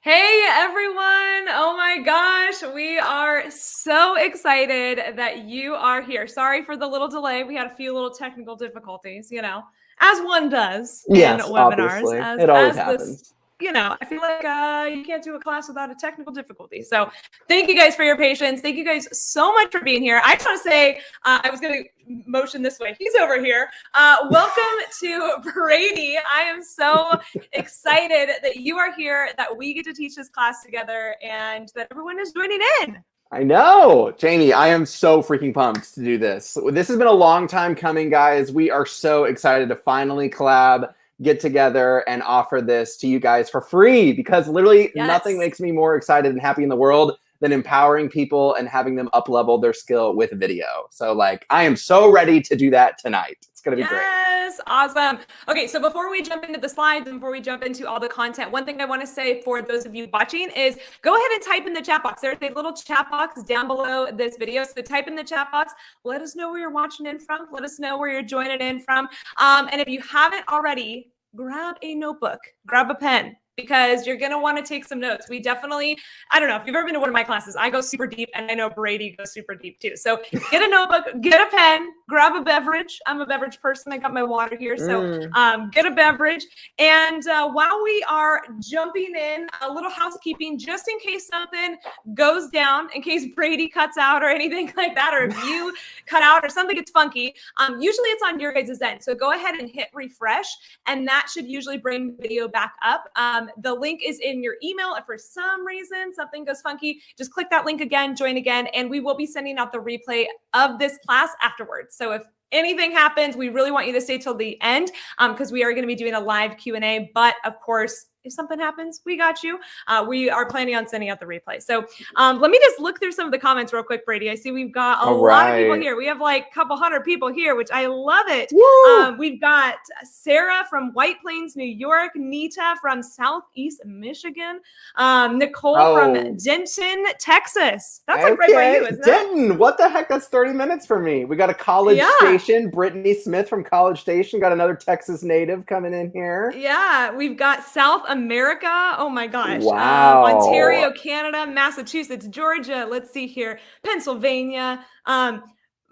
Hey everyone! Oh my gosh, we are so excited that you are here. Sorry for the little delay. We had a few little technical difficulties, as one does in Yes, webinars. obviously. As It always as this, happens. I feel like you can't do a class without a technical difficulty. So thank you guys for your patience. Thank you guys so much for being here. I just want to say, I was going to motion this way. He's over here. Welcome to Brady. I am so excited that you are here, that we get to teach this class together, and that everyone is joining in. I know. Jamie, I am so freaking pumped to do this. This has been a long time coming, guys. We are so excited to finally collab, get together, and offer this to you guys for free because literally nothing Yes. makes me more excited and happy in the world than empowering people and having them up-level their skill with video. So, I am so ready to do that tonight. It's going to be great. Yes, awesome. Okay, so before we jump into the slides and before we jump into all the content, one thing I want to say for those of you watching is go ahead and type in the chat box. There's a little chat box down below this video. So type in the chat box. Let us know where you're watching in from. Let us know where you're joining in from. And if you haven't already, grab a notebook, grab a pen, because you're going to want to take some notes. We definitely, I don't know if you've ever been to one of my classes, I go super deep, and I know Brady goes super deep too. So get a notebook, get a pen, grab a beverage. I'm a beverage person. I got my water here. So get a beverage. And while we are jumping in, a little housekeeping, just in case something goes down, in case Brady cuts out or anything like that, or if you cut out or something gets funky, usually it's on your guys' end. So go ahead and hit refresh, and that should usually bring the video back up. The link is in your email. If for some reason something goes funky, just click that link again, join again, and we will be sending out the replay of this class afterwards. So if anything happens, we really want you to stay till the end because we are going to be doing a live Q&A. But of course, if something happens, we got you. We are planning on sending out the replay. So let me just look through some of the comments real quick, Brady. I see we've got a lot of people here. We have like a couple hundred people here, which I love it. We've got Sarah from White Plains, New York, Nita from Southeast Michigan, Nicole from Denton, Texas. That's like right by you, isn't it? Denton, what the heck? That's 30 minutes for me. We got a College Station. Brittany Smith from College Station. Got another Texas native coming in here. Yeah, we've got South America. Oh my gosh. Wow. Ontario, Canada, Massachusetts, Georgia. Let's see here. Pennsylvania.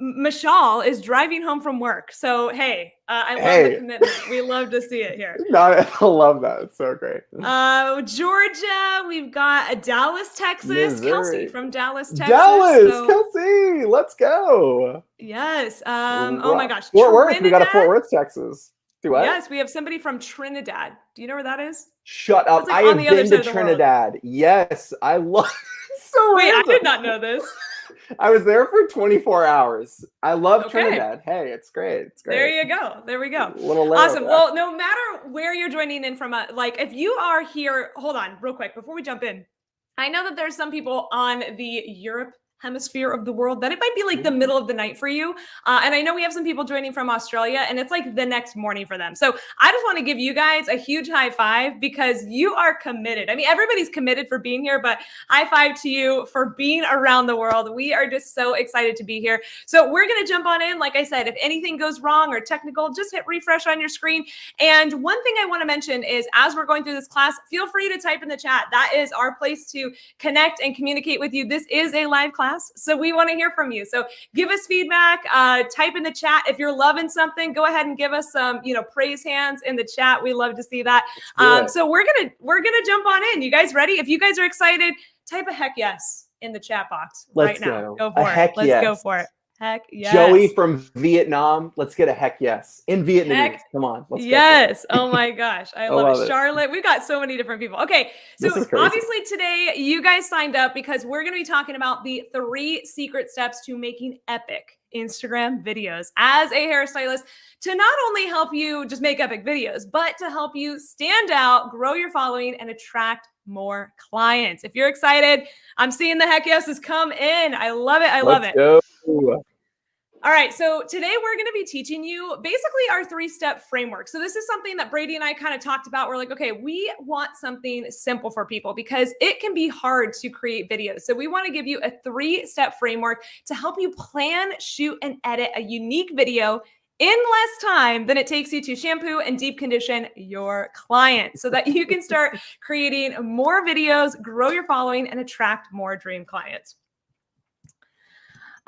Michelle is driving home from work. So, hey, I love the commitment. We love to see it here. I love that. It's so great. Georgia, we've got Dallas, Texas. Missouri. Kelsey from Dallas, Texas. Kelsey, let's go. Yes. Oh my gosh. Fort Worth. We got a Fort Worth, Texas. Yes, we have somebody from Trinidad. Do you know where that is? Shut up. Like I have been to Trinidad. Yes, I love it. So wait, I did not know this. I was there for 24 hours. I love Trinidad. Hey, it's great. It's great. There you go. There we go. Awesome. Well, no matter where you're joining in from, if you are here, hold on real quick before we jump in. I know that there's some people on the Europe hemisphere of the world that it might be like the middle of the night for you. And I know we have some people joining from Australia and it's like the next morning for them. So I just want to give you guys a huge high five because you are committed. I mean, everybody's committed for being here, but high five to you for being around the world. We are just so excited to be here. So we're going to jump on in. Like I said, if anything goes wrong or technical, just hit refresh on your screen. And one thing I want to mention is as we're going through this class, feel free to type in the chat. That is our place to connect and communicate with you. This is a live class. So we want to hear from you. So give us feedback, type in the chat. If you're loving something, go ahead and give us some, praise hands in the chat. We love to see that. So we're going to jump on in. You guys ready? If you guys are excited, type a heck yes in the chat box right now. Go for it. Let's go for it. Heck yes. Joey from Vietnam. Let's get a heck yes. In Vietnamese. Come on. Let's go. Oh my gosh. I love it. Charlotte. We've got so many different people. Okay. So obviously today you guys signed up because we're going to be talking about the 3 secret steps to making epic Instagram videos as a hairstylist to not only help you just make epic videos, but to help you stand out, grow your following, and attract more clients. If you're excited, I'm seeing the heck yeses come in. I love it. I love it. Go. All right, so today we're going to be teaching you basically our 3-step framework. So this is something that Brady and I kind of talked about. We're like, okay, we want something simple for people because it can be hard to create videos. So we want to give you a 3-step framework to help you plan, shoot, and edit a unique video in less time than it takes you to shampoo and deep condition your clients so that you can start creating more videos, grow your following, and attract more dream clients.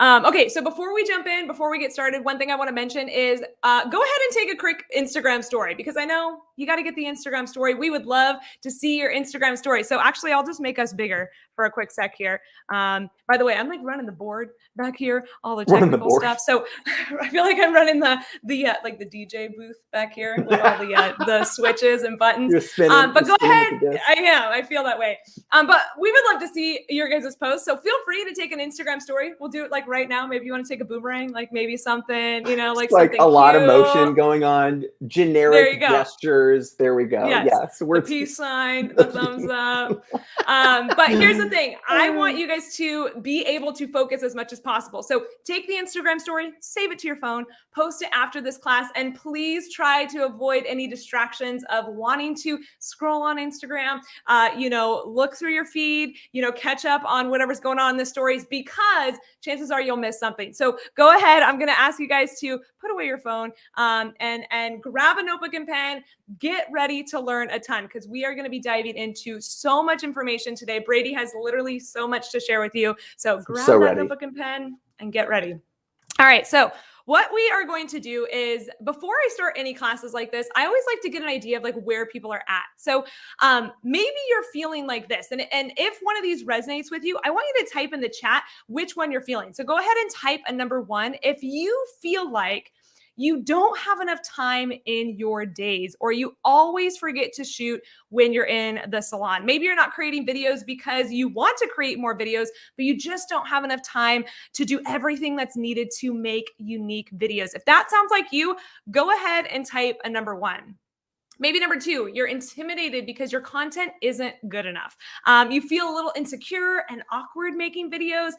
Okay, so before we jump in, before we get started, one thing I want to mention is go ahead and take a quick Instagram story because I know you got to get the Instagram story. We would love to see your Instagram story. So actually, I'll just make us bigger for a quick sec here. By the way, I'm like running the board back here, all the technical stuff. So I feel like I'm running the like the DJ booth back here with all the switches and buttons. But go ahead. I feel that way. But we would love to see your guys' posts. So feel free to take an Instagram story. We'll do it like right now. Maybe you want to take a boomerang, like maybe something, like a lot of motion going on, generic gestures. There we go. Yes, we're the peace sign, the thumbs up. But here's the thing. I want you guys to be able to focus as much as possible. So take the Instagram story, save it to your phone, post it after this class, and please try to avoid any distractions of wanting to scroll on Instagram, look through your feed, catch up on whatever's going on in the stories, because chances are you'll miss something. So go ahead. I'm going to ask you guys to put away your phone and grab a notebook and pen. Get ready to learn a ton because we are going to be diving into so much information today. Brady has literally so much to share with you. So grab that notebook and pen and get ready. All right. So what we are going to do is, before I start any classes like this, I always like to get an idea of like where people are at. So maybe you're feeling like this. And if one of these resonates with you, I want you to type in the chat which one you're feeling. So go ahead and type a number 1. If you feel like you don't have enough time in your days, or you always forget to shoot when you're in the salon. Maybe you're not creating videos because you want to create more videos, but you just don't have enough time to do everything that's needed to make unique videos. If that sounds like you, go ahead and type a number 1. Maybe number 2, you're intimidated because your content isn't good enough. You feel a little insecure and awkward making videos.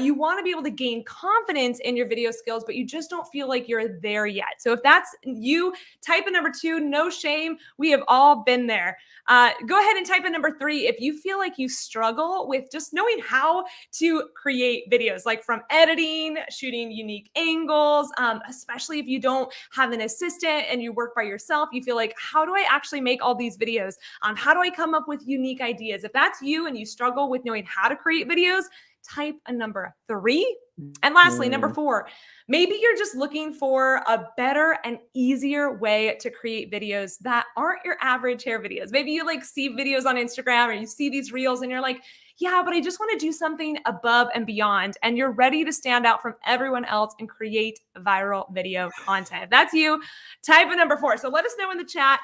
You want to be able to gain confidence in your video skills, but you just don't feel like you're there yet. So if that's you, type in number 2, no shame. We have all been there. Go ahead and type in number 3 if you feel like you struggle with just knowing how to create videos, like from editing, shooting unique angles, especially if you don't have an assistant and you work by yourself. You feel like, how do I actually make all these videos? How do I come up with unique ideas? If that's you and you struggle with knowing how to create videos, type a number 3. And lastly, number 4, maybe you're just looking for a better and easier way to create videos that aren't your average hair videos. Maybe you like see videos on Instagram or you see these reels and you're like, yeah, but I just want to do something above and beyond. And you're ready to stand out from everyone else and create viral video content. If that's you, type a number 4. So let us know in the chat,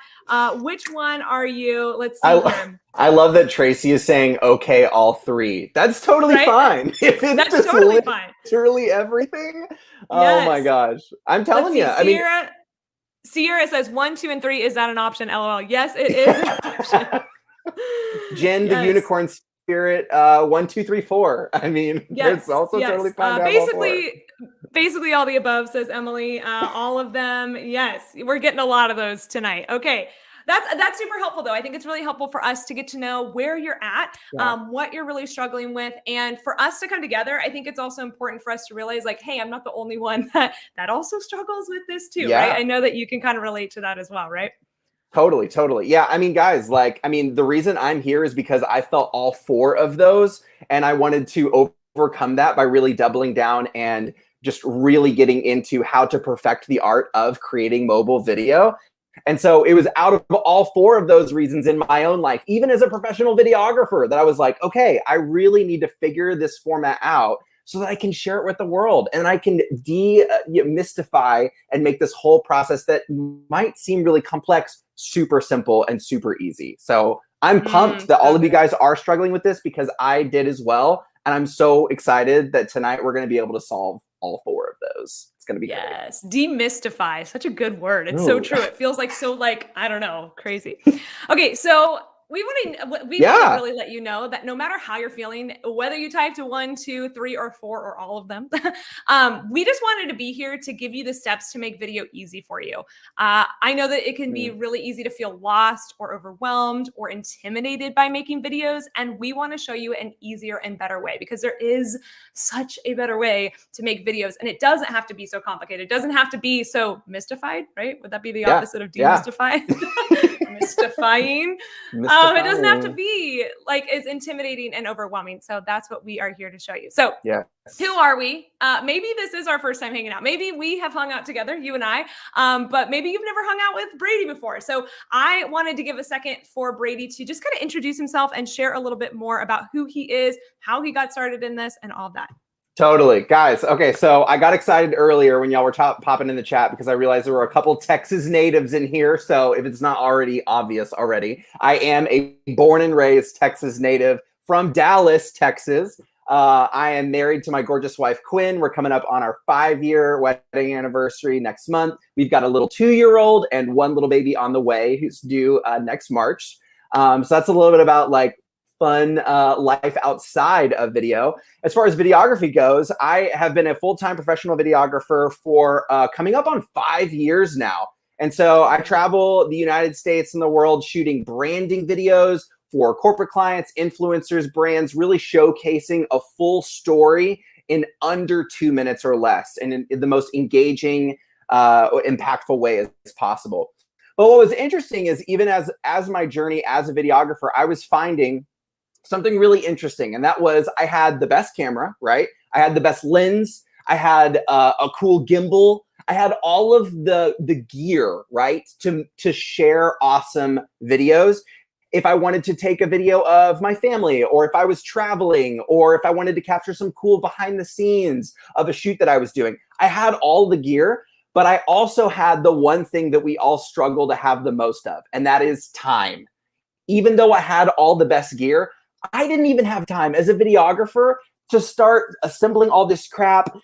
which one are you? Let's see here. I love that Tracy is saying, okay, all 3. That's totally fine. If it's that's totally fine. Literally everything. Yes. Oh my gosh. I'm telling you. Sierra says 1, 2, and 3. Is that an option? LOL. Yes, it is an option. Jen, the unicorn spirit, 1, 2, 3, 4. I mean, it's also totally fine. Basically all the above, says Emily. All of them. Yes, we're getting a lot of those tonight. Okay. That's super helpful, though. I think it's really helpful for us to get to know where you're at, what you're really struggling with. And for us to come together, I think it's also important for us to realize, like, hey, I'm not the only one that also struggles with this too, right? I know that you can kind of relate to that as well, right? Totally. Yeah. I mean, guys, the reason I'm here is because I felt all 4 of those, and I wanted to overcome that by really doubling down and just really getting into how to perfect the art of creating mobile video. And so it was out of all 4 of those reasons in my own life, even as a professional videographer, that I was like, okay, I really need to figure this format out so that I can share it with the world and I can demystify and make this whole process that might seem really complex, super simple and super easy. So I'm pumped that all of you guys are struggling with this because I did as well. And I'm so excited that tonight we're going to be able to solve all 4 of those. It's going to be great. Demystify. Such a good word. It's so true. It feels like I don't know, crazy. Okay, so we want to Yeah. really let you know that no matter how you're feeling, whether you typed to 1, 2, 3, or 4, or all of them, we just wanted to be here to give you the steps to make video easy for you. I know that it can be really easy to feel lost or overwhelmed or intimidated by making videos, and we want to show you an easier and better way, because there is such a better way to make videos, and it doesn't have to be so complicated. It doesn't have to be so mystified, right? Would that be the opposite of demystify? Mystifying. It doesn't have to be like as intimidating and overwhelming. So that's what we are here to show you. So who are we? Maybe this is our first time hanging out. Maybe we have hung out together, you and I, but maybe you've never hung out with Brady before. So I wanted to give a second for Brady to just kind of introduce himself and share a little bit more about who he is, how he got started in this, and all of that. Totally. Guys, okay, so I got excited earlier when y'all were popping in the chat because I realized there were a couple Texas natives in here. So if it's not already obvious already, I am a born and raised Texas native from Dallas, Texas. I am married to my gorgeous wife, Quinn. We're coming up on our 5-year wedding anniversary next month. We've got a little 2-year-old and one little baby on the way who's due next March. So that's a little bit about like fun life outside of video. As far as videography goes, I have been a full-time professional videographer for coming up on 5 years now. And so I travel the United States and the world shooting branding videos for corporate clients, influencers, brands, really showcasing a full story in under 2 minutes or less, and in the most engaging, impactful way as possible. But what was interesting is even as my journey as a videographer, I was finding something really interesting. And that was, I had the best camera, right? I had the best lens. I had a cool gimbal. I had all of the gear, right? To share awesome videos. If I wanted to take a video of my family, or if I was traveling, or if I wanted to capture some cool behind the scenes of a shoot that I was doing, I had all the gear, but I also had the one thing that we all struggle to have the most of, and that is time. Even though I had all the best gear, I didn't even have time as a videographer to start assembling all this crap,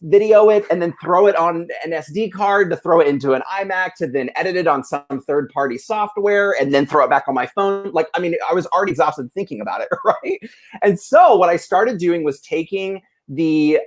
video it, and then throw it on an SD card, to throw it into an iMac, to then edit it on some third-party software, and then throw it back on my phone. Like, I mean, I was already exhausted thinking about it, right? And so what I started doing was taking the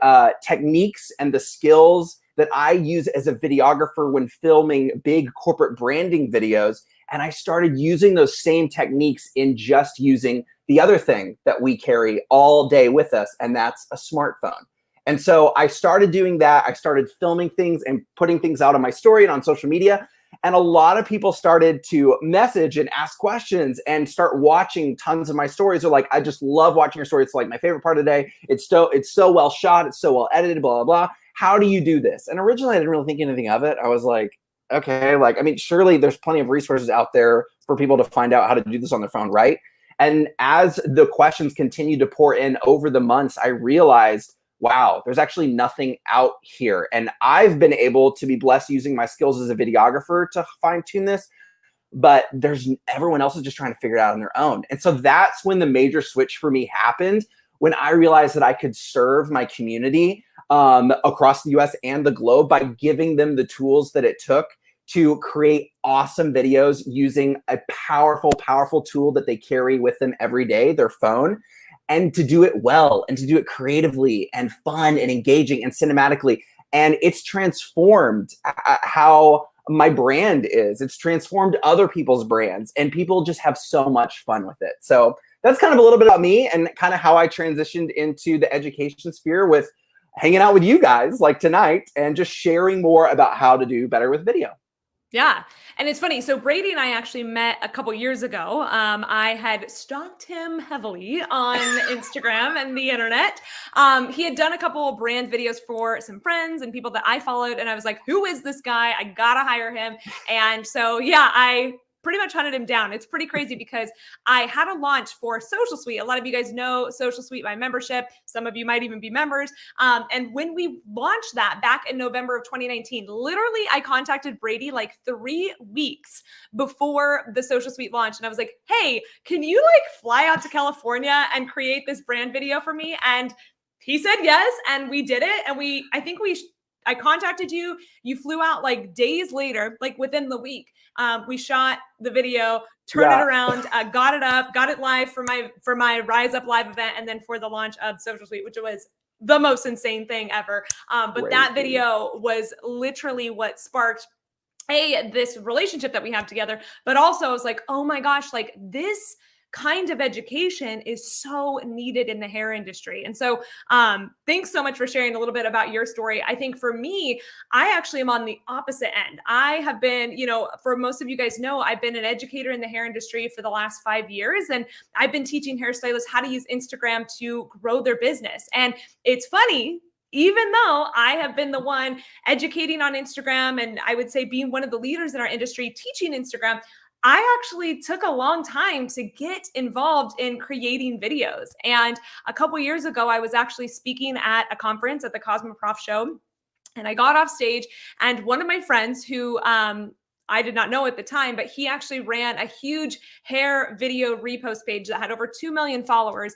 techniques and the skills that I use as a videographer when filming big corporate branding videos, and I started using those same techniques in just using the other thing that we carry all day with us, and that's a smartphone. And so I started doing that. I started filming things and putting things out on my story and on social media. And a lot of people started to message and ask questions and start watching tons of my stories. They're like, I just love watching your story. It's like my favorite part of the day. It's so well shot. It's so well edited, blah, blah, blah. How do you do this? And originally I didn't really think anything of it. I was like, okay, like, I mean, surely there's plenty of resources out there for people to find out how to do this on their phone, right? And as the questions continued to pour in over the months, I realized, wow, there's actually nothing out here. And I've been able to be blessed using my skills as a videographer to fine tune this, but everyone else is just trying to figure it out on their own. And so that's when the major switch for me happened, when I realized that I could serve my community across the US and the globe by giving them the tools that it took to create awesome videos using a powerful, powerful tool that they carry with them every day, their phone, and to do it well and to do it creatively and fun and engaging and cinematically. And it's transformed how my brand is. It's transformed other people's brands, and people just have so much fun with it. So that's kind of a little bit about me and kind of how I transitioned into the education sphere with hanging out with you guys like tonight and just sharing more about how to do better with video. Yeah. And it's funny. So Brady and I actually met a couple years ago. I had stalked him heavily on Instagram and the internet. He had done a couple of brand videos for some friends and people that I followed. And I was like, who is this guy? I got to hire him. And so, yeah, I pretty much hunted him down. It's pretty crazy because I had a launch for Social Suite. A lot of you guys know Social Suite, my membership. Some of you might even be members. And when we launched that back in November of 2019, literally I contacted Brady like 3 weeks before the Social Suite launch. And I was like, hey, can you like fly out to California and create this brand video for me? And he said yes. And we did it. And I think we I contacted you. You flew out like days later, like within the week. We shot the video, turned it around, got it up, got it live for my Rise Up Live event, and then for the launch of Social Suite, which was the most insane thing ever. But that video was literally what sparked this relationship that we have together. But also I was like, oh my gosh, like this kind of education is so needed in the hair industry. And so thanks so much for sharing a little bit about your story. I think for me, I actually am on the opposite end. I have been, for most of you guys know, I've been an educator in the hair industry for the last 5 years. And I've been teaching hairstylists how to use Instagram to grow their business. And it's funny, even though I have been the one educating on Instagram, and I would say being one of the leaders in our industry teaching Instagram, I actually took a long time to get involved in creating videos. And a couple years ago, I was actually speaking at a conference at the Cosmoprof show. And I got off stage, and one of my friends who I did not know at the time, but he actually ran a huge hair video repost page that had over 2 million followers.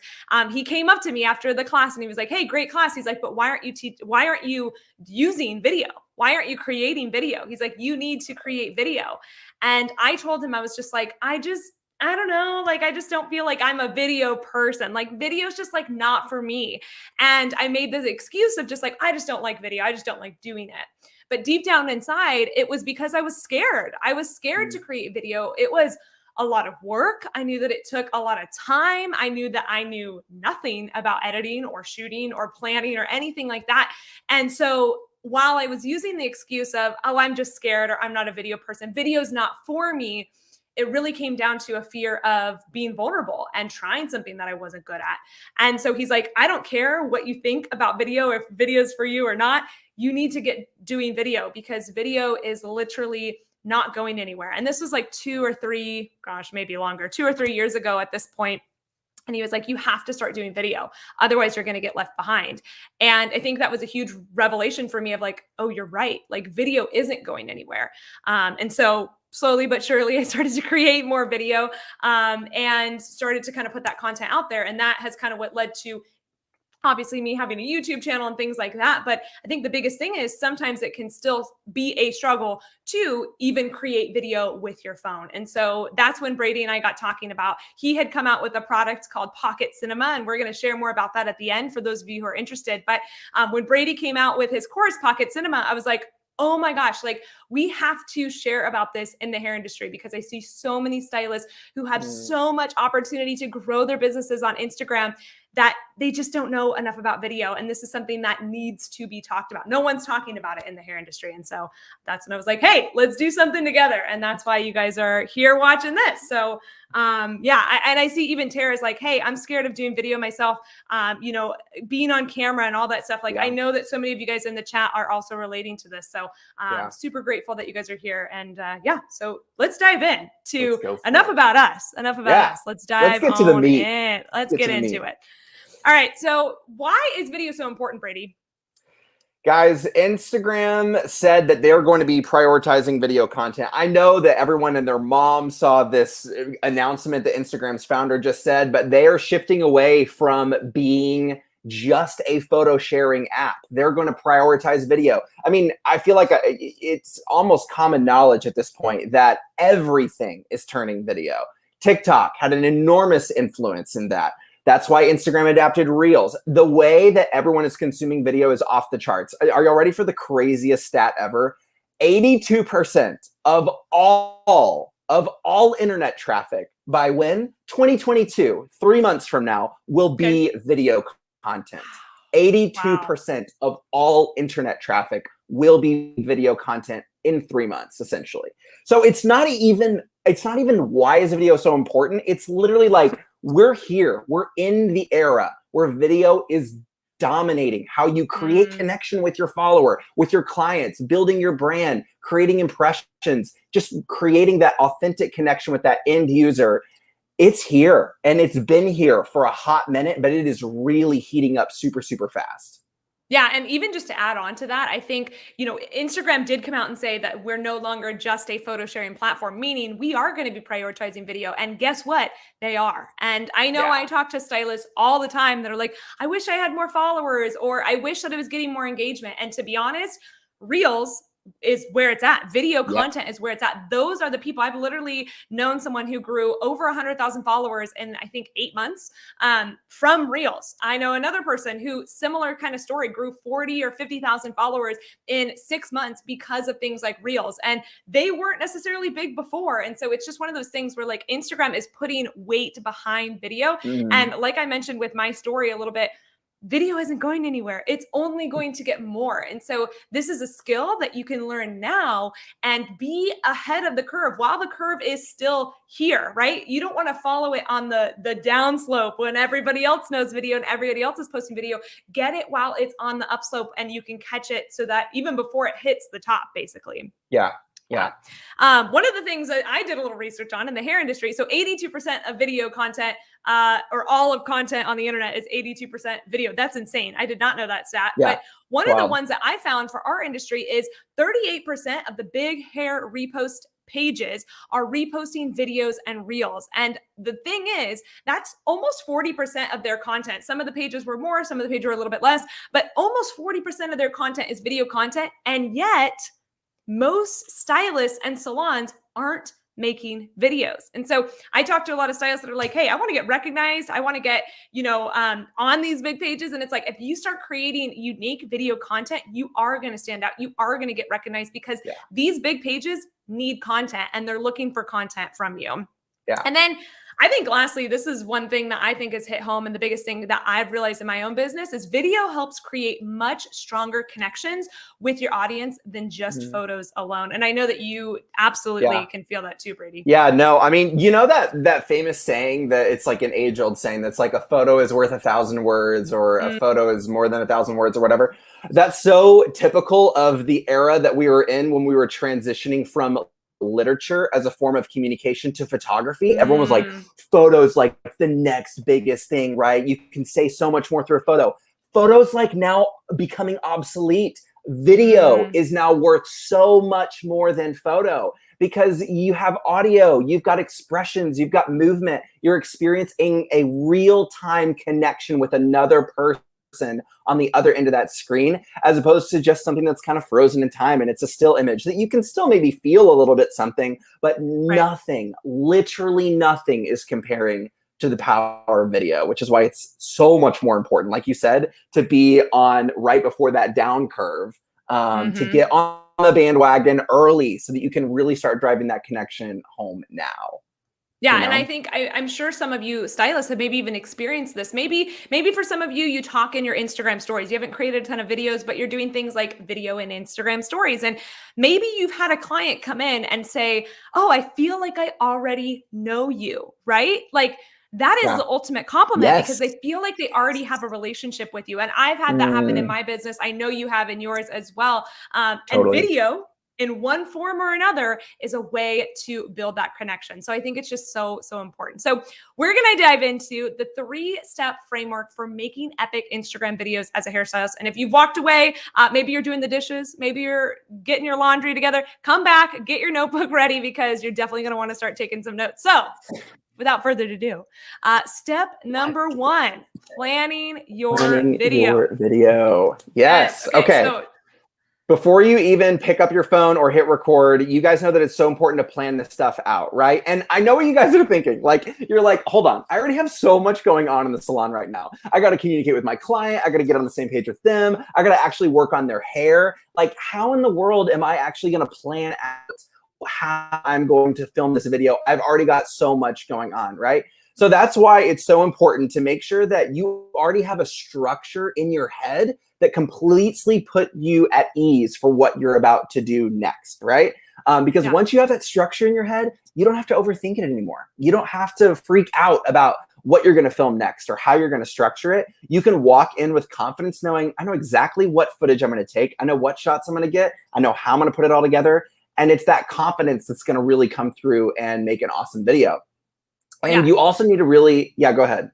He came up to me after the class and he was like, "Hey, great class." He's like, "But why aren't you using video? Why aren't you creating video?" He's like, "You need to create video." And I told him, I was just like, I don't know. Like, I just don't feel like I'm a video person. Like, video's just like not for me. And I made this excuse of just like, I just don't like video. I just don't like doing it. But deep down inside, it was because I was scared. I was scared to create video. It was a lot of work. I knew that it took a lot of time. I knew that I knew nothing about editing or shooting or planning or anything like that. And so while I was using the excuse of, oh, I'm just scared or I'm not a video person, video's not for me, it really came down to a fear of being vulnerable and trying something that I wasn't good at. And so he's like, I don't care what you think about video, if video's for you or not, you need to get doing video because video is literally not going anywhere. And this was like 2 or 3, maybe longer, 2 or 3 years ago at this point. And he was like, you have to start doing video. Otherwise, you're going to get left behind. And I think that was a huge revelation for me of like, oh, you're right. Like video isn't going anywhere. And so slowly but surely, I started to create more video and started to kind of put that content out there. And that has kind of what led to obviously me having a YouTube channel and things like that. But I think the biggest thing is sometimes it can still be a struggle to even create video with your phone. And so that's when Brady and I got talking about, he had come out with a product called Pocket Cinema. And we're going to share more about that at the end for those of you who are interested. But when Brady came out with his course, Pocket Cinema, I was like, oh my gosh, like we have to share about this in the hair industry because I see so many stylists who have so much opportunity to grow their businesses on Instagram that they just don't know enough about video. And this is something that needs to be talked about. No one's talking about it in the hair industry. And so that's when I was like, hey, let's do something together. And that's why you guys are here watching this. So and I see even Tara's like, hey, I'm scared of doing video myself, being on camera and all that stuff. Like, I know that so many of you guys in the chat are also relating to this. So super grateful that you guys are here. And so let's dive in to enough about us. Let's dive Let's get to the meat. Let's get into it. All right. So why is video so important, Brady? Guys, Instagram said that they're going to be prioritizing video content. I know that everyone and their mom saw this announcement that Instagram's founder just said, but they are shifting away from being just a photo sharing app. They're going to prioritize video. I mean, I feel like it's almost common knowledge at this point that everything is turning video. TikTok had an enormous influence in that. That's why Instagram adapted Reels. The way that everyone is consuming video is off the charts. Are y'all ready for the craziest stat ever? 82% of all internet traffic by when? 2022, 3 months from now, will be video content. 82% of all internet traffic will be video content in 3 months, essentially. So it's not even why is video so important? It's literally like, we're here. We're in the era where video is dominating how you create connection with your follower, with your clients, building your brand, creating impressions, just creating that authentic connection with that end user. It's here and it's been here for a hot minute, but it is really heating up super, super fast. Yeah. And even just to add on to that, I think, Instagram did come out and say that we're no longer just a photo sharing platform, meaning we are going to be prioritizing video. And guess what? They are. And I know I talk to stylists all the time that are like, I wish I had more followers, or I wish that I was getting more engagement. And to be honest, Reels is where it's at. Video content is where it's at. Those are the people. I've literally known someone who grew over 100,000 followers in, I think, 8 months from Reels. I know another person who, similar kind of story, grew 40 or 50,000 followers in 6 months because of things like Reels. And they weren't necessarily big before. And so it's just one of those things where like Instagram is putting weight behind video. And like I mentioned with my story a little bit, video isn't going anywhere. It's only going to get more. And so this is a skill that you can learn now and be ahead of the curve while the curve is still here, right? You don't want to follow it on the downslope when everybody else knows video and everybody else is posting video. Get it while it's on the upslope and you can catch it so that even before it hits the top, basically. Yeah. Yeah. One of the things that I did a little research on in the hair industry, so 82% of video content or all of content on the internet is 82% video. That's insane. I did not know that stat. Yeah. But one of the ones that I found for our industry is 38% of the big hair repost pages are reposting videos and Reels. And the thing is, that's almost 40% of their content. Some of the pages were more, some of the pages were a little bit less, but almost 40% of their content is video content. And yet, most stylists and salons aren't making videos. And so I talk to a lot of stylists that are like, hey, I want to get recognized. I want to get, on these big pages. And it's like, if you start creating unique video content, you are going to stand out. You are going to get recognized because these big pages need content and they're looking for content from you. Yeah. And then I think lastly, this is one thing that I think has hit home. And the biggest thing that I've realized in my own business is video helps create much stronger connections with your audience than just photos alone. And I know that you absolutely can feel that too, Brady. Yeah, no, I mean, you know that famous saying that it's like an age-old saying that's like a photo is worth 1,000 words or a photo is more than 1,000 words or whatever. That's so typical of the era that we were in when we were transitioning from literature as a form of communication to photography. Everyone was like, photos like the next biggest thing, right? You can say so much more through a photo. Photos like now becoming obsolete. Video is now worth so much more than photo because you have audio, you've got expressions, you've got movement, you're experiencing a real-time connection with another person on the other end of that screen, as opposed to just something that's kind of frozen in time and it's a still image that you can still maybe feel a little bit something, but nothing, literally nothing is comparing to the power of video, which is why it's so much more important, like you said, to be on right before that down curve, to get on the bandwagon early so that you can really start driving that connection home now. Yeah. And I think I'm sure some of you stylists have maybe even experienced this. Maybe for some of you, you talk in your Instagram stories. You haven't created a ton of videos, but you're doing things like video and Instagram stories. And maybe you've had a client come in and say, oh, I feel like I already know you, right? Like that is the ultimate compliment because they feel like they already have a relationship with you. And I've had that happen in my business. I know you have in yours as well. And video in one form or another is a way to build that connection. So I think it's just so, so important. So we're going to dive into the 3-step framework for making epic Instagram videos as a hairstylist. And if you've walked away, maybe you're doing the dishes, maybe you're getting your laundry together, come back, get your notebook ready because you're definitely going to want to start taking some notes. So without further ado, step number 1, planning your video. Yes. Okay. So, before you even pick up your phone or hit record, you guys know that it's so important to plan this stuff out, right? And I know what you guys are thinking. Like, you're like, hold on, I already have so much going on in the salon right now. I got to communicate with my client. I got to get on the same page with them. I got to actually work on their hair. Like, how in the world am I actually going to plan out how I'm going to film this video? I've already got so much going on, right? So that's why it's so important to make sure that you already have a structure in your head that completely put you at ease for what you're about to do next, right? Because once you have that structure in your head, you don't have to overthink it anymore. You don't have to freak out about what you're gonna film next or how you're gonna structure it. You can walk in with confidence knowing, I know exactly what footage I'm gonna take. I know what shots I'm gonna get. I know how I'm gonna put it all together. And it's that confidence that's gonna really come through and make an awesome video. And you also need to really, go ahead.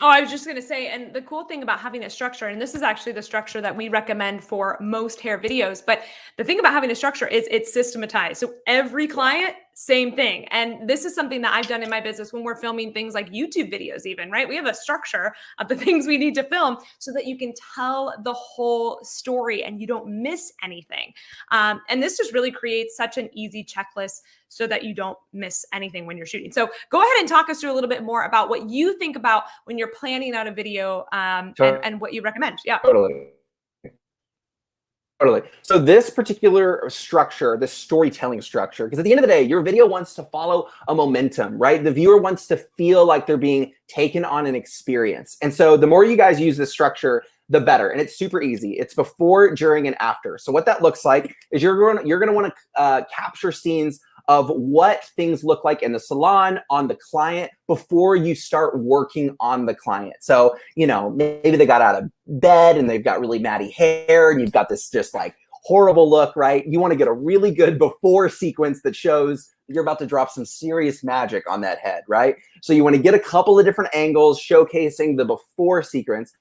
Oh, I was just going to say, and the cool thing about having a structure, and this is actually the structure that we recommend for most hair videos, but the thing about having a structure is it's systematized. So every client same thing. And this is something that I've done in my business when we're filming things like YouTube videos, even, right? We have a structure of the things we need to film so that you can tell the whole story and you don't miss anything. And this just really creates such an easy checklist so that you don't miss anything when you're shooting. So go ahead and talk us through a little bit more about what you think about when you're planning out a video and what you recommend. Yeah. Totally. Totally. So this particular structure, this storytelling structure, because at the end of the day, your video wants to follow a momentum, right? The viewer wants to feel like they're being taken on an experience. And so the more you guys use this structure, the better. And it's super easy. It's before, during, and after. So what that looks like is you're going to want to capture scenes of what things look like in the salon, on the client, before you start working on the client. So, you know, maybe they got out of bed and they've got really matty hair and you've got this just like horrible look, right? You want to get a really good before sequence that shows you're about to drop some serious magic on that head, right? So you want to get a couple of different angles showcasing the before sequence.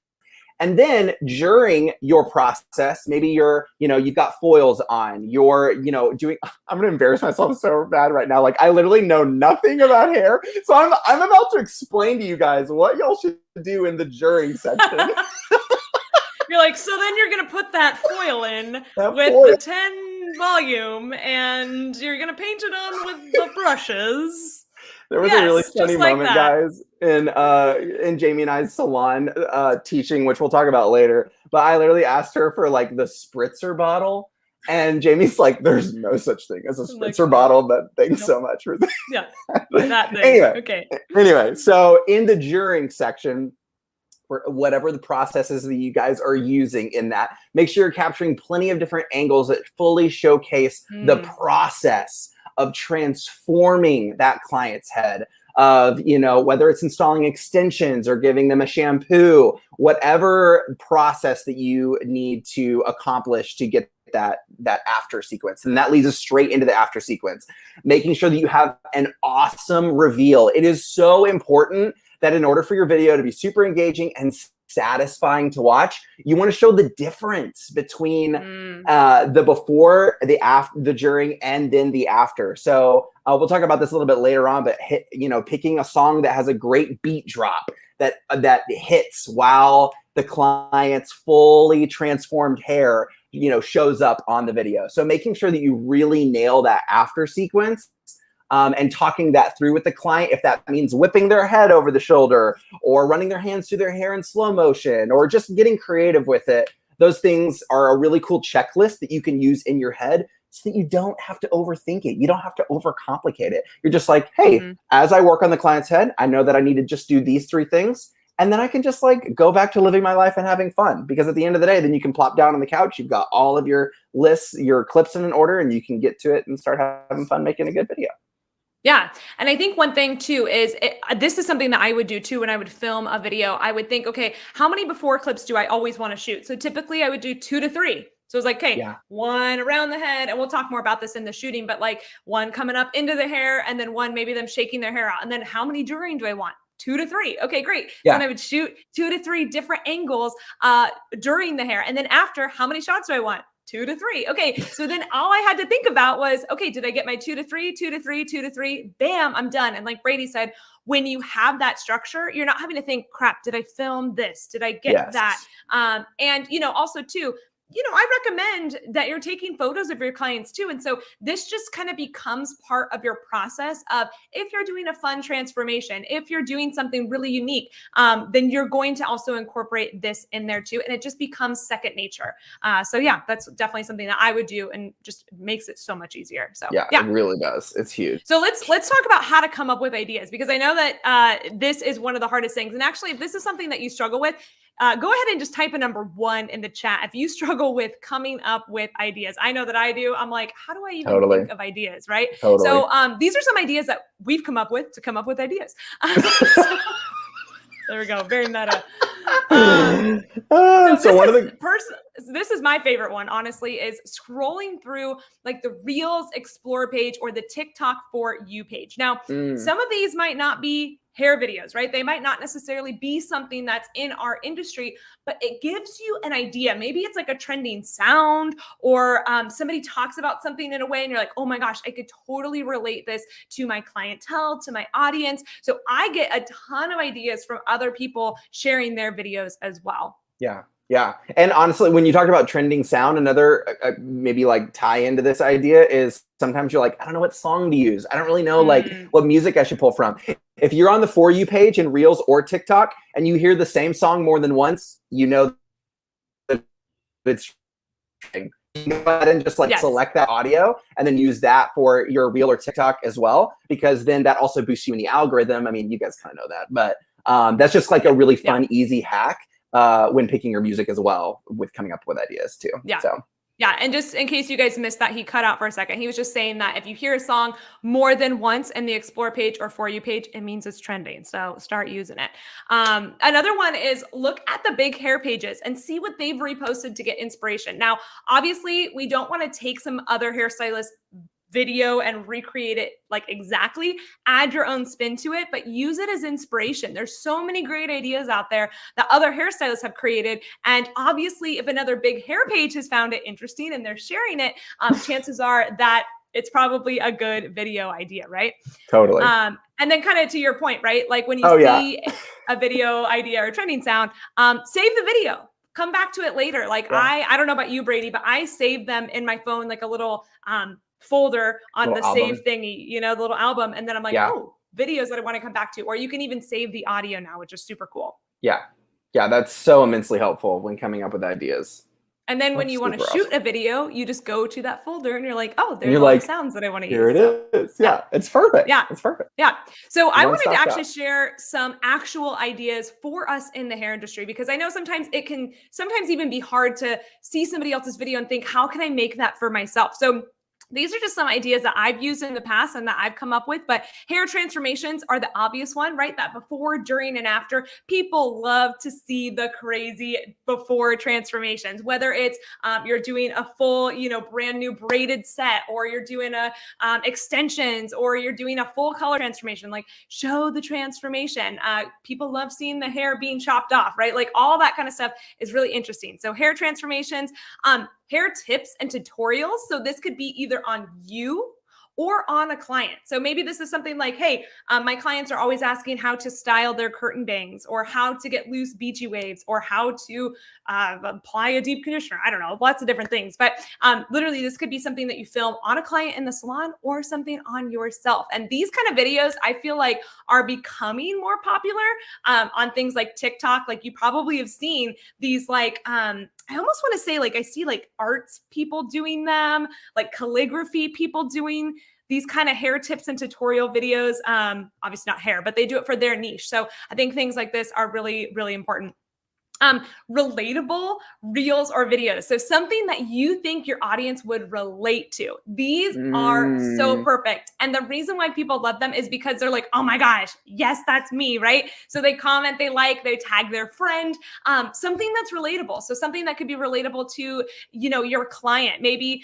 And then during your process, maybe you've got foils on, doing, I'm going to embarrass myself so bad right now. Like I literally know nothing about hair. So I'm about to explain to you guys what y'all should do in the during section. You're like, so then you're going to put that foil in with the 10 volume and you're going to paint it on with the brushes. There was a really funny moment, guys, in Jamie and I's salon teaching, which we'll talk about later. But I literally asked her for like the spritzer bottle, and Jamie's like, "There's no such thing as a spritzer bottle." But thanks so much for that. Yeah, that thing. Anyway, so in the during section, for whatever the processes that you guys are using in that, make sure you're capturing plenty of different angles that fully showcase the process of transforming that client's head, of, whether it's installing extensions or giving them a shampoo, whatever process that you need to accomplish to get that after sequence. And that leads us straight into the after sequence, making sure that you have an awesome reveal. It is so important that in order for your video to be super engaging and satisfying to watch, you want to show the difference between the before, the after, the during, and then the after. So we'll talk about this a little bit later on, but picking a song that has a great beat drop that hits while the client's fully transformed hair shows up on the video. So making sure that you really nail that after sequence. And talking that through with the client, if that means whipping their head over the shoulder or running their hands through their hair in slow motion or just getting creative with it. Those things are a really cool checklist that you can use in your head so that you don't have to overthink it. You don't have to overcomplicate it. You're just like, hey, as I work on the client's head, I know that I need to just do these 3 things. And then I can just like go back to living my life and having fun, because at the end of the day, then you can plop down on the couch. You've got all of your lists, your clips in an order, and you can get to it and start having fun making a good video. Yeah. And I think one thing too is this is something that I would do too when I would film a video. I would think, okay, how many before clips do I always want to shoot? So typically I would do 2 to 3. So it's like, okay, 1 around the head, and we'll talk more about this in the shooting, but like 1 coming up into the hair, and then 1 maybe them shaking their hair out. And then how many during do I want? 2 to 3. Okay, great. Yeah. So then I would shoot 2 to 3 different angles during the hair. And then after, how many shots do I want? 2 to 3. Okay. So then all I had to think about was, okay, did I get my 2 to 3, 2 to 3, 2 to 3? Bam, I'm done. And like Brady said, when you have that structure, you're not having to think, crap, did I film this? Did I get that? And, also too, I recommend that you're taking photos of your clients too. And so this just kind of becomes part of your process of, if you're doing a fun transformation, if you're doing something really unique, then you're going to also incorporate this in there too. And it just becomes second nature. So yeah, that's definitely something that I would do, and just makes it so much easier. So yeah, it really does. It's huge. So let's talk about how to come up with ideas, because I know that this is one of the hardest things. And actually, if this is something that you struggle with, go ahead and just type a number 1 in the chat if you struggle with coming up with ideas. I know that I do. I'm like, how do I even think of ideas, right? So these are some ideas that we've come up with to come up with ideas. There we go. Very meta. This is my favorite one, honestly, is scrolling through like the Reels Explore page or the TikTok For You page. Now, some of these might not be hair videos, right? They might not necessarily be something that's in our industry, but it gives you an idea. Maybe it's like a trending sound, or somebody talks about something in a way and you're like, oh my gosh, I could totally relate this to my clientele, to my audience. So I get a ton of ideas from other people sharing their videos as well. Yeah. Yeah. And honestly, when you talked about trending sound, another maybe like tie into this idea is sometimes you're like, I don't know what song to use. I don't really know like what music I should pull from. If you're on the For You page in Reels or TikTok and you hear the same song more than once, you know that it's trending. You go ahead and just like select that audio and then use that for your Reel or TikTok as well, because then that also boosts you in the algorithm. I mean, you guys kind of know that, but that's just like a really fun, easy hack when picking your music as well, with coming up with ideas too. Yeah, and just in case you guys missed that, he cut out for a second. He was just saying that if you hear a song more than once in the Explore page or For You page, it means it's trending. So start using it. Another one is look at the big hair pages and see what they've reposted to get inspiration. Now, obviously, we don't want to take some other hairstylist video and recreate it like exactly. Add your own spin to it, but use it as inspiration. There's so many great ideas out there that other hairstylists have created. And obviously, if another big hair page has found it interesting and they're sharing it, chances are that it's probably a good video idea, right? Totally. And then kind of to your point, right? Like when you see a video idea or trending sound, save the video. Come back to it later. Like I don't know about you, Brady, but I save them in my phone, like a little folder on the save thingy, you know, the little album. And then I'm like, oh, videos that I want to come back to. Or you can even save the audio now, which is super cool. Yeah. Yeah. That's so immensely helpful when coming up with ideas. And then when you want to shoot a video, you just go to that folder and you're like, oh, there's all the sounds that I want to use. Here it is. Yeah. It's perfect. Yeah. It's perfect. Yeah. So I wanted to actually share some actual ideas for us in the hair industry, because I know sometimes it can even be hard to see somebody else's video and think, how can I make that for myself? So these are just some ideas that I've used in the past and that I've come up with, but hair transformations are the obvious one, right? That before, during, and after. People love to see the crazy before transformations, whether it's you're doing a full, brand new braided set, or you're doing a extensions, or you're doing a full color transformation. Like, show the transformation. People love seeing the hair being chopped off, right? Like all that kind of stuff is really interesting. So hair transformations, hair tips and tutorials. So this could be either on you or on a client. So maybe this is something like, hey, my clients are always asking how to style their curtain bangs, or how to get loose beachy waves, or how to apply a deep conditioner. I don't know, lots of different things. But literally, this could be something that you film on a client in the salon or something on yourself. And these kind of videos, I feel like, are becoming more popular on things like TikTok. Like you probably have seen these like, I almost want to say like, I see like arts people doing them, like calligraphy people doing these kind of hair tips and tutorial videos. Obviously not hair, but they do it for their niche. So I think things like this are really, really important. Relatable reels or videos. So something that you think your audience would relate to. These are so perfect. And the reason why people love them is because they're like, oh my gosh, yes, that's me, right? So they comment, they like, they tag their friend, something that's relatable. So something that could be relatable to, your client. Maybe,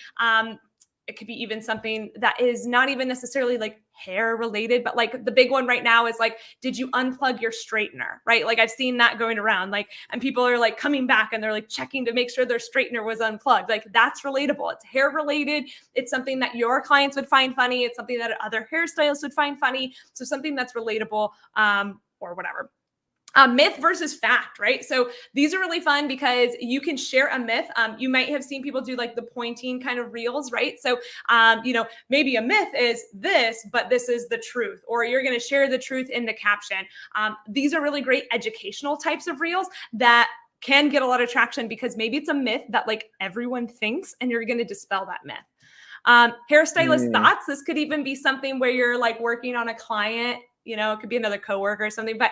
it could be even something that is not even necessarily like hair related, but like the big one right now is like, did you unplug your straightener, right? Like I've seen that going around, like, and people are like coming back and they're like checking to make sure their straightener was unplugged. Like that's relatable. It's hair related. It's something that your clients would find funny. It's something that other hairstylists would find funny. So something that's relatable, or whatever. Myth versus fact, right? So these are really fun because you can share a myth. You might have seen people do like the pointing kind of reels, right? So, maybe a myth is this, but this is the truth, or you're going to share the truth in the caption. These are really great educational types of reels that can get a lot of traction because maybe it's a myth that like everyone thinks, and you're going to dispel that myth. Hairstylist thoughts. This could even be something where you're like working on a client. It could be another coworker or something, but,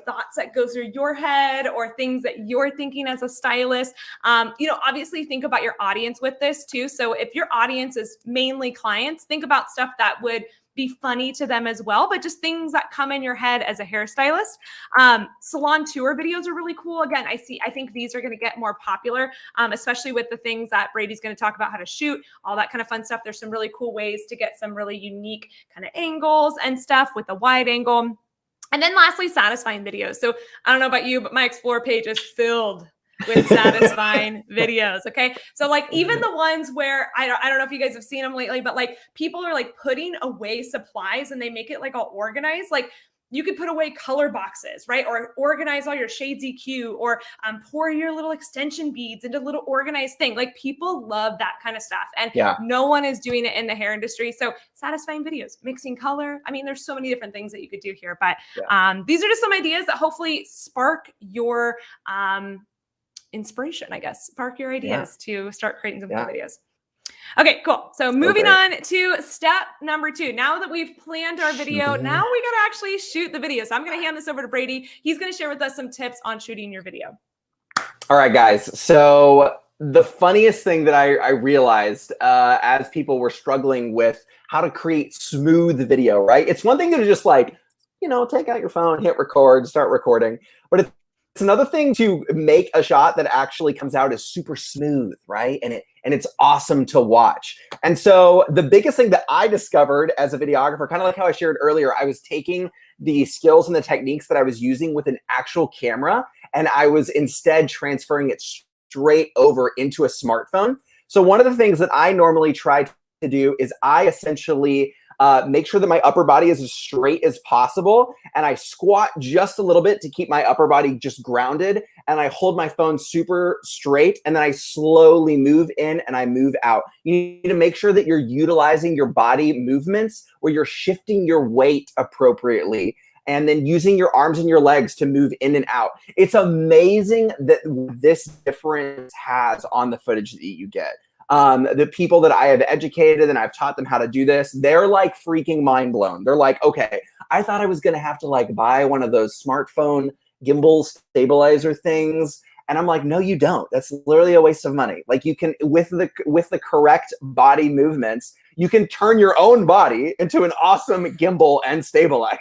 thoughts that go through your head or things that you're thinking as a stylist. Obviously think about your audience with this too. So if your audience is mainly clients, think about stuff that would be funny to them as well, but just things that come in your head as a hairstylist. Salon tour videos are really cool. Again, I think these are going to get more popular, especially with the things that Brady's going to talk about, how to shoot, all that kind of fun stuff. There's some really cool ways to get some really unique kind of angles and stuff with a wide angle. And then lastly, satisfying videos. So I don't know about you, but my Explore page is filled with satisfying videos. Okay. So like even the ones where I don't know if you guys have seen them lately, but like people are like putting away supplies and they make it like all organized. Like you could put away color boxes, right? Or organize all your shades EQ, or pour your little extension beads into a little organized thing. Like people love that kind of stuff. And no one is doing it in the hair industry. So satisfying videos, mixing color. I mean, there's so many different things that you could do here, but these are just some ideas that hopefully spark your inspiration, I guess, spark your ideas to start creating some cool videos. Okay, cool. So moving on to step number 2. Now that we've planned our video, now we got to actually shoot the video. So I'm going to hand this over to Brady. He's going to share with us some tips on shooting your video. All right, guys. So the funniest thing that I realized as people were struggling with how to create smooth video, right? It's one thing to just like, you know, take out your phone, hit record, start recording, but it's another thing to make a shot that actually comes out as super smooth, right? And it's awesome to watch. And so the biggest thing that I discovered as a videographer, kind of like how I shared earlier, I was taking the skills and the techniques that I was using with an actual camera, and I was instead transferring it straight over into a smartphone. So one of the things that I normally try to do is I essentially make sure that my upper body is as straight as possible, and I squat just a little bit to keep my upper body just grounded, and I hold my phone super straight, and then I slowly move in and I move out. You need to make sure that you're utilizing your body movements where you're shifting your weight appropriately, and then using your arms and your legs to move in and out. It's amazing that this difference has on the footage that you get. The people that I have educated and I've taught them how to do this, they're like freaking mind blown. They're like, okay, I thought I was going to have to like buy one of those smartphone gimbal stabilizer things. And I'm like, no, you don't. That's literally a waste of money. Like you can, with the correct body movements, you can turn your own body into an awesome gimbal and stabilizer.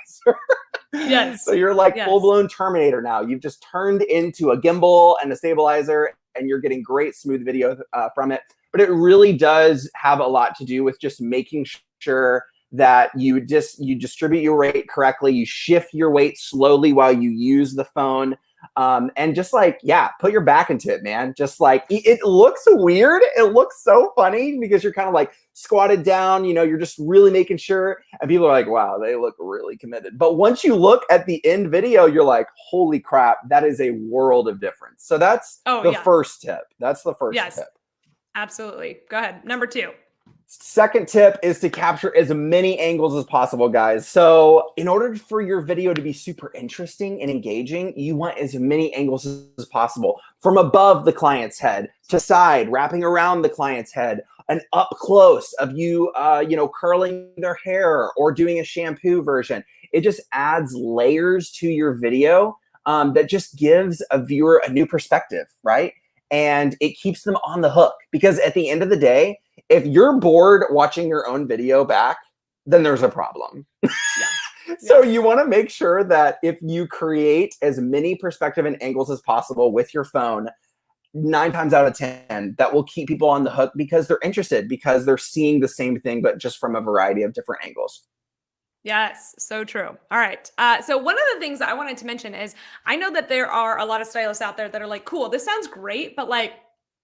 Yes. So you're like full-blown Terminator now. You've just turned into a gimbal and a stabilizer, and you're getting great smooth video from it. But it really does have a lot to do with just making sure that you distribute your weight correctly. You shift your weight slowly while you use the phone. And just like, put your back into it, man. Just like, it looks weird. It looks so funny because you're kind of like squatted down, you know, you're just really making sure. And people are like, wow, they look really committed. But once you look at the end video, you're like, holy crap, that is a world of difference. So that's the first tip. That's the first tip. Absolutely. Go ahead. Number 2. Second tip is to capture as many angles as possible, guys. So in order for your video to be super interesting and engaging, you want as many angles as possible. From above the client's head, to side, wrapping around the client's head, and up close of you, curling their hair or doing a shampoo version. It just adds layers to your video that just gives a viewer a new perspective, right? And it keeps them on the hook, because at the end of the day, if you're bored watching your own video back, then there's a problem. So you want to make sure that if you create as many perspective and angles as possible with your phone, 9 times out of 10, that will keep people on the hook because they're interested, because they're seeing the same thing, but just from a variety of different angles. Yes, so true. All right. So one of the things that I wanted to mention is I know that there are a lot of stylists out there that are like, cool, this sounds great, but like,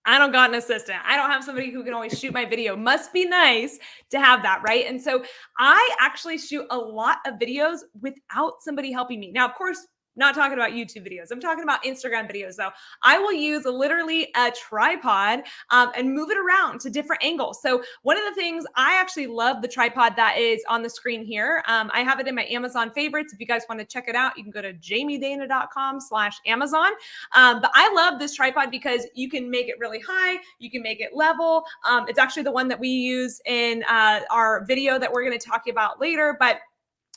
I don't got an assistant. I don't have somebody who can always shoot my video. Must be nice to have that, right? And so I actually shoot a lot of videos without somebody helping me. Now, of course, not talking about YouTube videos. I'm talking about Instagram videos, though. I will use literally a tripod and move it around to different angles. So one of the things, I actually love the tripod that is on the screen here. I have it in my Amazon favorites. If you guys want to check it out, you can go to jamiedana.com/Amazon. But I love this tripod because you can make it really high. You can make it level. It's actually the one that we use in our video that we're going to talk about later. But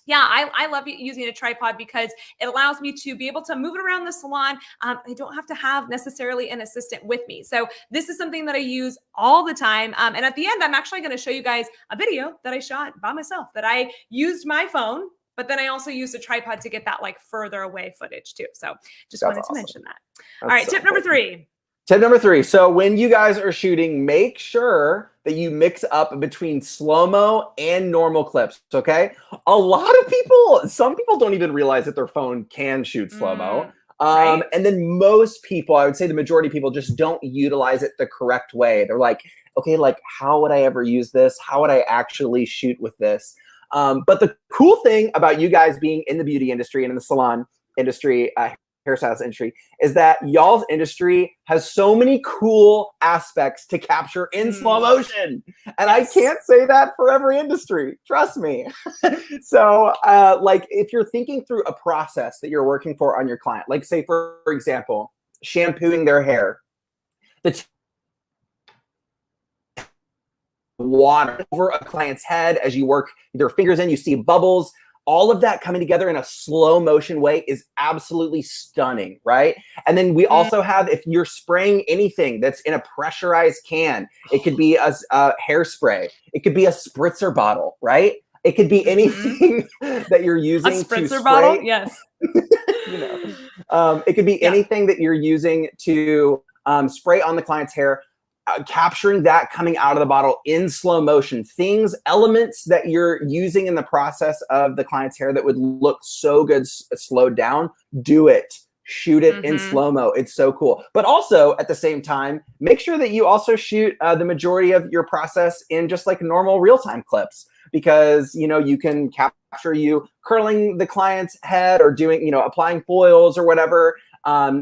yeah, I love using a tripod because it allows me to be able to move it around the salon. I don't have to have necessarily an assistant with me. So this is something that I use all the time. And at the end, I'm actually going to show you guys a video that I shot by myself, that I used my phone, but then I also used a tripod to get that like further away footage too. So just wanted to mention that. All right, tip number 3. Tip number 3. So when you guys are shooting, make sure that you mix up between slow-mo and normal clips, okay? A lot of people, some people don't even realize that their phone can shoot slow-mo. Right? And then most people, I would say the majority of people, just don't utilize it the correct way. They're like, okay, like how would I ever use this? How would I actually shoot with this? But the cool thing about you guys being in the beauty industry and in the salon industry, hairstyles industry, is that y'all's industry has so many cool aspects to capture in slow motion. And I can't say that for every industry, trust me. So like if you're thinking through a process that you're working for on your client, like say for example, shampooing their hair, the water over a client's head as you work their fingers in, you see bubbles. All of that coming together in a slow motion way is absolutely stunning, right? And then we also have, if you're spraying anything that's in a pressurized can, it could be a hairspray, it could be a spritzer bottle, right? It could be anything that you're using a spritzer to spray. bottle, yes. You know, it could be anything that you're using to spray on the client's hair. Capturing that coming out of the bottle in slow motion, elements that you're using in the process of the client's hair that would look so good slowed down, do it. Shoot it in slow-mo. It's so cool. But also at the same time, make sure that you also shoot the majority of your process in just like normal real-time clips, because you know you can capture you curling the client's head or doing, you know, applying foils or whatever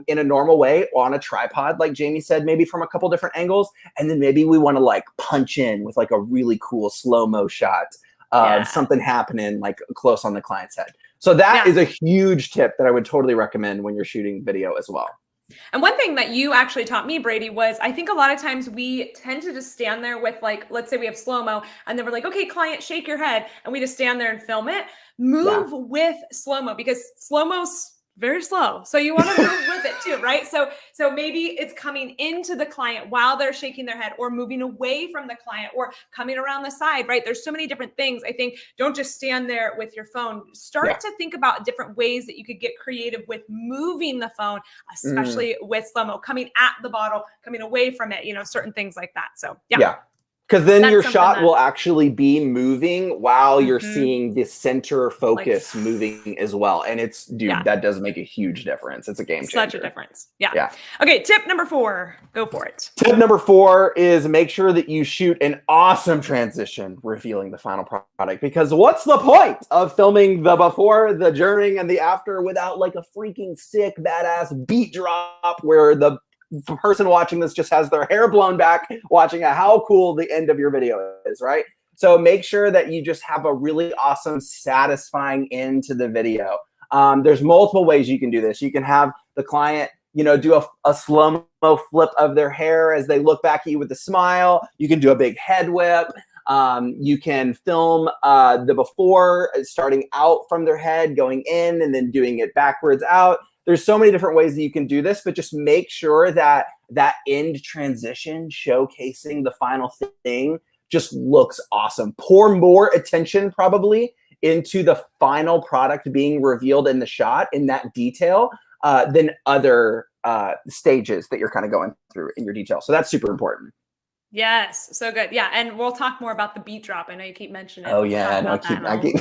in a normal way on a tripod, like Jamie said, maybe from a couple different angles. And then maybe we want to like punch in with like a really cool slow-mo shot of something happening like close on the client's head. So that is a huge tip that I would totally recommend when you're shooting video as well. And one thing that you actually taught me, Brady, was I think a lot of times we tend to just stand there with like, let's say we have slow-mo and then we're like, okay, client, shake your head. And we just stand there and film it. Move with slow-mo, because slow-mo's very slow. So you want to move with it too, right? So maybe it's coming into the client while they're shaking their head, or moving away from the client, or coming around the side, right? There's so many different things. I think don't just stand there with your phone. Start to think about different ways that you could get creative with moving the phone, especially with slow-mo, coming at the bottle, coming away from it, you know, certain things like that. So yeah. Because then your shot will actually be moving while you're seeing the center focus moving as well. And it's, dude, that does make a huge difference. It's a game changer. Such a difference. Yeah. Okay, tip number 4. Go for it. Tip number 4 is make sure that you shoot an awesome transition revealing the final product. Because what's the point of filming the before, the during, and the after without like a freaking sick, badass beat drop where the person watching this just has their hair blown back watching how cool the end of your video is, right? So make sure that you just have a really awesome, satisfying end to the video. There's multiple ways you can do this. You can have the client, you know, do a slow-mo flip of their hair as they look back at you with a smile. You can do a big head whip. You can film the before starting out from their head, going in, and then doing it backwards out. There's so many different ways that you can do this, but just make sure that that end transition showcasing the final thing just looks awesome. Pour more attention probably into the final product being revealed in the shot in that detail than other stages that you're kind of going through in your detail. So that's super important. Yes, so good. Yeah, and we'll talk more about the beat drop. I know you keep mentioning it. Oh yeah, no, I keep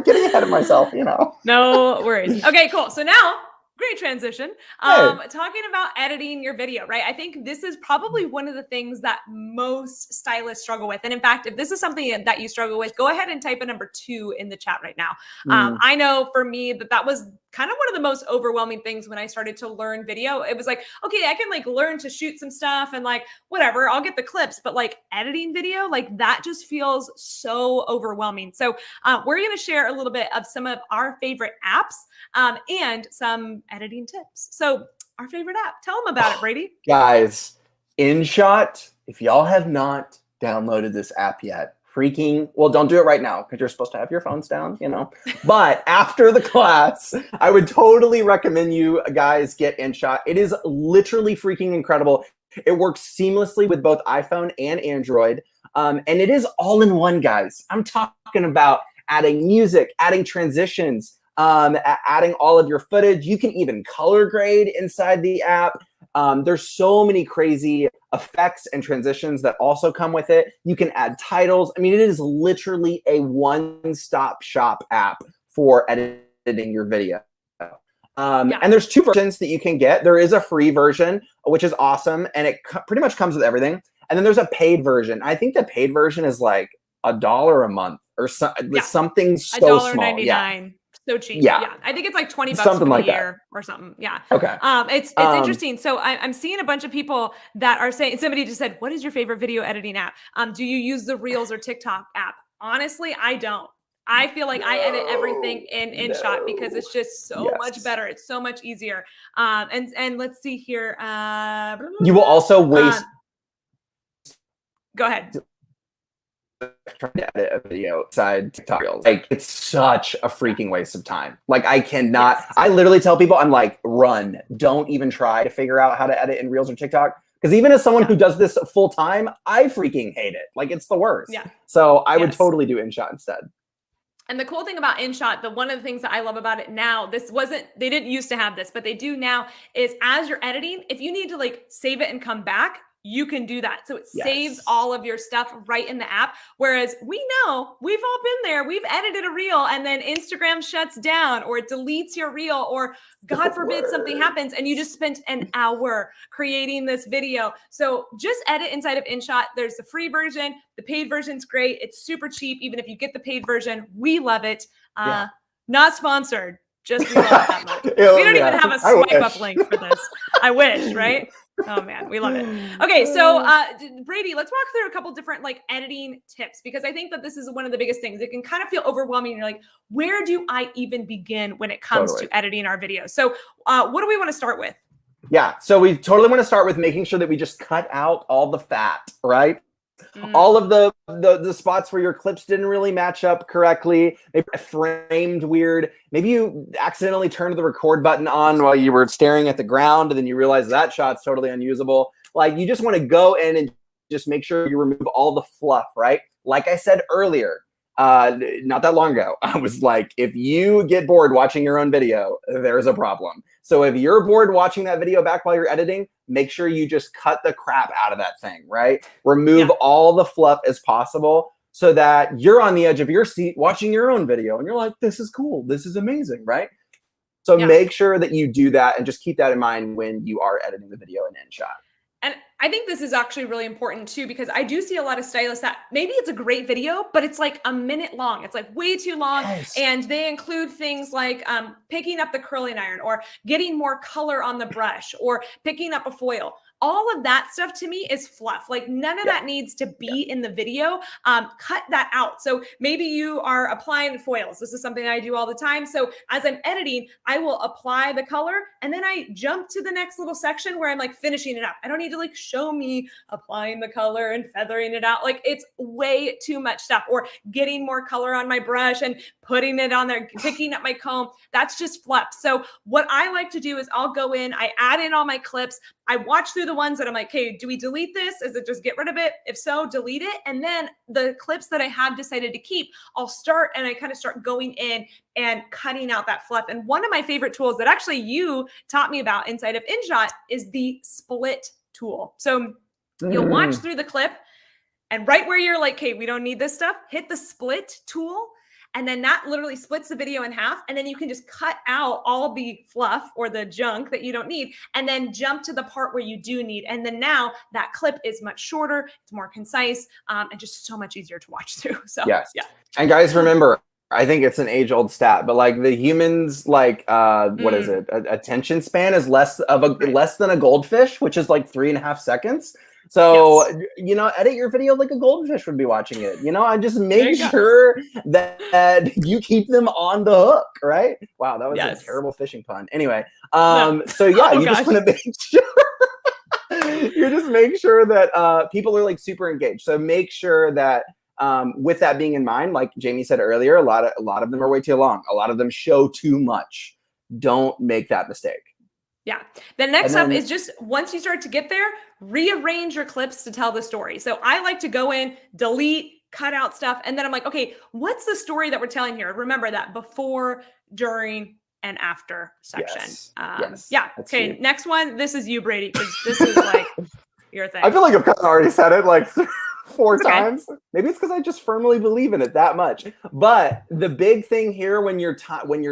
getting ahead of myself, you know. No worries. Okay, cool. So now, great transition. Talking about editing your video, right? I think this is probably one of the things that most stylists struggle with. And in fact, if this is something that you struggle with, go ahead and type a number 2 in the chat right now. I know for me that was kind of one of the most overwhelming things when I started to learn video. It was like, okay, I can like learn to shoot some stuff and like, whatever, I'll get the clips, but like editing video, like that just feels so overwhelming. So we're going to share a little bit of some of our favorite apps and some editing tips. So our favorite app, tell them about it, Brady. Guys, InShot, if y'all have not downloaded this app yet, well, don't do it right now because you're supposed to have your phones down, you know. But after the class, I would totally recommend you guys get InShot. It is literally freaking incredible. It works seamlessly with both iPhone and Android. And it is all in one, guys. I'm talking about adding music, adding transitions, adding all of your footage. You can even color grade inside the app. There's so many crazy effects and transitions that also come with it. You can add titles. I mean, it is literally a one-stop shop app for editing your video. And there's 2 versions that you can get. There is a free version, which is awesome, and it pretty much comes with everything. And then there's a paid version. I think the paid version is like $1 a month or something so small. $1.99. Yeah. So cheap. Yeah. I think it's like $20 something for like the year or something. Yeah. Okay. It's interesting. So I'm seeing a bunch of people that are saying, somebody just said, what is your favorite video editing app? Do you use the Reels or TikTok app? Honestly, I don't. I feel like I edit everything in InShot because it's just so much better. It's so much easier. And let's see here. You will also waste. Go ahead. Trying to edit a video side TikTok Reels. Like, it's such a freaking waste of time. Like, I cannot. I literally tell people, I'm like, run. Don't even try to figure out how to edit in Reels or TikTok. Because even as someone who does this full time, I freaking hate it. Like, it's the worst. Yeah. So I would totally do InShot instead. And the cool thing about InShot, one of the things that I love about it now, they didn't used to have this, but they do now, is as you're editing, if you need to like save it and come back, you can do that. So it saves all of your stuff right in the app. Whereas we know, we've all been there. We've edited a reel and then Instagram shuts down or it deletes your reel, or God forbid something happens and you just spent an hour creating this video. So just edit inside of InShot. There's the free version. The paid version's great. It's super cheap. Even if you get the paid version, we love it. Not sponsored. Just we love it that much. We don't even have a swipe up link for this. I wish, right? Oh man, we love it. Okay, so Brady, let's walk through a couple different like editing tips, because I think that this is one of the biggest things. It can kind of feel overwhelming. You're like, where do I even begin when it comes to editing our videos? So what do we want to start with? Yeah, so we totally want to start with making sure that we just cut out all the fat, right? All of the spots where your clips didn't really match up correctly, maybe framed weird. Maybe you accidentally turned the record button on while you were staring at the ground, and then you realize that shot's totally unusable. Like, you just want to go in and just make sure you remove all the fluff, right? Like I said earlier, not that long ago, I was like, if you get bored watching your own video, there's a problem. So if you're bored watching that video back while you're editing, make sure you just cut the crap out of that thing, right? Remove all the fluff as possible so that you're on the edge of your seat watching your own video and you're like, this is cool. This is amazing, right? So make sure that you do that and just keep that in mind when you are editing the video in InShot. And I think this is actually really important too, because I do see a lot of stylists that maybe it's a great video, but it's like a minute long. It's like way too long. Yes. And they include things like picking up the curling iron or getting more color on the brush or picking up a foil. All of that stuff to me is fluff. Like none of that needs to be in the video. Cut that out. So maybe you are applying foils. This is something I do all the time. So as I'm editing, I will apply the color and then I jump to the next little section where I'm like finishing it up. I don't need to like show me applying the color and feathering it out. Like it's way too much stuff. Or getting more color on my brush and putting it on there, picking up my comb. That's just fluff. So what I like to do is I'll go in, I add in all my clips. I watch through the ones that I'm like, hey, do we delete this? Is it just get rid of it? If so, delete it. And then the clips that I have decided to keep, I'll start and I kind of start going in and cutting out that fluff. And one of my favorite tools that actually you taught me about inside of InShot is the split tool. So you'll watch through the clip and right where you're like, okay, we don't need this stuff, hit the split tool. And then that literally splits the video in half. And then you can just cut out all the fluff or the junk that you don't need and then jump to the part where you do need. And then now that clip is much shorter, it's more concise, and just so much easier to watch through. So yeah. And guys, remember, I think it's an age-old stat, but like the humans, like what is it? Attention span is less than a goldfish, which is like 3.5 seconds. So, you know, edit your video like a goldfish would be watching it, you know, and just make sure that you keep them on the hook, right? Wow, that was a terrible fishing pun. Anyway, so yeah, you just want to make sure you just make sure that people are like super engaged. So make sure that with that being in mind, like Jamie said earlier, a lot of them are way too long. A lot of them show too much. Don't make that mistake. Yeah. The next up is just once you start to get there, rearrange your clips to tell the story. So I like to go in, delete, cut out stuff. And then I'm like, okay, what's the story that we're telling here? Remember that before, during, and after section. Yes. Yeah. That's Okay. huge. Next one. This is you, Brady, because this is like your thing. I feel like I've kind of already said it like 4 Okay. times. Maybe it's because I just firmly believe in it that much. But the big thing here when you're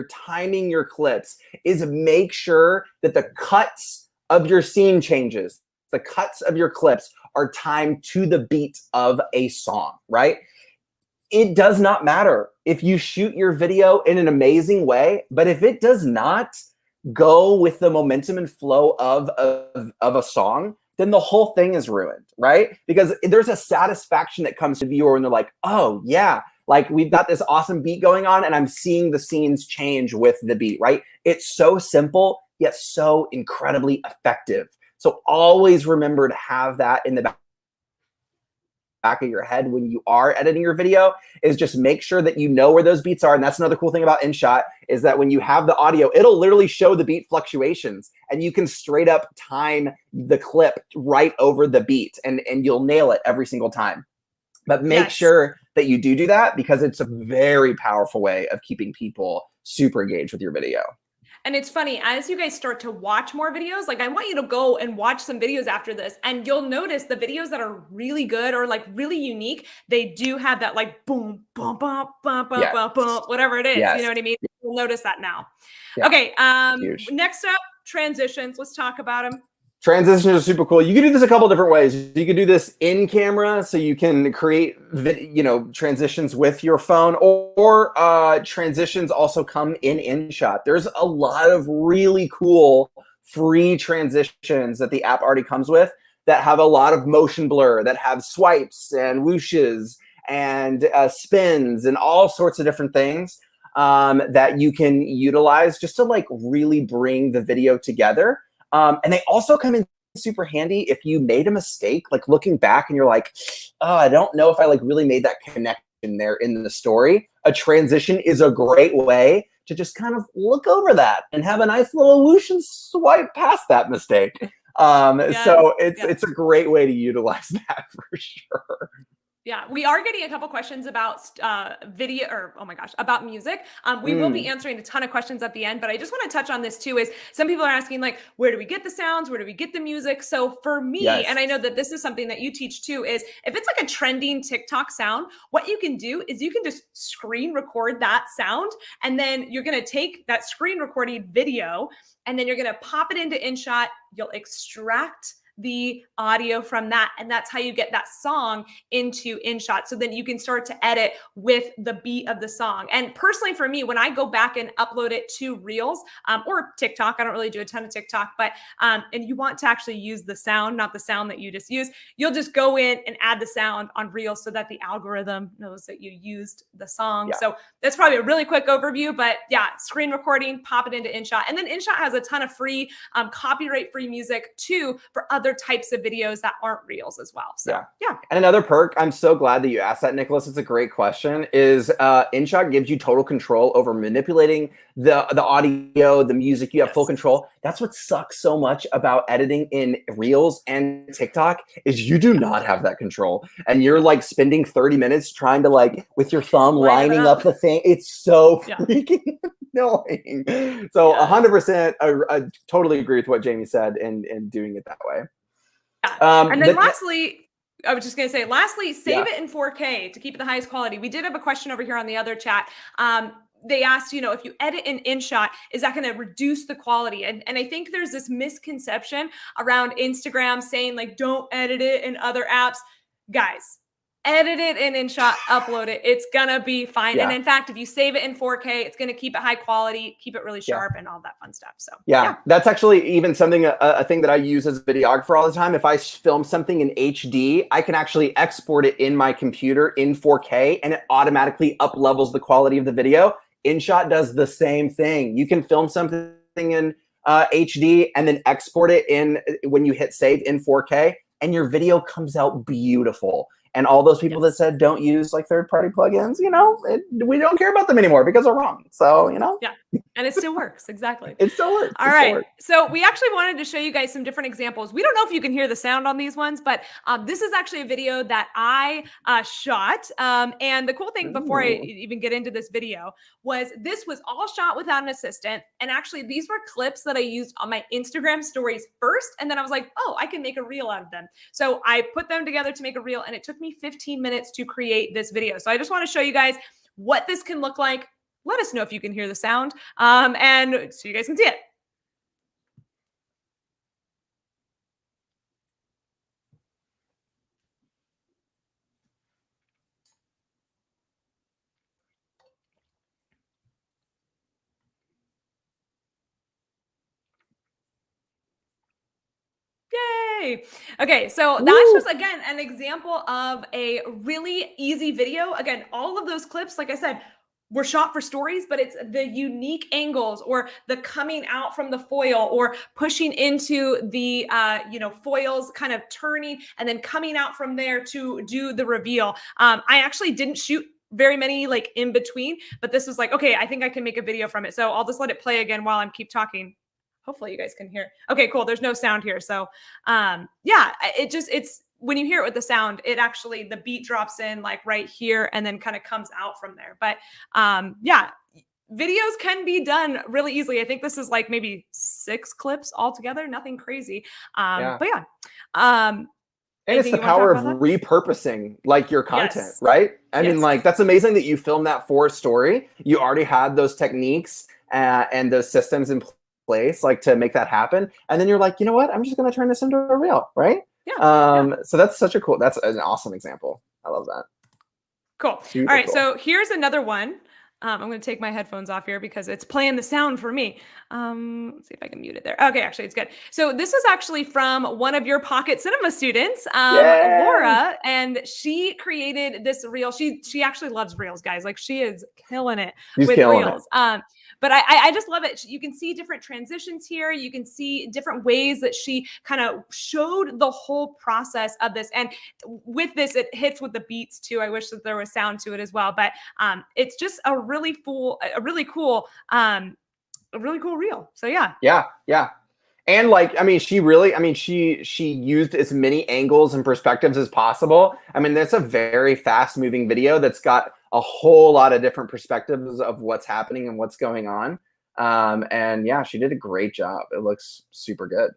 timing your clips is make sure that the cuts of your scene changes, the cuts of your clips are timed to the beat of a song, right? It does not matter if you shoot your video in an amazing way, but if it does not go with the momentum and flow of a song, then the whole thing is ruined, right? Because there's a satisfaction that comes to the viewer when they're like, oh yeah, like we've got this awesome beat going on and I'm seeing the scenes change with the beat, right? It's so simple, yet so incredibly effective. So always remember to have that in the back of your head when you are editing your video, is just make sure that you know where those beats are. And that's another cool thing about InShot, is that when you have the audio, it'll literally show the beat fluctuations and you can straight up time the clip right over the beat and you'll nail it every single time. But make sure that you do that, because it's a very powerful way of keeping people super engaged with your video. And it's funny, as you guys start to watch more videos, like I want you to go and watch some videos after this, and you'll notice the videos that are really good or like really unique, they do have that like boom, boom, boom, boom, boom, boom, boom, whatever it is. You know what I mean? You'll notice that now. Yeah. Okay. Next up, transitions. Let's talk about them. Transitions are super cool. You can do this a couple different ways. You can do this in camera, so you can create transitions with your phone, or transitions also come in InShot. There's a lot of really cool free transitions that the app already comes with that have a lot of motion blur, that have swipes and whooshes and spins and all sorts of different things that you can utilize just to like really bring the video together. And they also come in super handy if you made a mistake, like looking back and you're like, oh, I don't know if I like really made that connection there in the story. A transition is a great way to just kind of look over that and have a nice little whoosh and swipe past that mistake. So it's a great way to utilize that for sure. Yeah, we are getting a couple questions about video, or oh my gosh, about music. We will be answering a ton of questions at the end, but I just want to touch on this too, is some people are asking like, where do we get the sounds? Where do we get the music? So for me, and I know that this is something that you teach too, is if it's like a trending TikTok sound, what you can do is you can just screen record that sound, and then you're going to take that screen recording video, and then you're going to pop it into InShot. You'll extract the audio from that, and that's how you get that song into InShot. So then you can start to edit with the beat of the song. And personally for me, when I go back and upload it to Reels or TikTok, I don't really do a ton of TikTok, but and you want to actually use the sound, not the sound that you just used, you'll just go in and add the sound on Reels so that the algorithm knows that you used the song. So that's probably a really quick overview, but yeah, screen recording, pop it into InShot. And then InShot has a ton of free copyright free music too for other types of videos that aren't Reels as well. So yeah. And another perk, I'm so glad that you asked that, Nicholas. It's a great question, is InShot gives you total control over manipulating the audio, the music. You have full control. That's what sucks so much about editing in Reels and TikTok, is you do not have that control. And you're like spending 30 minutes trying to like with your thumb lining up the thing. It's so freaking annoying. So 100% I totally agree with what Jamie said in doing it that way. And then lastly, I was just going to say, lastly, save it in 4K to keep it the highest quality. We did have a question over here on the other chat. They asked, if you edit in InShot, is that going to reduce the quality? And I think there's this misconception around Instagram saying like, don't edit it in other apps. Guys, edit it in InShot, upload it. It's going to be fine. And in fact, if you save it in 4K, it's going to keep it high quality, keep it really sharp and all that fun stuff. So that's actually even something, a thing that I use as a videographer all the time. If I film something in HD, I can actually export it in my computer in 4K and it automatically up levels the quality of the video. InShot does the same thing. You can film something in HD and then export it in when you hit save in 4K, and your video comes out beautiful. And all those people that said don't use like third-party plugins, we don't care about them anymore because they're wrong. So, And it still works. Exactly. It still works. All It still right. works. So we actually wanted to show you guys some different examples. We don't know if you can hear the sound on these ones, but this is actually a video that I shot. And the cool thing before I Ooh. even get into this video was this was all shot without an assistant. And actually, these were clips that I used on my Instagram stories first. And then I was like, oh, I can make a reel out of them. So I put them together to make a reel, and it took me 15 minutes to create this video. So I just want to show you guys what this can look like. Let us know if you can hear the sound, and so you guys can see it. Yay. Okay, so that's Woo. just, again, an example of a really easy video. Again, all of those clips, like I said, were shot for stories, but it's the unique angles or the coming out from the foil or pushing into the foils, kind of turning and then coming out from there to do the reveal. I actually didn't shoot very many like in between, but this was like, okay, I think I can make a video from it. So I'll just let it play again while I'm keep talking. Hopefully you guys can hear. Okay, cool. There's no sound here. So yeah, it's when you hear it with the sound, it actually, the beat drops in like right here and then kind of comes out from there. But yeah, videos can be done really easily. I think this is like maybe 6 clips altogether, nothing crazy. Yeah. But yeah. Um, And it's the anything you wanna power talk of about that? repurposing like your content, Yes. right? I mean, Yes. like that's amazing that you filmed that for a story. You already had those techniques and those systems in place, like to make that happen. And then you're like, you know what? I'm just going to turn this into a reel, right? Yeah. Yeah. So that's that's an awesome example. I love that. Cool. Super All right. cool. So here's another one. I'm going to take my headphones off here because it's playing the sound for me. Let's see if I can mute it there. Okay, actually, it's good. So this is actually from one of your Pocket Cinema students, Yay! Laura, and she created this reel. She actually loves reels, guys. Like she is killing it She's with killing reels. But I just love it. You can see different transitions here. You can see different ways that she kind of showed the whole process of this. And with this, it hits with the beats too. I wish that there was sound to it as well. But it's just a really cool reel. So yeah. Yeah, yeah. And like, I mean, she really, I mean, she used as many angles and perspectives as possible. I mean, that's a very fast moving video that's got a whole lot of different perspectives of what's happening and what's going on. And yeah, she did a great job. It looks super good.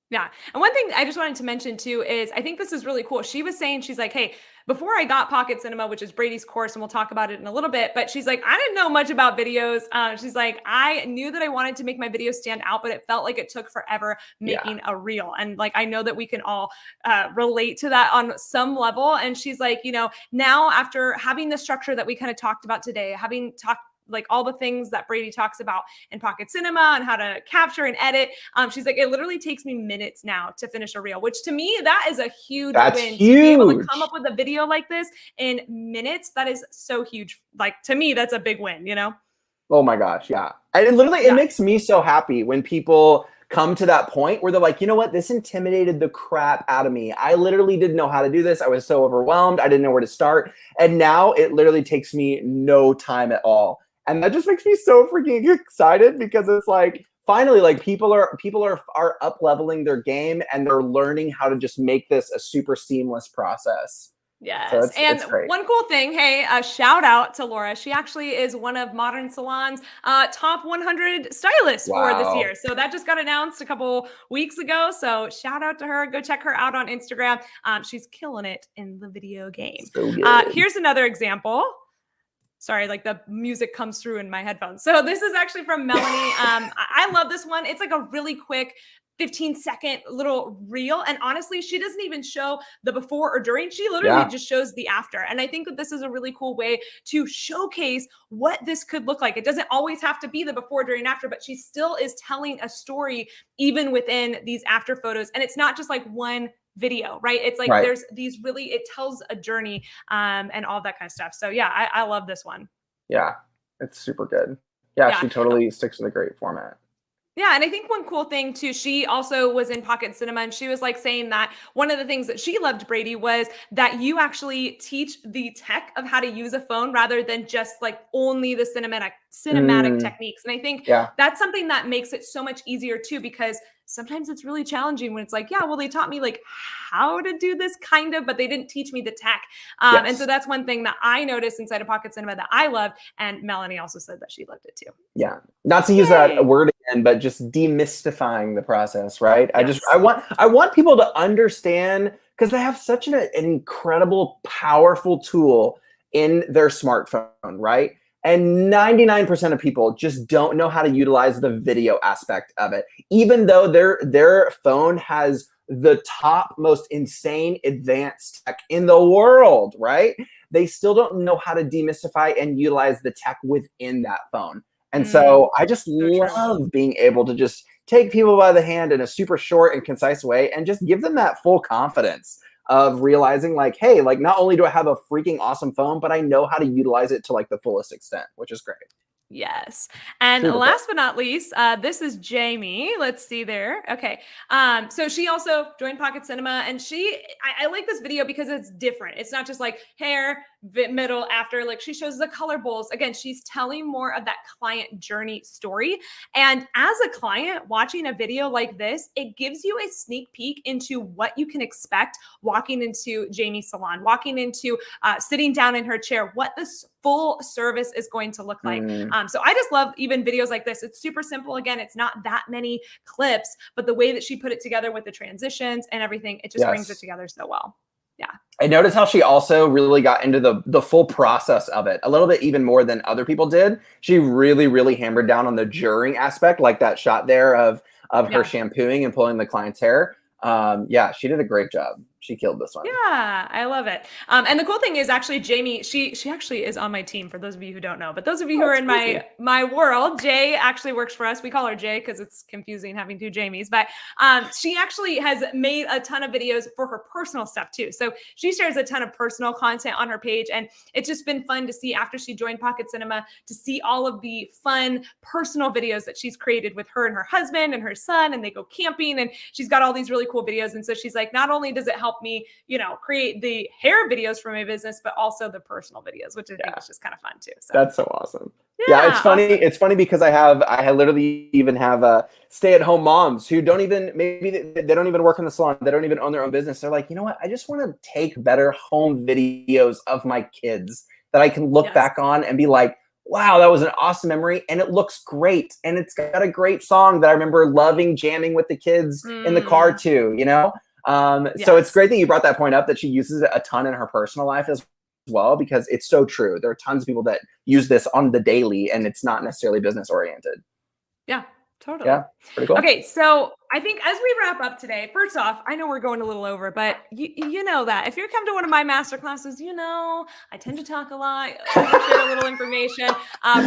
Yeah. And one thing I just wanted to mention too is I think this is really cool. She was saying, she's like, hey, before I got Pocket Cinema, which is Brady's course, and we'll talk about it in a little bit, but she's like, I didn't know much about videos. She's like, I knew that I wanted to make my videos stand out, but it felt like it took forever making a reel. And like, I know that we can all relate to that on some level. And she's like, you know, now after having the structure that we kind of talked about today, having talked like all the things that Brady talks about in Pocket Cinema and how to capture and edit. She's like, it literally takes me minutes now to finish a reel, which to me, that is a huge That's win. huge. To be able to come up with a video like this in minutes, that is so huge. Like to me, that's a big win, you know? Oh my gosh, yeah. And it makes me so happy when people come to that point where they're like, you know what, this intimidated the crap out of me. I literally didn't know how to do this. I was so overwhelmed. I didn't know where to start. And now it literally takes me no time at all. And that just makes me so freaking excited because it's like, finally, like people are up leveling their game and they're learning how to just make this a super seamless process. Yes. So and it's great. one cool thing, hey, a shout out to Laura. She actually is one of Modern Salon's top 100 stylists for this year. So that just got announced a couple weeks ago. So shout out to her. Go check her out on Instagram. She's killing it in the video game. So good. Here's another example. Sorry, like the music comes through in my headphones. So this is actually from Melanie. I love this one. It's like a really quick 15-second little reel. And honestly, she doesn't even show the before or during. She literally just shows the after. And I think that this is a really cool way to showcase what this could look like. It doesn't always have to be the before, during, after, but she still is telling a story even within these after photos. And it's not just like one video, right? It's like there's these really, it tells a journey and all that kind of stuff. So yeah, I love this one. Yeah, it's super good. Yeah, she totally sticks with a great format. Yeah, and I think one cool thing too, she also was in Pocket Cinema, and she was like saying that one of the things that she loved, Brady, was that you actually teach the tech of how to use a phone rather than just like only the cinematic Mm, techniques. And I think yeah. that's something that makes it so much easier too, because sometimes it's really challenging when it's like, yeah, well, they taught me like how to do this kind of, but they didn't teach me the tech. And so Yes. that's one thing that I noticed inside of Pocket Cinema that I loved. And Melanie also said that she loved it too. Yeah. Not to use that Yay. word again, but just demystifying the process, right? Yes. I want people to understand because they have such an incredible, powerful tool in their smartphone, right? And 99% of people just don't know how to utilize the video aspect of it. Even though their phone has the top most insane advanced tech in the world, right? They still don't know how to demystify and utilize the tech within that phone. And Mm, so I just so true. love being able to just take people by the hand in a super short and concise way and just give them that full confidence of realizing like, hey, like not only do I have a freaking awesome phone, but I know how to utilize it to like the fullest extent, which is great. Yes. And Super cool. last but not least, this is Jamie. Let's see there. Okay. So she also joined Pocket Cinema, and I like this video because it's different. It's not just like hair, middle, after. Like she shows the color bowls. Again, she's telling more of that client journey story. And as a client watching a video like this, it gives you a sneak peek into what you can expect walking into Jamie's salon, walking into sitting down in her chair, what this full service is going to look like. Mm, So I just love even videos like this. It's super simple. Again, it's not that many clips, but the way that she put it together with the transitions and everything, it just brings it yes. together so well. Yeah. I noticed how she also really got into the full process of it a little bit even more than other people did. She really, really hammered down on the juring aspect, like that shot there of her Yeah. shampooing and pulling the client's hair. Yeah, she did a great job. She killed this one. Yeah, I love it. And the cool thing is actually Jamie, she actually is on my team for those of you who don't know. But those of you who Oh, are that's in crazy. my world, Jay actually works for us. We call her Jay because it's confusing having two Jamies. But she actually has made a ton of videos for her personal stuff too. So she shares a ton of personal content on her page, and it's just been fun to see after she joined Pocket Cinema to see all of the fun personal videos that she's created with her and her husband and her son, and they go camping, and she's got all these really cool videos. And so she's like, not only does it help me, create the hair videos for my business, but also the personal videos, which I think Yeah, is just kind of fun too. So that's so awesome. Yeah, it's yeah, funny. awesome. It's funny because I literally even have stay-at-home moms who don't even maybe they don't even work in the salon. They don't even own their own business. They're like, you know what? I just want to take better home videos of my kids that I can look Yes. back on and be like, wow, that was an awesome memory, and it looks great, and it's got a great song that I remember loving jamming with the kids in the car Mm, too. So it's yes. great that you brought that point up that she uses it a ton in her personal life as well, because it's so true. There are tons of people that use this on the daily and it's not necessarily business oriented. Yeah, totally. Yeah, it's pretty cool. Okay, so I think as we wrap up today, first off, I know we're going a little over, but you know that if you come to one of my master classes, I tend to talk a lot, overshare a little information.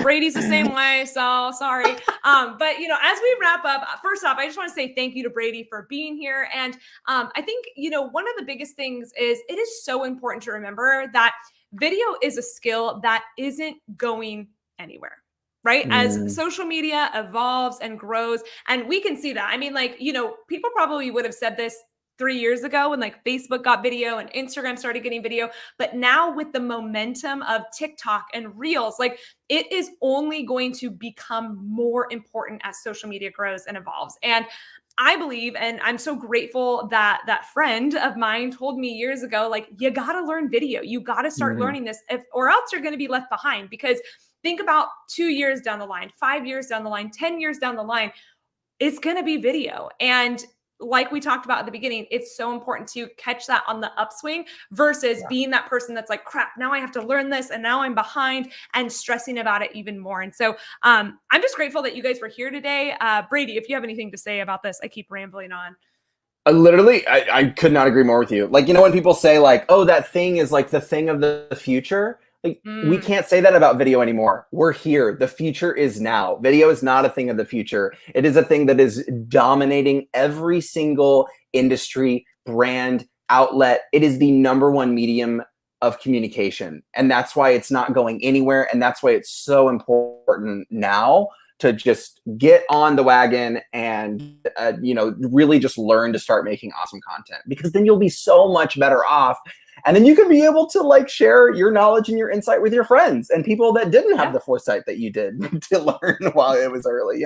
Brady's the same way, so sorry. But as we wrap up, first off, I just want to say thank you to Brady for being here. And I think one of the biggest things is it is so important to remember that video is a skill that isn't going anywhere. Right? As Mm, social media evolves and grows, and we can see that. I mean, like, people probably would have said this 3 years ago when like Facebook got video and Instagram started getting video. But now with the momentum of TikTok and Reels, like it is only going to become more important as social media grows and evolves. And I believe, and I'm so grateful that that friend of mine told me years ago, like, you got to learn video. You got to start mhm. learning this, or else you're going to be left behind. Because think about 2 years down the line, 5 years down the line, 10 years down the line, it's going to be video. And like we talked about at the beginning, it's so important to catch that on the upswing versus Yeah. being that person that's like, crap, now I have to learn this and now I'm behind and stressing about it even more. And so I'm just grateful that you guys were here today. Brady, if you have anything to say about this, I keep rambling on. I could not agree more with you. Like, when people say like, oh, that thing is like the thing of the future, like we Mm, can't say that about video anymore. We're here. The future is now. Video is not a thing of the future. It is a thing that is dominating every single industry, brand, outlet. It is the number one medium of communication. And that's why it's not going anywhere. And that's why it's so important now to just get on the wagon and, really just learn to start making awesome content, because then you'll be so much better off. And then you can be able to like share your knowledge and your insight with your friends and people that didn't have the foresight that you did to learn while it was early,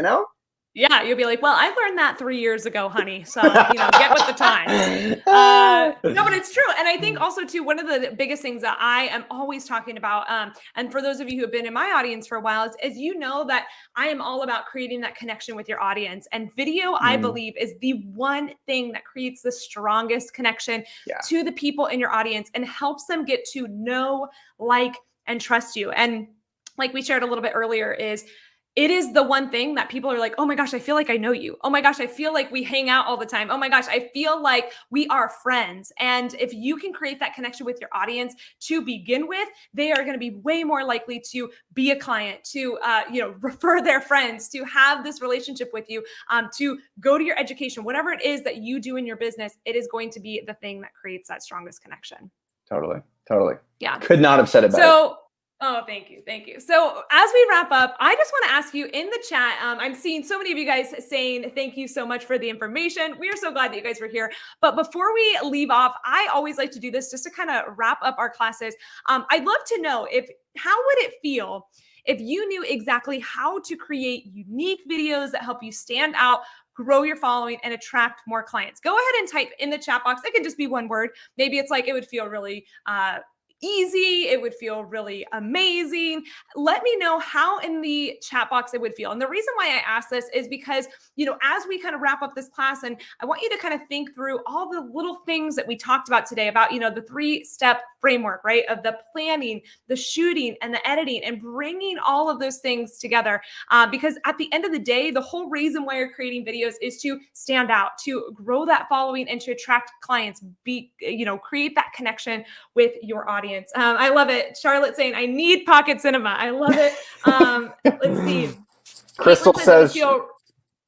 Yeah, you'll be like, well, I learned that 3 years ago, honey. So, get with the times. No, but it's true. And I think also too, one of the biggest things that I am always talking about, and for those of you who have been in my audience for a while, is that I am all about creating that connection with your audience. And video, I believe, is the one thing that creates the strongest connection to the people in your audience and helps them get to know, like, and trust you. And like we shared a little bit earlier, it is the one thing that people are like, oh my gosh, I feel like I know you. Oh my gosh, I feel like we hang out all the time. Oh my gosh, I feel like we are friends. And if you can create that connection with your audience to begin with, they are going to be way more likely to be a client, to refer their friends, to have this relationship with you, to go to your education, whatever it is that you do in your business. It is going to be the thing that creates that strongest connection. Totally. Yeah. Could not have said it better. Oh, thank you. So as we wrap up, I just want to ask you in the chat, I'm seeing so many of you guys saying thank you so much for the information. We are so glad that you guys were here. But before we leave off, I always like to do this just to kind of wrap up our classes. I'd love to know how would it feel if you knew exactly how to create unique videos that help you stand out, grow your following, and attract more clients? Go ahead and type in the chat box. It could just be one word. Maybe it's like, it would feel really easy. It would feel really amazing. Let me know how in the chat box it would feel. And the reason why I ask this is because, as we kind of wrap up this class, and I want you to kind of think through all the little things that we talked about today about, the 3-step framework, right? Of the planning, the shooting, and the editing, and bringing all of those things together. Because at the end of the day, the whole reason why you're creating videos is to stand out, to grow that following, and to attract clients, create that connection with your audience. I love it. Charlotte saying, I need Pocket Cinema. I love it. Let's see. Crystal says, feel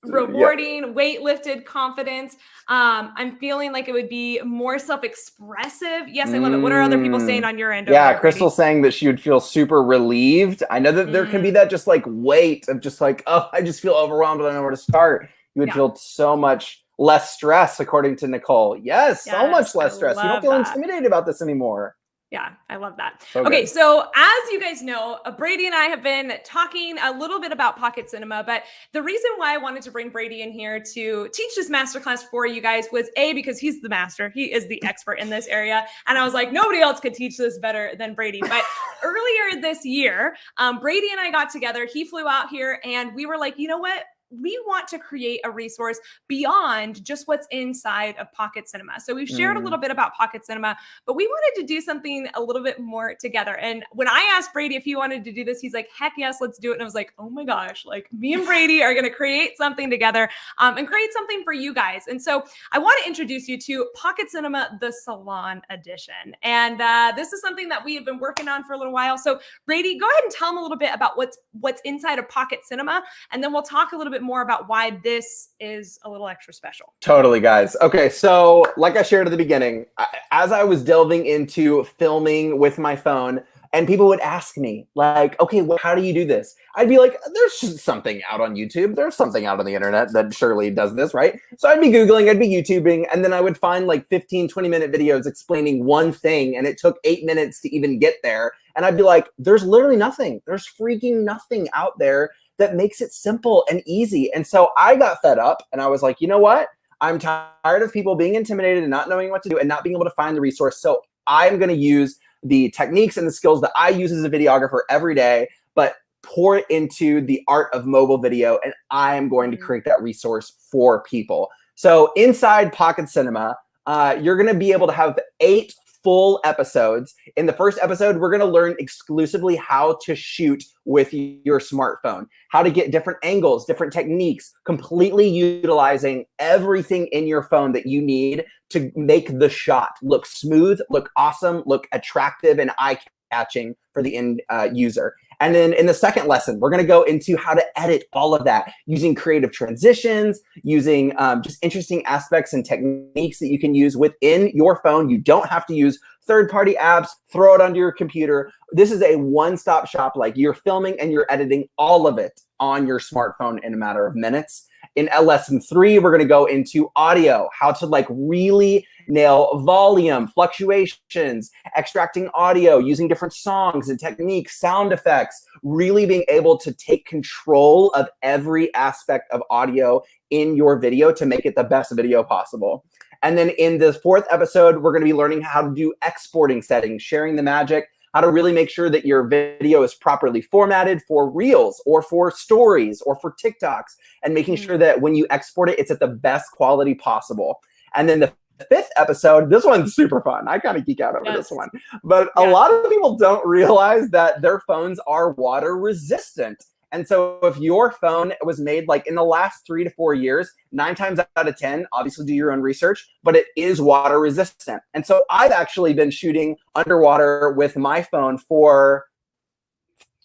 rewarding, weight lifted, confidence. I'm feeling like it would be more self-expressive. Yes, I love it. What are other people saying on your end? Yeah, Crystal saying that she would feel super relieved. I know that there can be that just like weight of just like, oh, I just feel overwhelmed. I don't know where to start. You would feel so much less stress, according to Nicole. Yes, so much less stress. You don't feel intimidated about this anymore. Yeah, I love that. So okay, good. So as you guys know, Brady and I have been talking a little bit about Pocket Cinema, but the reason why I wanted to bring Brady in here to teach this masterclass for you guys was because he's the master. He is the expert in this area. And I was like, nobody else could teach this better than Brady. But earlier this year, Brady and I got together. He flew out here and we were like, you know what? We want to create a resource beyond just what's inside of Pocket Cinema. So we've shared a little bit about Pocket Cinema, but we wanted to do something a little bit more together. And when I asked Brady if he wanted to do this, he's like, heck yes, let's do it. And I was like, oh my gosh, like me and Brady are going to create something together and create something for you guys. And so I want to introduce you to Pocket Cinema, the Salon Edition. And this is something that we have been working on for a little while. So Brady, go ahead and tell them a little bit about what's inside of Pocket Cinema. And then we'll talk a little bit more about why this is a little extra special. Totally, guys. Okay, so like I shared at the beginning, as I was delving into filming with my phone, and people would ask me like, okay, well, how do you do this? I'd be like, there's something out on YouTube. There's something out on the internet that surely does this, right? So I'd be Googling, I'd be YouTubing, and then I would find like 15, 20-minute videos explaining one thing, and it took 8 minutes to even get there. And I'd be like, there's literally nothing. There's freaking nothing out there that makes it simple and easy. And so I got fed up and I was like, you know what? I'm tired of people being intimidated and not knowing what to do and not being able to find the resource. So I'm going to use the techniques and the skills that I use as a videographer every day, but pour it into the art of mobile video. And I am going to create that resource for people. So inside Pocket Cinema, you're going to be able to have 8 full episodes. In the first episode, we're going to learn exclusively how to shoot with your smartphone, how to get different angles, different techniques, completely utilizing everything in your phone that you need to make the shot look smooth, look awesome, look attractive and eye-catching for the end user. And then in the second lesson, we're going to go into how to edit all of that using creative transitions, using just interesting aspects and techniques that you can use within your phone. You don't have to use third-party apps, throw it onto your computer. This is a one-stop shop. Like, you're filming and you're editing all of it on your smartphone in a matter of minutes. In lesson 3, we're going to go into audio, how to like really nail volume, fluctuations, extracting audio, using different songs and techniques, sound effects, really being able to take control of every aspect of audio in your video to make it the best video possible. And then in the 4th episode, we're going to be learning how to do exporting settings, sharing the magic, how to really make sure that your video is properly formatted for Reels or for stories or for TikToks, and making sure that when you export it, it's at the best quality possible. And then the 5th episode, this one's super fun. I kind of geek out over this one. But a lot of people don't realize that their phones are water resistant. And so if your phone was made like in the last 3 to 4 years, 9 times out of 10, obviously do your own research, but it is water resistant. And so I've actually been shooting underwater with my phone for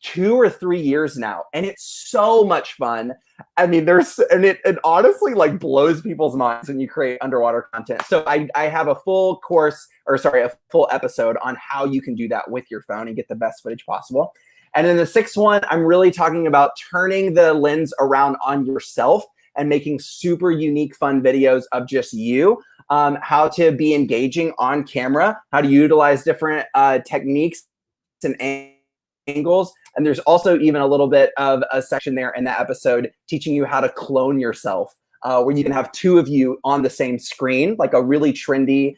2 or 3 years now. And it's so much fun. I mean, it honestly like blows people's minds when you create underwater content. So I have a full course, or sorry, a full episode on how you can do that with your phone and get the best footage possible. And in the 6th one, I'm really talking about turning the lens around on yourself and making super unique, fun videos of just you, how to be engaging on camera, how to utilize different techniques and angles. And there's also even a little bit of a section there in that episode teaching you how to clone yourself, where you can have 2 of you on the same screen, like a really trendy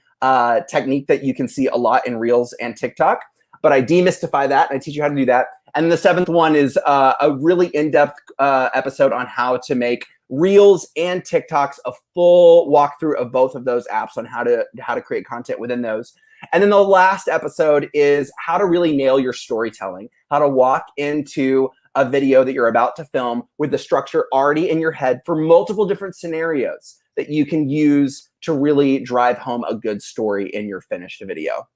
technique that you can see a lot in Reels and TikTok. But I demystify that and I teach you how to do that. And the 7th one is a really in-depth episode on how to make Reels and TikToks, a full walkthrough of both of those apps on how to create content within those. And then the last episode is how to really nail your storytelling, how to walk into a video that you're about to film with the structure already in your head for multiple different scenarios that you can use to really drive home a good story in your finished video.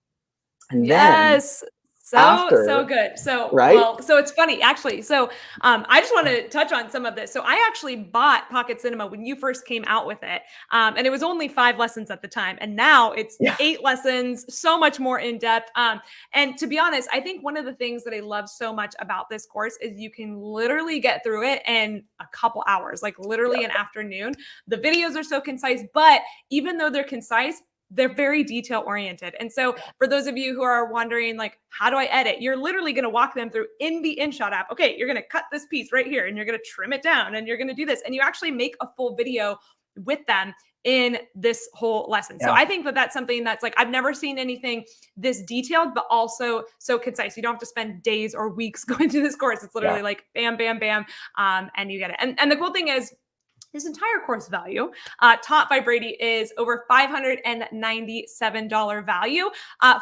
And yes. So good. So, right? Well, so it's funny actually. So, I just want to touch on some of this. So I actually bought Pocket Cinema when you first came out with it. And it was only 5 lessons at the time. And now it's 8 lessons, so much more in depth. And to be honest, I think one of the things that I love so much about this course is you can literally get through it in a couple hours, like literally an afternoon. The videos are so concise, but even though they're concise, they're very detail oriented. And so for those of you who are wondering, like, how do I edit? You're literally going to walk them through in the InShot app. Okay, you're going to cut this piece right here and you're going to trim it down and you're going to do this. And you actually make a full video with them in this whole lesson. So I think that that's something that's like, I've never seen anything this detailed, but also so concise. You don't have to spend days or weeks going through this course. It's literally like bam, bam, bam. And you get it. And the cool thing is, this entire course value, taught by Brady, is over $597 value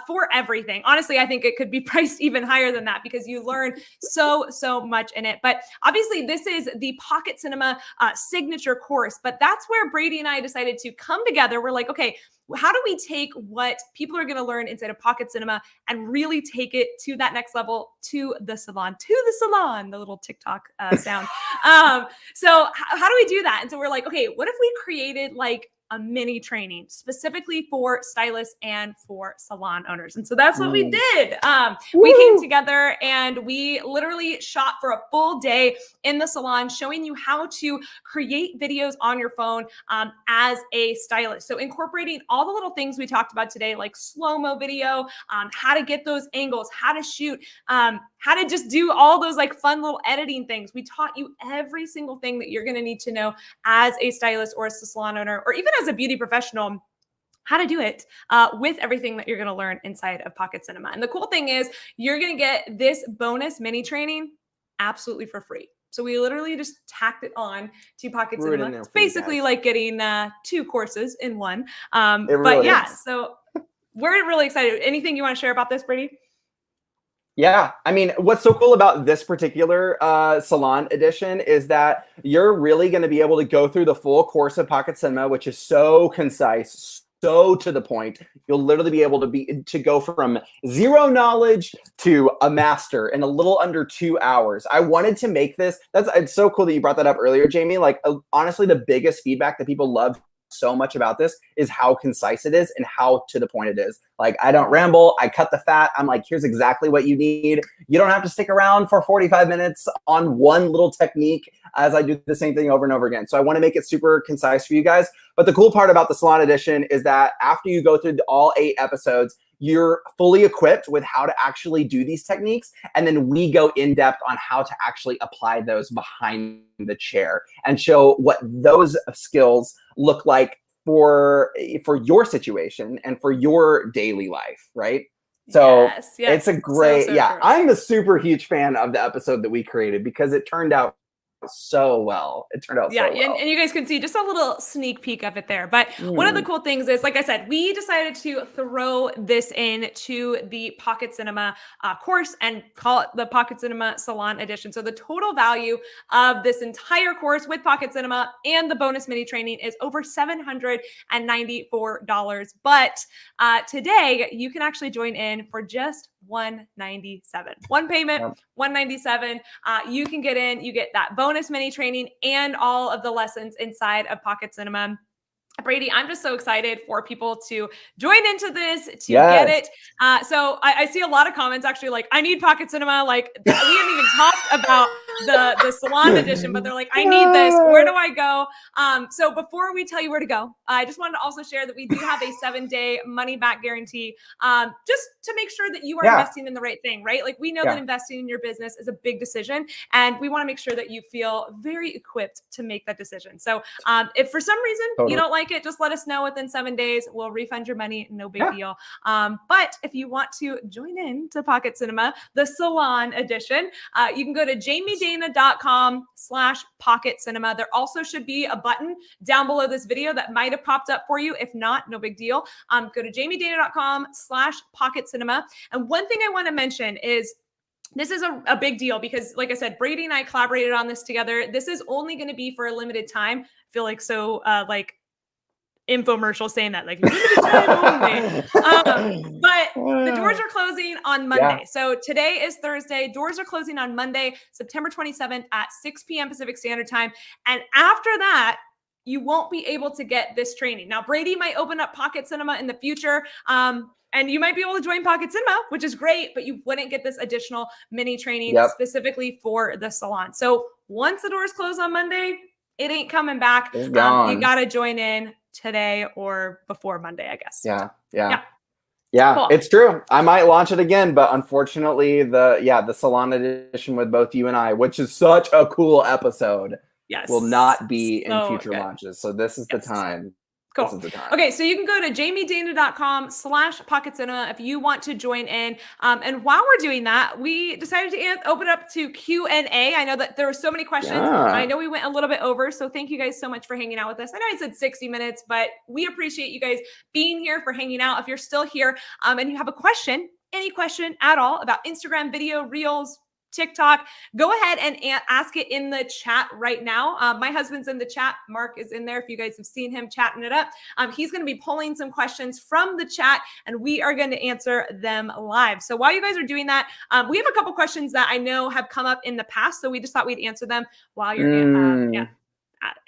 for everything. Honestly, I think it could be priced even higher than that because you learn so much in it. But obviously, this is the Pocket Cinema signature course. But that's where Brady and I decided to come together. We're like, okay, how do we take what people are going to learn inside of Pocket Cinema and really take it to that next level, to the salon, the little TikTok sound. So how do we do that? And so we're like, okay, what if we created like a mini training specifically for stylists and for salon owners? And so that's what we did. We came together and we literally shot for a full day in the salon, showing you how to create videos on your phone as a stylist. So incorporating all the little things we talked about today, like slow-mo video, how to get those angles, how to shoot, how to just do all those like fun little editing things. We taught you every single thing that you're going to need to know as a stylist or as a salon owner, or even as a beauty professional, how to do it with everything that you're going to learn inside of Pocket Cinema. And the cool thing is you're going to get this bonus mini training absolutely for free. So we literally just tacked it on to Pocket Cinema. It's basically like getting 2 courses in one. But yeah, so we're really excited. Anything you want to share about this, Brady? Yeah, I mean, what's so cool about this particular Salon edition is that you're really going to be able to go through the full course of Pocket Cinema, which is so concise, so to the point. You'll literally be able to go from 0 knowledge to a master in a little under 2 hours. I wanted to make this. It's so cool that you brought that up earlier, Jamie. Like, honestly, the biggest feedback that people love so much about this is how concise it is and how to the point it is. Like, I don't ramble. I cut the fat. I'm like, here's exactly what you need. You don't have to stick around for 45 minutes on one little technique as I do the same thing over and over again. So I want to make it super concise for you guys. But the cool part about the Salon Edition is that after you go through all 8 episodes, you're fully equipped with how to actually do these techniques. And then we go in depth on how to actually apply those behind the chair and show what those skills look like for your situation and for your daily life, right? So yes, it's a great, so yeah, true. I'm a super huge fan of the episode that we created because it turned out so well. It turned out so well. And you guys can see just a little sneak peek of it there. But one of the cool things is, like I said, we decided to throw this in to the Pocket Cinema course and call it the Pocket Cinema Salon Edition. So the total value of this entire course with Pocket Cinema and the bonus mini training is over $794. But today you can actually join in for just $197. One payment, $197. You can get in, you get that bonus mini training and all of the lessons inside of Pocket Cinema. Brady, I'm just so excited for people to join into this, to get it. So I see a lot of comments actually like, I need Pocket Cinema. Like, we haven't even talked about the Salon Edition, but they're like, I need this. Where do I go? So before we tell you where to go, I just wanted to also share that we do have a 7-day money back guarantee, just to make sure that you are investing in the right thing, right? Like, we know that investing in your business is a big decision, and we want to make sure that you feel very equipped to make that decision. So if for some reason you don't like it, just let us know within 7 days. We'll refund your money. No big deal. But if you want to join in to Pocket Cinema, the Salon Edition, you can go to jamiedana.com/Pocket Cinema. There also should be a button down below this video that might have popped up for you. If not, no big deal. Go to jamiedana.com/Pocket Cinema. And one thing I want to mention is, this is a big deal because, like I said, Brady and I collaborated on this together. This is only going to be for a limited time. I feel like so like infomercial saying that, like, limited time only. But the doors are closing on Monday. So today is Thursday. Doors are closing on Monday, September 27th at 6 p.m. Pacific Standard Time. And after that, you won't be able to get this training. Now, Brady might open up Pocket Cinema in the future. And you might be able to join Pocket Cinema, which is great, but you wouldn't get this additional mini training specifically for the salon. So once the doors close on Monday, it ain't coming back. You got to join in today or before Monday, I guess. Yeah. Cool. It's true. I might launch it again, but unfortunately the Salon Edition with both you and I, which is such a cool episode, will not be in future launches. So this is the time. Cool. Okay, so you can go to jamiedana.com/Pocket Cinema if you want to join in. And while we're doing that, we decided to open up to Q&A. I know that there were so many questions. I know we went a little bit over, so thank you guys so much for hanging out with us. I know I said 60 minutes, but we appreciate you guys being here, for hanging out. If you're still here and you have a question, any question at all about Instagram video, Reels, TikTok, go ahead and ask it in the chat right now. My husband's in the chat. Mark is in there. If you guys have seen him chatting it up, he's going to be pulling some questions from the chat and we are going to answer them live. So while you guys are doing that, we have a couple questions that I know have come up in the past. So we just thought we'd answer them while you're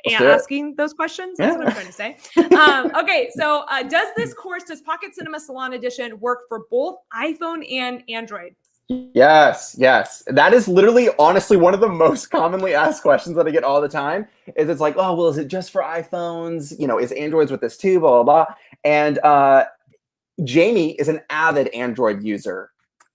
asking those questions. That's what I'm trying to say. Okay, so does Pocket Cinema Salon Edition work for both iPhone and Android? Yes. That is literally, honestly, one of the most commonly asked questions that I get all the time. It's like, oh, well, is it just for iPhones? You know, is Androids with this too? Blah, blah, blah. And Jamie is an avid Android user.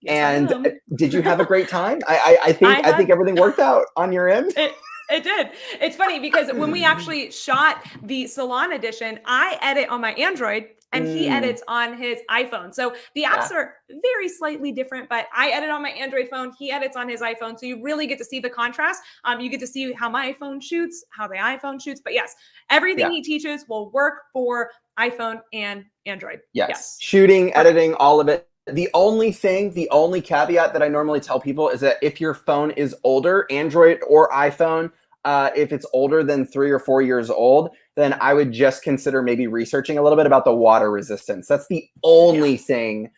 And did you have a great time? I think everything worked out on your end. It did. It's funny because when we actually shot the Salon Edition, I edit on my Android and he edits on his iPhone. So the apps are very slightly different, but I edit on my Android phone. He edits on his iPhone. So you really get to see the contrast. You get to see how my iPhone shoots, how the iPhone shoots. But yes, everything he teaches will work for iPhone and Android. Yes. Shooting, editing, all of it. The only caveat that I normally tell people is that if your phone is older, Android or iPhone, if it's older than 3 or 4 years old, then I would just consider maybe researching a little bit about the water resistance. That's the only thing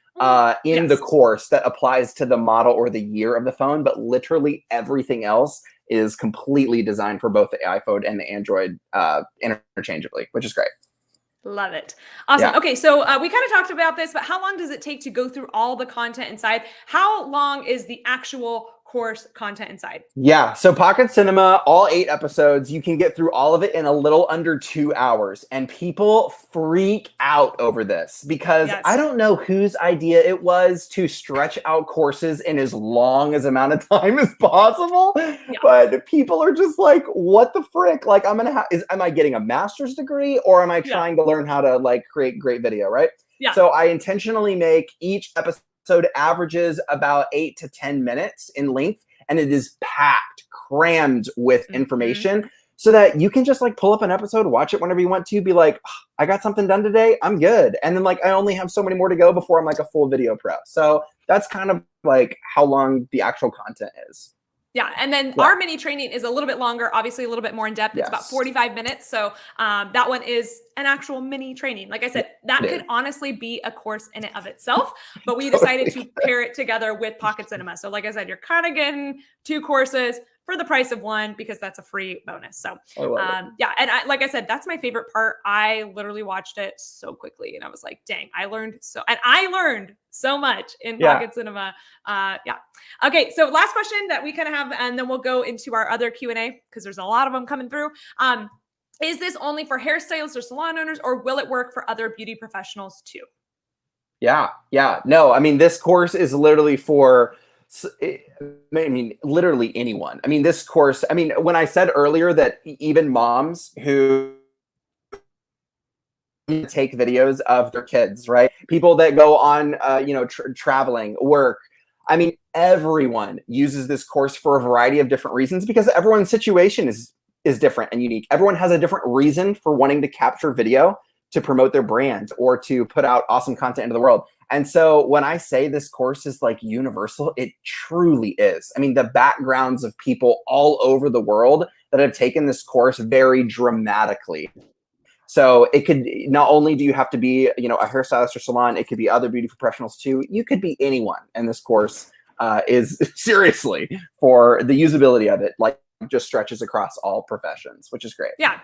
in the course that applies to the model or the year of the phone, but literally everything else is completely designed for both the iPhone and the Android interchangeably, which is great. Love it. Awesome. Yeah. Okay, so we kind of talked about this, but how long does it take to go through all the content inside? How long is the actual course content inside? Yeah, so Pocket Cinema, all 8 episodes, you can get through all of it in a little under 2 hours. And people freak out over this because Yes. I don't know whose idea it was to stretch out courses in as long as amount of time as possible. But people are just like, what the frick? Like, am I getting a master's degree, or am I trying to learn how to like create great video, right? Yeah. So I intentionally make each episode averages about 8 to 10 minutes in length. And it is packed, crammed with information so that you can just like pull up an episode, watch it whenever you want to, be like, oh, I got something done today, I'm good. And then like, I only have so many more to go before I'm like a full video pro. So that's kind of like how long the actual content is. Yeah, and then our mini training is a little bit longer, obviously a little bit more in depth. It's about 45 minutes. So that one is an actual mini training. Like I said, that could honestly be a course in and of itself, but we decided to pair it together with Pocket Cinema. So like I said, you're kind of getting 2 courses for the price of 1 because that's a free bonus. So yeah, and like I said, that's my favorite part. I literally watched it so quickly and I was like, dang, I learned so much in Pocket Cinema. Yeah. Okay, so last question that we kind of have, and then we'll go into our other Q&A because there's a lot of them coming through. Is this only for hairstylists or salon owners, or will it work for other beauty professionals too? Yeah. No, I mean, this course is literally for, I mean, literally anyone. I mean, this course, I mean, when I said earlier that even moms who take videos of their kids, right? People that go on, traveling, work. I mean, everyone uses this course for a variety of different reasons because everyone's situation is different and unique. Everyone has a different reason for wanting to capture video to promote their brand or to put out awesome content into the world. And so when I say this course is like universal, it truly is. I mean, the backgrounds of people all over the world that have taken this course vary dramatically. So it could, not only do you have to be, a hairstylist or salon, it could be other beauty professionals too. You could be anyone. And this course is seriously, for the usability of it, like just stretches across all professions, which is great. Yeah.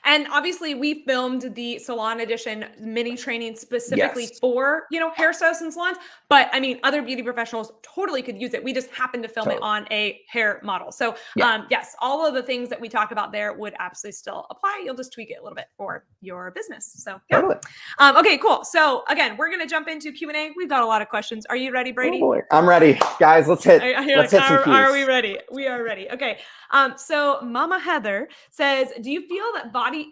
And obviously we filmed the salon edition mini training specifically for, hairstylists and salons, but I mean, other beauty professionals totally could use it. We just happened to film it on a hair model. So yes, all of the things that we talk about there would absolutely still apply. You'll just tweak it a little bit for your business. So yeah. Okay, cool. So again, we're going to jump into Q&A. We've got a lot of questions. Are you ready, Brady? Oh boy. I'm ready. Guys, let's hit some cues. Are we ready? We are ready. Okay. So Mama Heather says, do you feel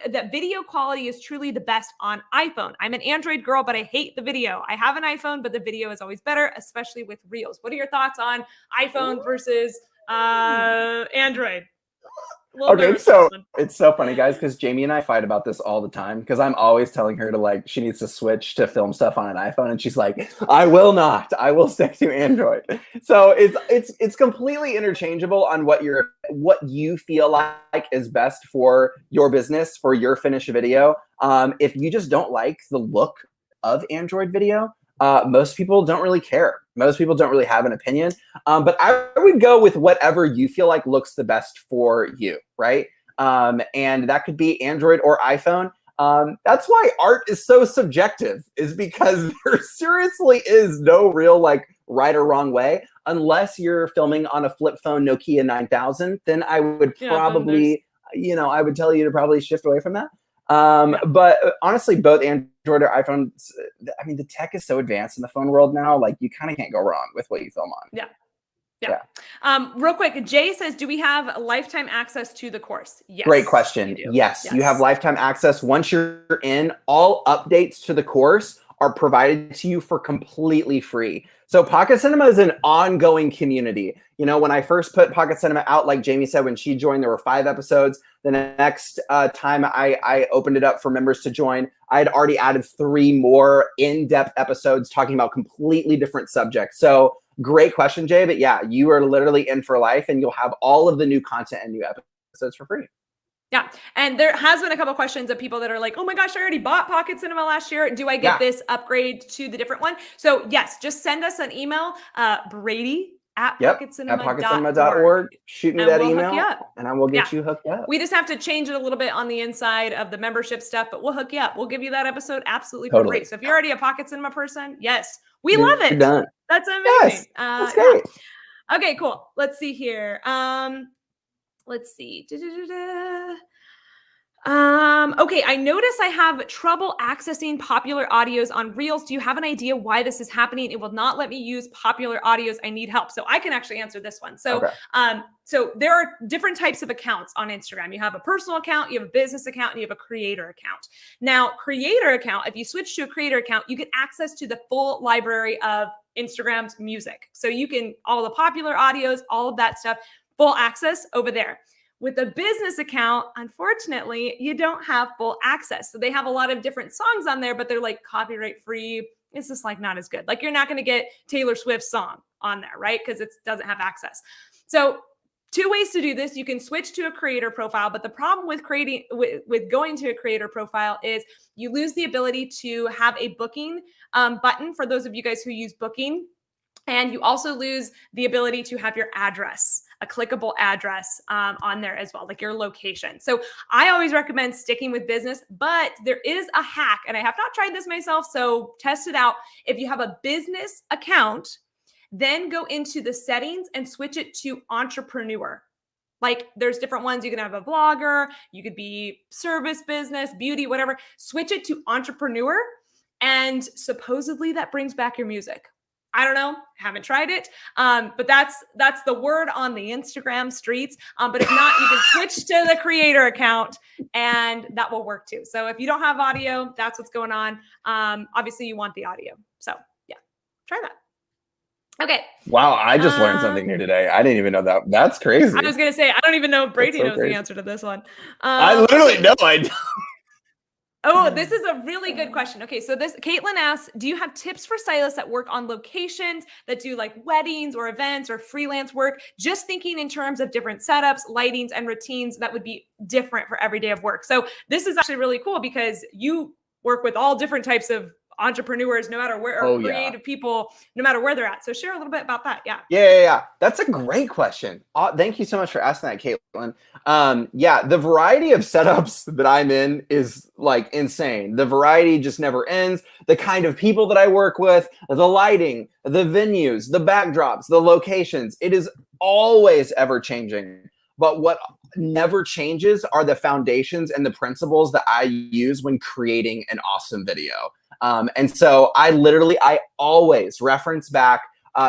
that video quality is truly the best on iPhone? I'm an Android girl, but I hate the video. I have an iPhone, but the video is always better, especially with Reels. What are your thoughts on iPhone versus Android? Okay, so it's so funny, guys, because Jamie and I fight about this all the time because I'm always telling her to she needs to switch to film stuff on an iPhone, and she's like, I will not. I will stick to Android. So it's completely interchangeable on what you feel like is best for your business, for your finished video. If you just don't like the look of Android video, most people don't really care. Most people don't really have an opinion. But I would go with whatever you feel like looks the best for you, right? And that could be Android or iPhone. That's why art is so subjective, is because there seriously is no real right or wrong way. Unless you're filming on a flip phone Nokia 9000, then I would probably, I would tell you to probably shift away from that. But honestly, both Android or iPhone, I mean, the tech is so advanced in the phone world now, you kind of can't go wrong with what you film on. Yeah. Real quick, Jay says, do we have lifetime access to the course? Yes. Great question. Yes, you have lifetime access. Once you're in, all updates to the course are provided to you for completely free. So Pocket Cinema is an ongoing community. When I first put Pocket Cinema out, like Jamie said, when she joined, there were 5 episodes. The next time I opened it up for members to join, I had already added 3 more in-depth episodes talking about completely different subjects. So great question, Jay. But yeah, you are literally in for life, and you'll have all of the new content and new episodes for free. Yeah. And there has been a couple questions of people that are like, oh my gosh, I already bought Pocket Cinema last year. Do I get this upgrade to the different one? So yes, just send us an email, Brady at Yep. At pocketcinema.org. pocketcinema.org. Shoot me And that we'll hook email, you up. and I will get Yeah. you hooked up. We just have to change it a little bit on the inside of the membership stuff, but we'll hook you up. We'll give you that episode absolutely for Totally. free. So if you're already a Pocket Cinema person, yes, we You're love it. done. That's amazing. Yes, that's great. Yeah. Okay, cool. Let's see here. Let's see. Okay, I notice I have trouble accessing popular audios on Reels. Do you have an idea why this is happening? It will not let me use popular audios. I need help. So I can actually answer this one. So, Okay. So there are different types of accounts on Instagram. You have a personal account, you have a business account, and you have a creator account. Now, creator account, if you switch to a creator account, you get access to the full library of Instagram's music. So you can, all the popular audios, all of that stuff, full access over there. With a business account, unfortunately, you don't have full access. So they have a lot of different songs on there, but they're like copyright free. It's just like not as good. Like you're not going to get Taylor Swift's song on there, right? Because it doesn't have access. So two ways to do this. You can switch to a creator profile, but the problem with going to a creator profile is you lose the ability to have a booking button for those of you guys who use Booking. And you also lose the ability to have your address, a clickable address on there as well, like your location. So I always recommend sticking with business, but there is a hack, and I have not tried this myself, so test it out. If you have a business account, then go into the settings and switch it to entrepreneur. Like there's different ones. You can have a blogger, you could be service business, beauty, whatever. Switch it to entrepreneur, and supposedly that brings back your music. I don't know, haven't tried it, but that's the word on the Instagram streets. But if not, you can switch to the creator account, and that will work too. So if you don't have audio, that's what's going on. Obviously, you want the audio. So yeah, try that. Okay. Wow, I just learned something new today. I didn't even know that. That's crazy. I was gonna say I don't even know if Brady knows the answer to this one. I literally know. I don't. Oh, this is a really good question. Okay, so Caitlin asks, do you have tips for stylists that work on locations, that do like weddings or events or freelance work? Just thinking in terms of different setups, lightings, and routines that would be different for every day of work. So this is actually really cool because you work with all different types of entrepreneurs, no matter where, or creative people, no matter where they're at. So share a little bit about that. Yeah. That's a great question. Thank you so much for asking that, Caitlin. Yeah, the variety of setups that I'm in is like insane. The variety just never ends. The kind of people that I work with, the lighting, the venues, the backdrops, the locations, it is always ever changing. But what never changes are the foundations and the principles that I use when creating an awesome video. And so I always reference back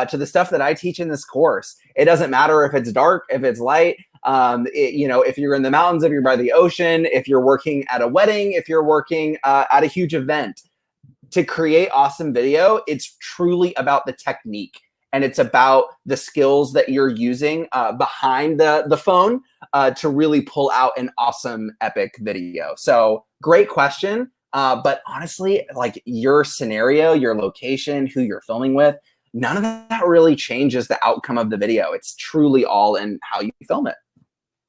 to the stuff that I teach in this course. It doesn't matter if it's dark, if it's light, if you're in the mountains, if you're by the ocean, if you're working at a wedding, if you're working at a huge event. To create awesome video, it's truly about the technique. And it's about the skills that you're using behind the phone to really pull out an awesome, epic video. So great question. But honestly, like your scenario, your location, who you're filming with, none of that really changes the outcome of the video. It's truly all in how you film it.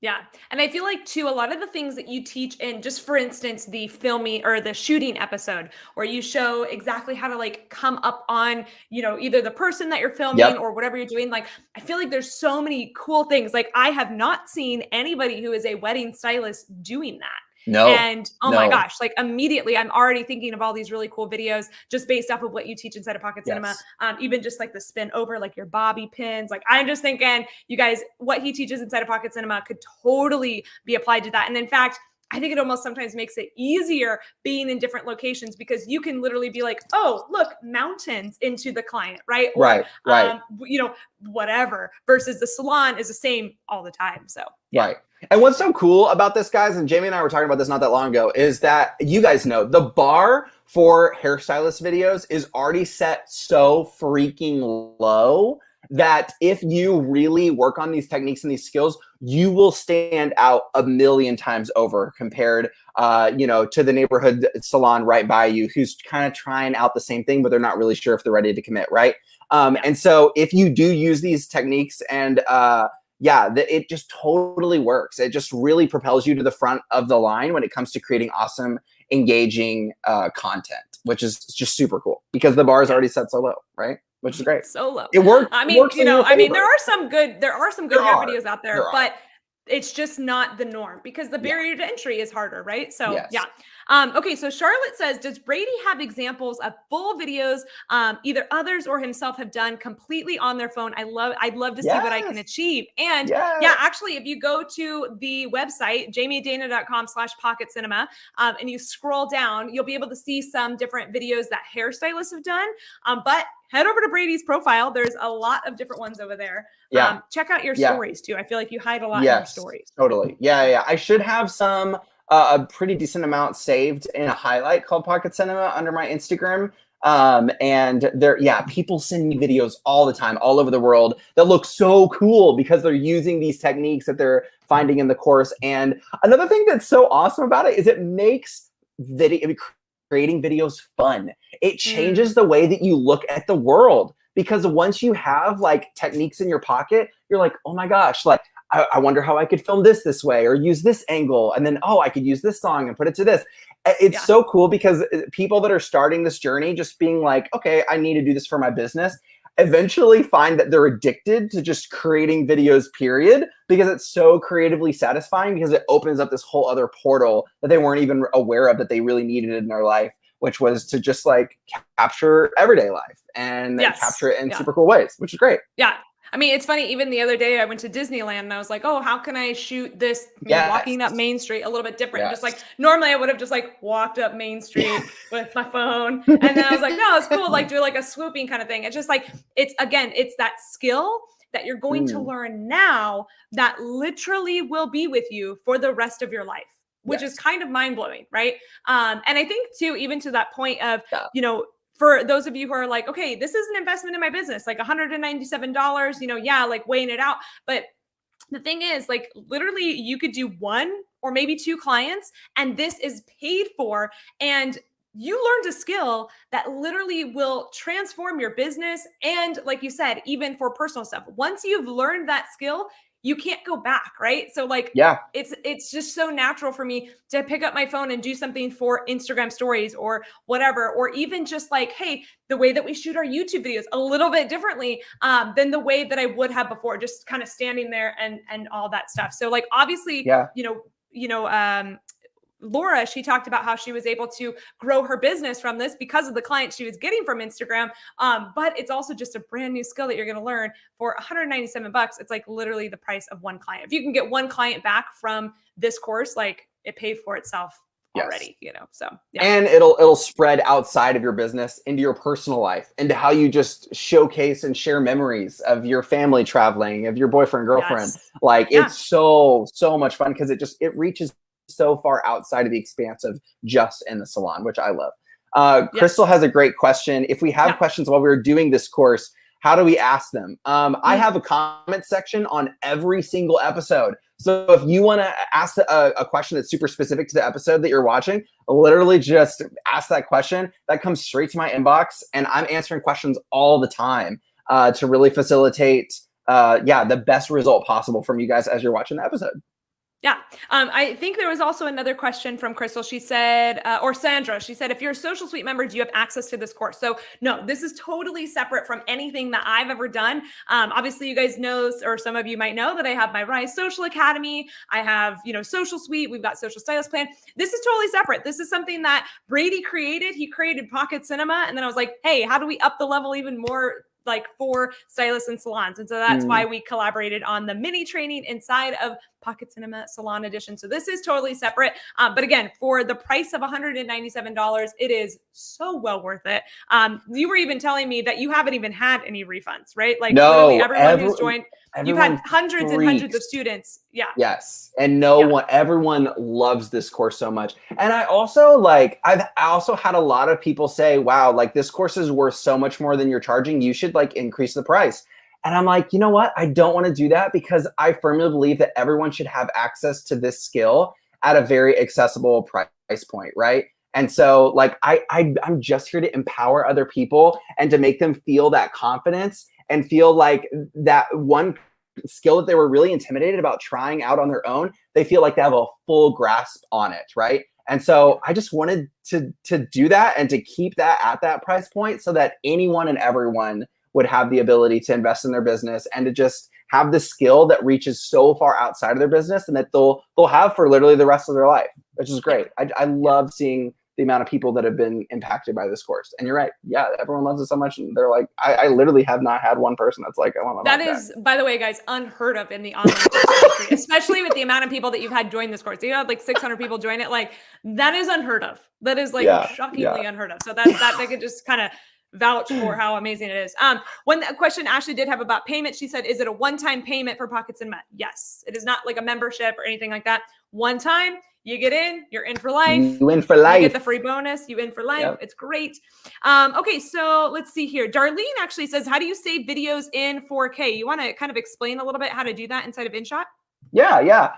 Yeah. And I feel like too, a lot of the things that you teach in, just for instance, the filming or the shooting episode, where you show exactly how to like come up on, either the person that you're filming or whatever you're doing. Like, I feel like there's so many cool things. Like I have not seen anybody who is a wedding stylist doing that. No. And my gosh, like immediately I'm already thinking of all these really cool videos just based off of what you teach inside of Pocket Cinema. Even just like the spin over, like your bobby pins. Like I'm just thinking, you guys, what he teaches inside of Pocket Cinema could totally be applied to that. And in fact, I think it almost sometimes makes it easier being in different locations because you can literally be like, oh, look, mountains into the client, right? Or, right. Whatever, versus the salon is the same all the time. So, yeah. Right. And what's so cool about this, guys, and Jamie and I were talking about this not that long ago, is that you guys know the bar for hairstylist videos is already set so freaking low that if you really work on these techniques and these skills, you will stand out a million times over compared, to the neighborhood salon right by you who's kind of trying out the same thing, but they're not really sure if they're ready to commit, right? And so if you do use these techniques and it just totally works. It just really propels you to the front of the line when it comes to creating awesome, engaging content, which is just super cool because the bar is already set so low, right? which is great. So low. It works. I It mean, works in your there favor. are some good There hair are. videos out There there, are. but it's just not the norm because the Yeah. barrier to entry is harder, right? So Yes. yeah. Okay, so Charlotte says, does Brady have examples of full videos either others or himself have done completely on their phone? I'd love to see what I can Yes. achieve. And Yes. yeah, actually, if you go to the website, jamiedana.com/pocket cinema, and you scroll down, you'll be able to see some different videos that hairstylists have done. But head over to Brady's profile. There's a lot of different ones over there. Yeah. Check out your Yeah. stories too. I feel like you hide a lot in your stories. Totally. Yeah. I should have some a pretty decent amount saved in a highlight called Pocket Cinema under my Instagram. And there, people send me videos all the time, all over the world that look so cool because they're using these techniques that they're finding in the course. And another thing that's so awesome about it is it makes creating videos fun. It changes the way that you look at the world, because once you have like techniques in your pocket, you're like, oh my gosh, like I wonder how I could film this way or use this angle. And then, I could use this song and put it to this. It's so cool because people that are starting this journey, just being like, okay, I need to do this for my business, eventually find that they're addicted to just creating videos, period, because it's so creatively satisfying, because it opens up this whole other portal that they weren't even aware of that they really needed in their life, which was to just like capture everyday life and capture it in super cool ways, which is great. Yeah. I mean, it's funny, even the other day I went to Disneyland and I was like, oh, how can I shoot this walking up Main Street a little bit different? Just like normally I would have just like walked up Main Street with my phone. And then I was like, no, it's cool. Like do like a swooping kind of thing. It's just like, it's that skill that you're going to learn now that literally will be with you for the rest of your life, which is kind of mind blowing. Right. And I think too, even to that point of, for those of you who are like, okay, this is an investment in my business, like $197, like weighing it out. But the thing is, like, literally you could do one or maybe two clients and this is paid for. And you learned a skill that literally will transform your business. And like you said, even for personal stuff, once you've learned that skill, you can't go back, right? So like, it's just so natural for me to pick up my phone and do something for Instagram stories or whatever, or even just like, hey, the way that we shoot our YouTube videos a little bit differently than the way that I would have before, just kind of standing there and all that stuff. So like, obviously, Laura, she talked about how she was able to grow her business from this because of the clients she was getting from Instagram. But it's also just a brand new skill that you're going to learn for $197. It's like literally the price of one client. If you can get one client back from this course, like it paid for itself already, so and it'll spread outside of your business into your personal life, into how you just showcase and share memories of your family traveling, of your boyfriend, girlfriend. Like it's so much fun because it reaches so far outside of the expanse of just in the salon, which I love. Crystal has a great question. If we have questions while we're doing this course, how do we ask them? I have a comment section on every single episode. So if you want to ask a question that's super specific to the episode that you're watching, literally just ask that question. That comes straight to my inbox, and I'm answering questions all the time to really facilitate the best result possible from you guys as you're watching the episode. Yeah. I think there was also another question from Crystal. She said, or Sandra, she said, if you're a Social Suite member, do you have access to this course? So no, this is totally separate from anything that I've ever done. Obviously you guys know, or some of you might know that I have my Rise Social Academy. I have, Social Suite. We've got Social Stylist Plan. This is totally separate. This is something that Brady created. He created Pocket Cinema. And then I was like, hey, how do we up the level even more, like for stylists and salons? And so that's why we collaborated on the mini training inside of Pocket Cinema Salon Edition. So this is totally separate. But again, for the price of $197, it is so well worth it. You were even telling me that you haven't even had any refunds, right? Like literally everyone who's joined, you've had hundreds and hundreds of students. Yeah. Yes. And everyone loves this course so much. And I also I also had a lot of people say, wow, like this course is worth so much more than you're charging. You should like increase the price. And I'm like, you know what? I don't want to do that because I firmly believe that everyone should have access to this skill at a very accessible price point, right? And so like I'm just here to empower other people and to make them feel that confidence and feel like that one skill that they were really intimidated about trying out on their own, they feel like they have a full grasp on it, right? And so I just wanted to do that and to keep that at that price point so that anyone and everyone would have the ability to invest in their business and to just have the skill that reaches so far outside of their business and that they'll have for literally the rest of their life, which is great. I love seeing the amount of people that have been impacted by this course. And you're right. Yeah, everyone loves it so much. And they're like, I literally have not had one person that's like, I want my That money is, back. by the way, guys, unheard of in the online course industry, especially with the amount of people that you've had join this course. You had like 600 people join it. Like that is unheard of. That is like shockingly unheard of. So that they could just kind of vouch for how amazing it is. One question Ashley did have about payment, she said, is it a one-time payment for Pocket Cinema? Yes. It is not like a membership or anything like that. One time, you get in, you're in for life. You in for life. You get the free bonus, you in for life. Yep. It's great. Okay, so let's see here. Darlene actually says, how do you save videos in 4K? You want to kind of explain a little bit how to do that inside of InShot? Yeah.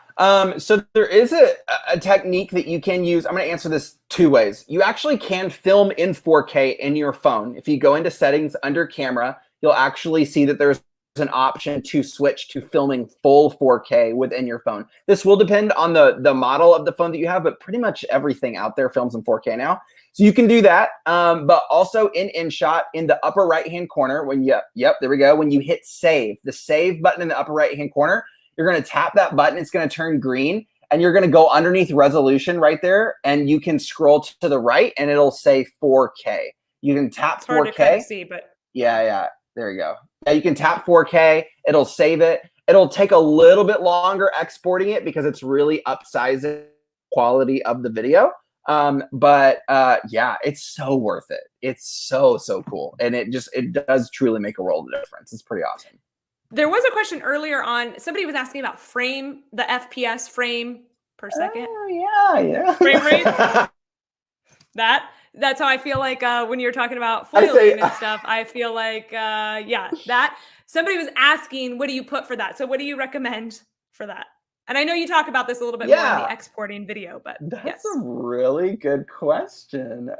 So there is a technique that you can use. I'm going to answer this two ways. You actually can film in 4K in your phone. If you go into settings under camera, you'll actually see that there's an option to switch to filming full 4K within your phone. This will depend on the model of the phone that you have, but pretty much everything out there films in 4K now. So you can do that. But also in InShot, in the upper right-hand corner, when there we go. When you hit save, the save button in the upper right-hand corner, you're going to tap that button. It's going to turn green, and you're going to go underneath resolution right there, and you can scroll to the right, and it'll say 4K. You can tap 4K. It's hard to kind of see, but yeah. There you go. Yeah, you can tap 4K. It'll save it. It'll take a little bit longer exporting it because it's really upsizing quality of the video. But it's so worth it. It's so cool, and it does truly make a world of difference. It's pretty awesome. There was a question earlier on, somebody was asking about the FPS frame per second. Yeah. Frame rate. That's how I feel like when you're talking about foiling and stuff, I feel like, that. Somebody was asking, what do you put for that? So what do you recommend for that? And I know you talk about this a little bit more in the exporting video, but that's a really good question.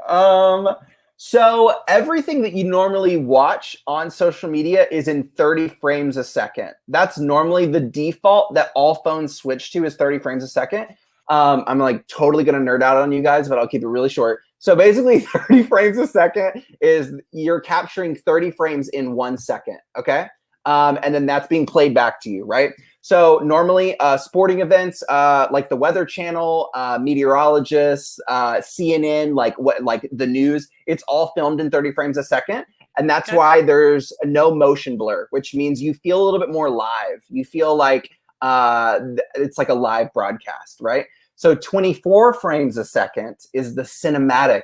So everything that you normally watch on social media is in 30 frames a second. That's normally the default that all phones switch to, is 30 frames a second. I'm like totally going to nerd out on you guys, but I'll keep it really short. So basically 30 frames a second is you're capturing 30 frames in 1 second. Okay. And then that's being played back to you, right? So normally sporting events like the Weather Channel, meteorologists, CNN, like the news, it's all filmed in 30 frames a second. And that's why there's no motion blur, which means you feel a little bit more live. You feel like it's like a live broadcast, right? So 24 frames a second is the cinematic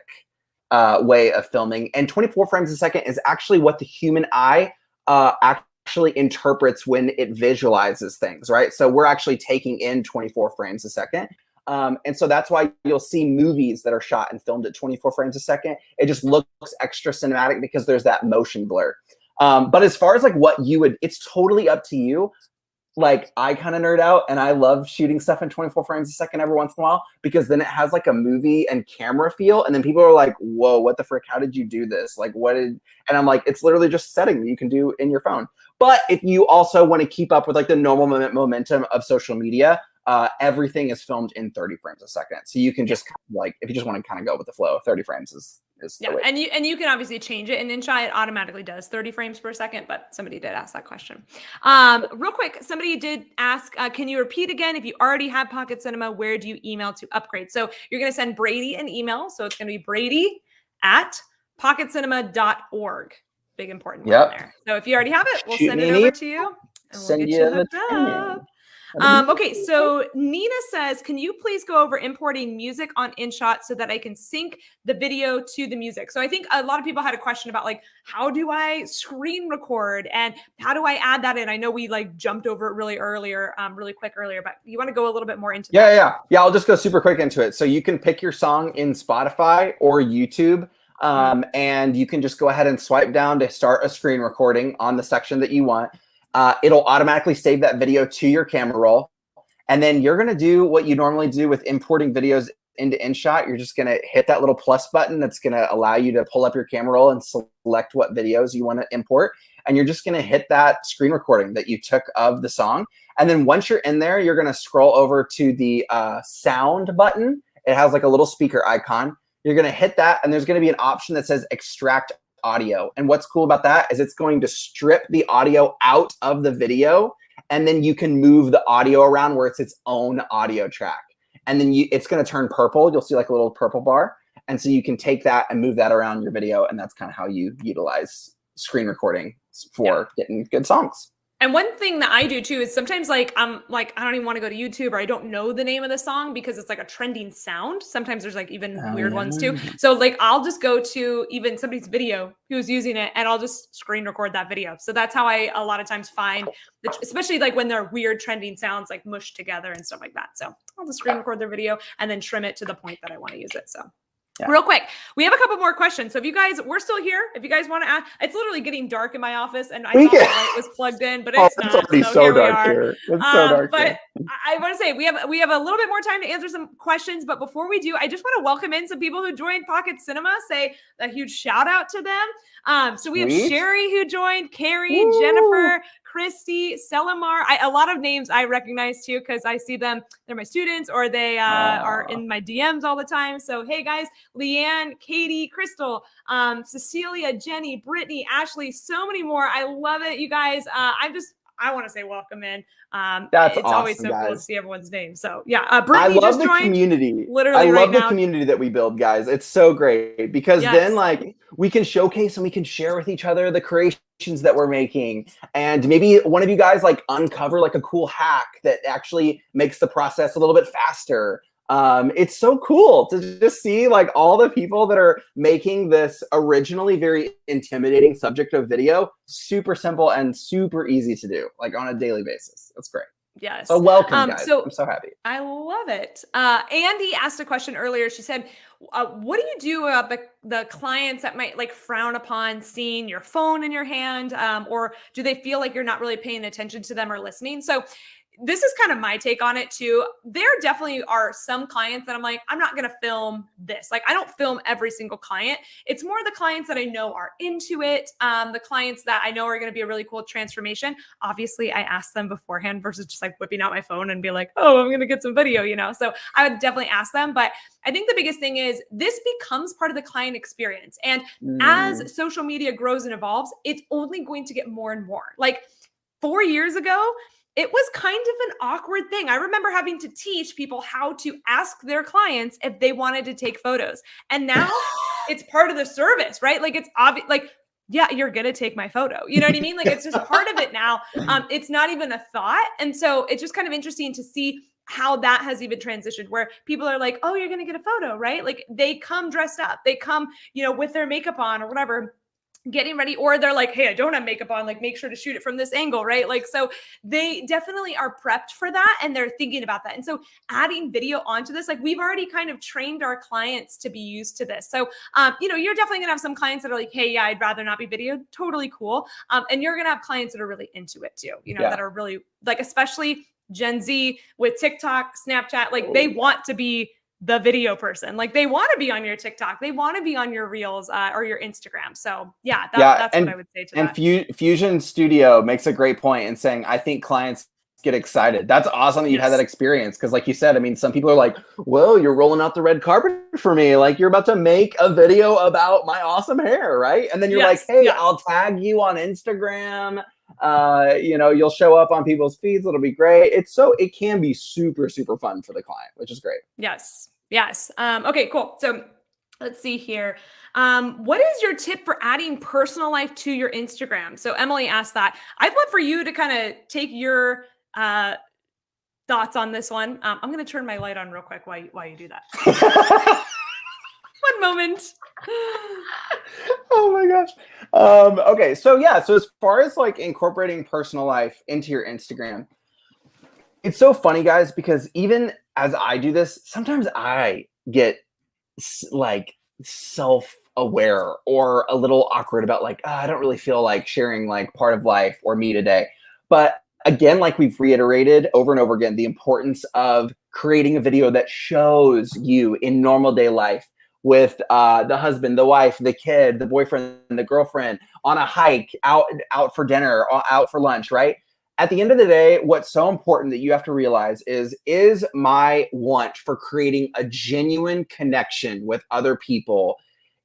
way of filming. And 24 frames a second is actually what the human eye actually interprets when it visualizes things, right? So we're actually taking in 24 frames a second. And so that's why you'll see movies that are shot and filmed at 24 frames a second. It just looks extra cinematic because there's that motion blur. But as far as like what you would, it's totally up to you. Like I kind of nerd out and I love shooting stuff in 24 frames a second every once in a while, because then it has like a movie and camera feel. And then people are like, whoa, what the frick? How did you do this? Like and I'm like, it's literally just a setting that you can do in your phone. But if you also want to keep up with like the normal momentum of social media, everything is filmed in 30 frames a second. So you can just like, if you just want to kind of go with the flow, 30 frames is the way. And you can obviously change it in InShot. It automatically does 30 frames per second, but somebody did ask that question. Real quick, somebody did ask, can you repeat again, if you already have Pocket Cinema, where do you email to upgrade? So you're going to send Brady an email. So it's going to be brady@pocketcinema.org. Big important one there. So if you already have it, we'll send it over to you. And we'll get you hooked up. Okay, so Nina says, can you please go over importing music on InShot so that I can sync the video to the music? So I think a lot of people had a question about like, how do I screen record and how do I add that in? I know we like jumped over it really quick earlier, but you want to go a little bit more into that? Yeah, I'll just go super quick into it. So you can pick your song in Spotify or YouTube, and you can just go ahead and swipe down to start a screen recording on the section that you want. It'll automatically save that video to your camera roll. And then you're going to do what you normally do with importing videos into InShot. You're just going to hit that little plus button that's going to allow you to pull up your camera roll and select what videos you want to import. And you're just going to hit that screen recording that you took of the song. And then once you're in there, you're going to scroll over to the sound button. It has like a little speaker icon. You're going to hit that, and there's going to be an option that says extract audio. And what's cool about that is it's going to strip the audio out of the video, and then you can move the audio around where it's its own audio track. And then it's going to turn purple. You'll see like a little purple bar. And so you can take that and move that around your video. And that's kind of how you utilize screen recording for getting good songs. And one thing that I do too is sometimes like I'm like, I don't even want to go to YouTube, or I don't know the name of the song because it's like a trending sound. Sometimes there's like even weird ones too. So like I'll just go to even somebody's video who's using it and I'll just screen record that video. So that's how I a lot of times find, especially like when they're weird trending sounds like mushed together and stuff like that. So I'll just screen record their video and then trim it to the point that I want to use it. So real quick, we have a couple more questions. So if you guys, we're still here. If you guys want to ask, it's literally getting dark in my office, and I thought the light was plugged in, but it's not. It's already so dark here. It's so dark. But I want to say we have a little bit more time to answer some questions. But before we do, I just want to welcome in some people who joined Pocket Cinema. Say a huge shout out to them. So we have Sherry who joined, Carrie, Jennifer, Christy, Selimar. A lot of names I recognize too because I see them. They're my students, or they are in my DMs all the time. So hey guys, Leanne, Katie, Crystal, Cecilia, Jenny, Brittany, Ashley, so many more. I love it, you guys. I want to say welcome in. That's it's awesome, always so guys. cool to see everyone's name. So yeah, Brittany I love just the joined. Community. Literally, I love right the now. Community that we build, guys. It's so great because then like we can showcase and we can share with each other the creations that we're making, and maybe one of you guys like uncover like a cool hack that actually makes the process a little bit faster. It's so cool to just see like all the people that are making this originally very intimidating subject of video super simple and super easy to do, like on a daily basis. That's great. Yes. So welcome, guys. I'm so happy. I love it. Andy asked a question earlier. She said, what do you do about the clients that might like frown upon seeing your phone in your hand? Or do they feel like you're not really paying attention to them or listening? So this is kind of my take on it too. There definitely are some clients that I'm like, I'm not going to film this. Like, I don't film every single client. It's more the clients that I know are into it. The clients that I know are going to be a really cool transformation. Obviously, I ask them beforehand versus just like whipping out my phone and be like, oh, I'm going to get some video, you know? So I would definitely ask them. But I think the biggest thing is this becomes part of the client experience. And as social media grows and evolves, it's only going to get more and more. Like 4 years ago, it was kind of an awkward thing. I remember having to teach people how to ask their clients if they wanted to take photos. And now it's part of the service, right? Like it's obvious, like, yeah, you're going to take my photo. You know what I mean? Like it's just part of it now. It's not even a thought. And so it's just kind of interesting to see how that has even transitioned, where people are like, oh, you're going to get a photo, right? Like they come dressed up, they come, you know, with their makeup on or whatever, getting ready, or they're like, hey, I don't have makeup on, like make sure to shoot it from this angle, right? Like, so they definitely are prepped for that and they're thinking about that. And so adding video onto this, like we've already kind of trained our clients to be used to this. So, you know, you're definitely gonna have some clients that are like, hey, yeah, I'd rather not be videoed. Totally cool. And you're gonna have clients that are really into it too, you know, that are really like, especially Gen Z with TikTok, Snapchat, like they want to be the video person. Like they want to be on your TikTok. They want to be on your Reels or your Instagram. So yeah, that's what I would say to that. And Fusion Studio makes a great point in saying, I think clients get excited. That's awesome that you've had that experience. Cause like you said, I mean, some people are like, whoa, you're rolling out the red carpet for me. Like you're about to make a video about my awesome hair. Right. And then you're like, hey, I'll tag you on Instagram. You know, you'll show up on people's feeds. It'll be great. It can be super, super fun for the client, which is great. Yes. Okay, cool. So let's see here. What is your tip for adding personal life to your Instagram? So Emily asked that. I'd love for you to kind of take your thoughts on this one. I'm going to turn my light on real quick while you do that. One moment. Oh my gosh. Okay. So as far as like incorporating personal life into your Instagram, it's so funny, guys, because even as I do this, sometimes I get like self-aware or a little awkward about like, I don't really feel like sharing like part of life or me today. But again, like we've reiterated over and over again, the importance of creating a video that shows you in normal day life with the husband, the wife, the kid, the boyfriend, the girlfriend, on a hike, out for dinner, or out for lunch, right? At the end of the day, what's so important that you have to realize is my want for creating a genuine connection with other people,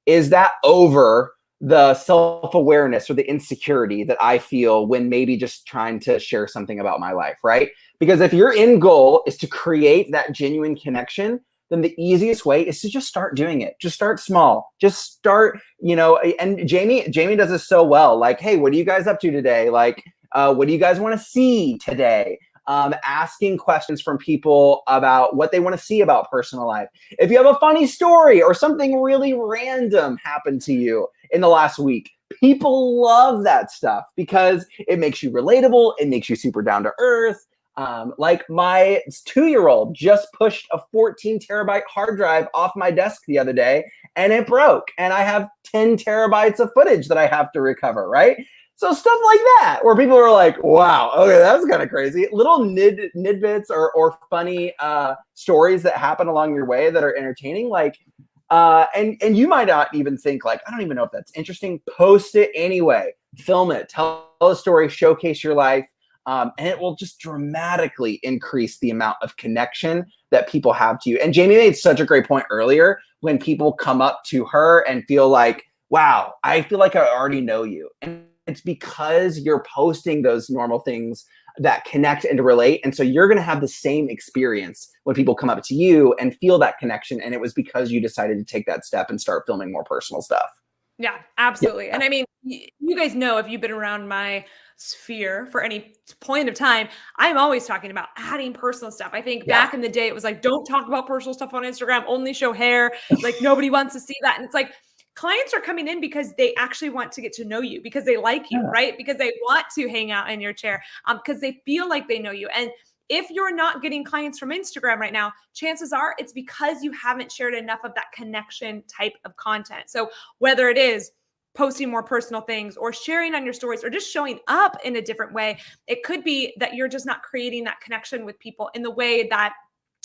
is that over the self-awareness or the insecurity that I feel when maybe just trying to share something about my life, right? Because if your end goal is to create that genuine connection, then the easiest way is to just start doing it. Just start small. Just start, and Jamie does this so well. Like, hey, what are you guys up to today? Like, what do you guys want to see today? Asking questions from people about what they want to see about personal life. If you have a funny story or something really random happened to you in the last week, people love that stuff because it makes you relatable. It makes you super down to earth. Like my 2-year-old just pushed a 14 terabyte hard drive off my desk the other day and it broke. And I have 10 terabytes of footage that I have to recover, right? So stuff like that, where people are like, wow, okay, that's kind of crazy. Little nidbits or funny stories that happen along your way that are entertaining. Like, and you might not even think like, I don't even know if that's interesting. Post it anyway. Film it. Tell a story. Showcase your life. And it will just dramatically increase the amount of connection that people have to you. And Jamie made such a great point earlier when people come up to her and feel like, wow, I feel like I already know you. And it's because you're posting those normal things that connect and relate. And so you're going to have the same experience when people come up to you and feel that connection. And it was because you decided to take that step and start filming more personal stuff. Yeah, absolutely. Yeah. And I mean, you guys know, if you've been around my sphere for any point of time, I'm always talking about adding personal stuff. I think back in the day, it was like, don't talk about personal stuff on Instagram, only show hair. Like nobody wants to see that. And it's like, clients are coming in because they actually want to get to know you, because they like you, right? Because they want to hang out in your chair, because they feel like they know you. And if you're not getting clients from Instagram right now, chances are it's because you haven't shared enough of that connection type of content. So whether it is posting more personal things or sharing on your stories or just showing up in a different way, it could be that you're just not creating that connection with people in the way that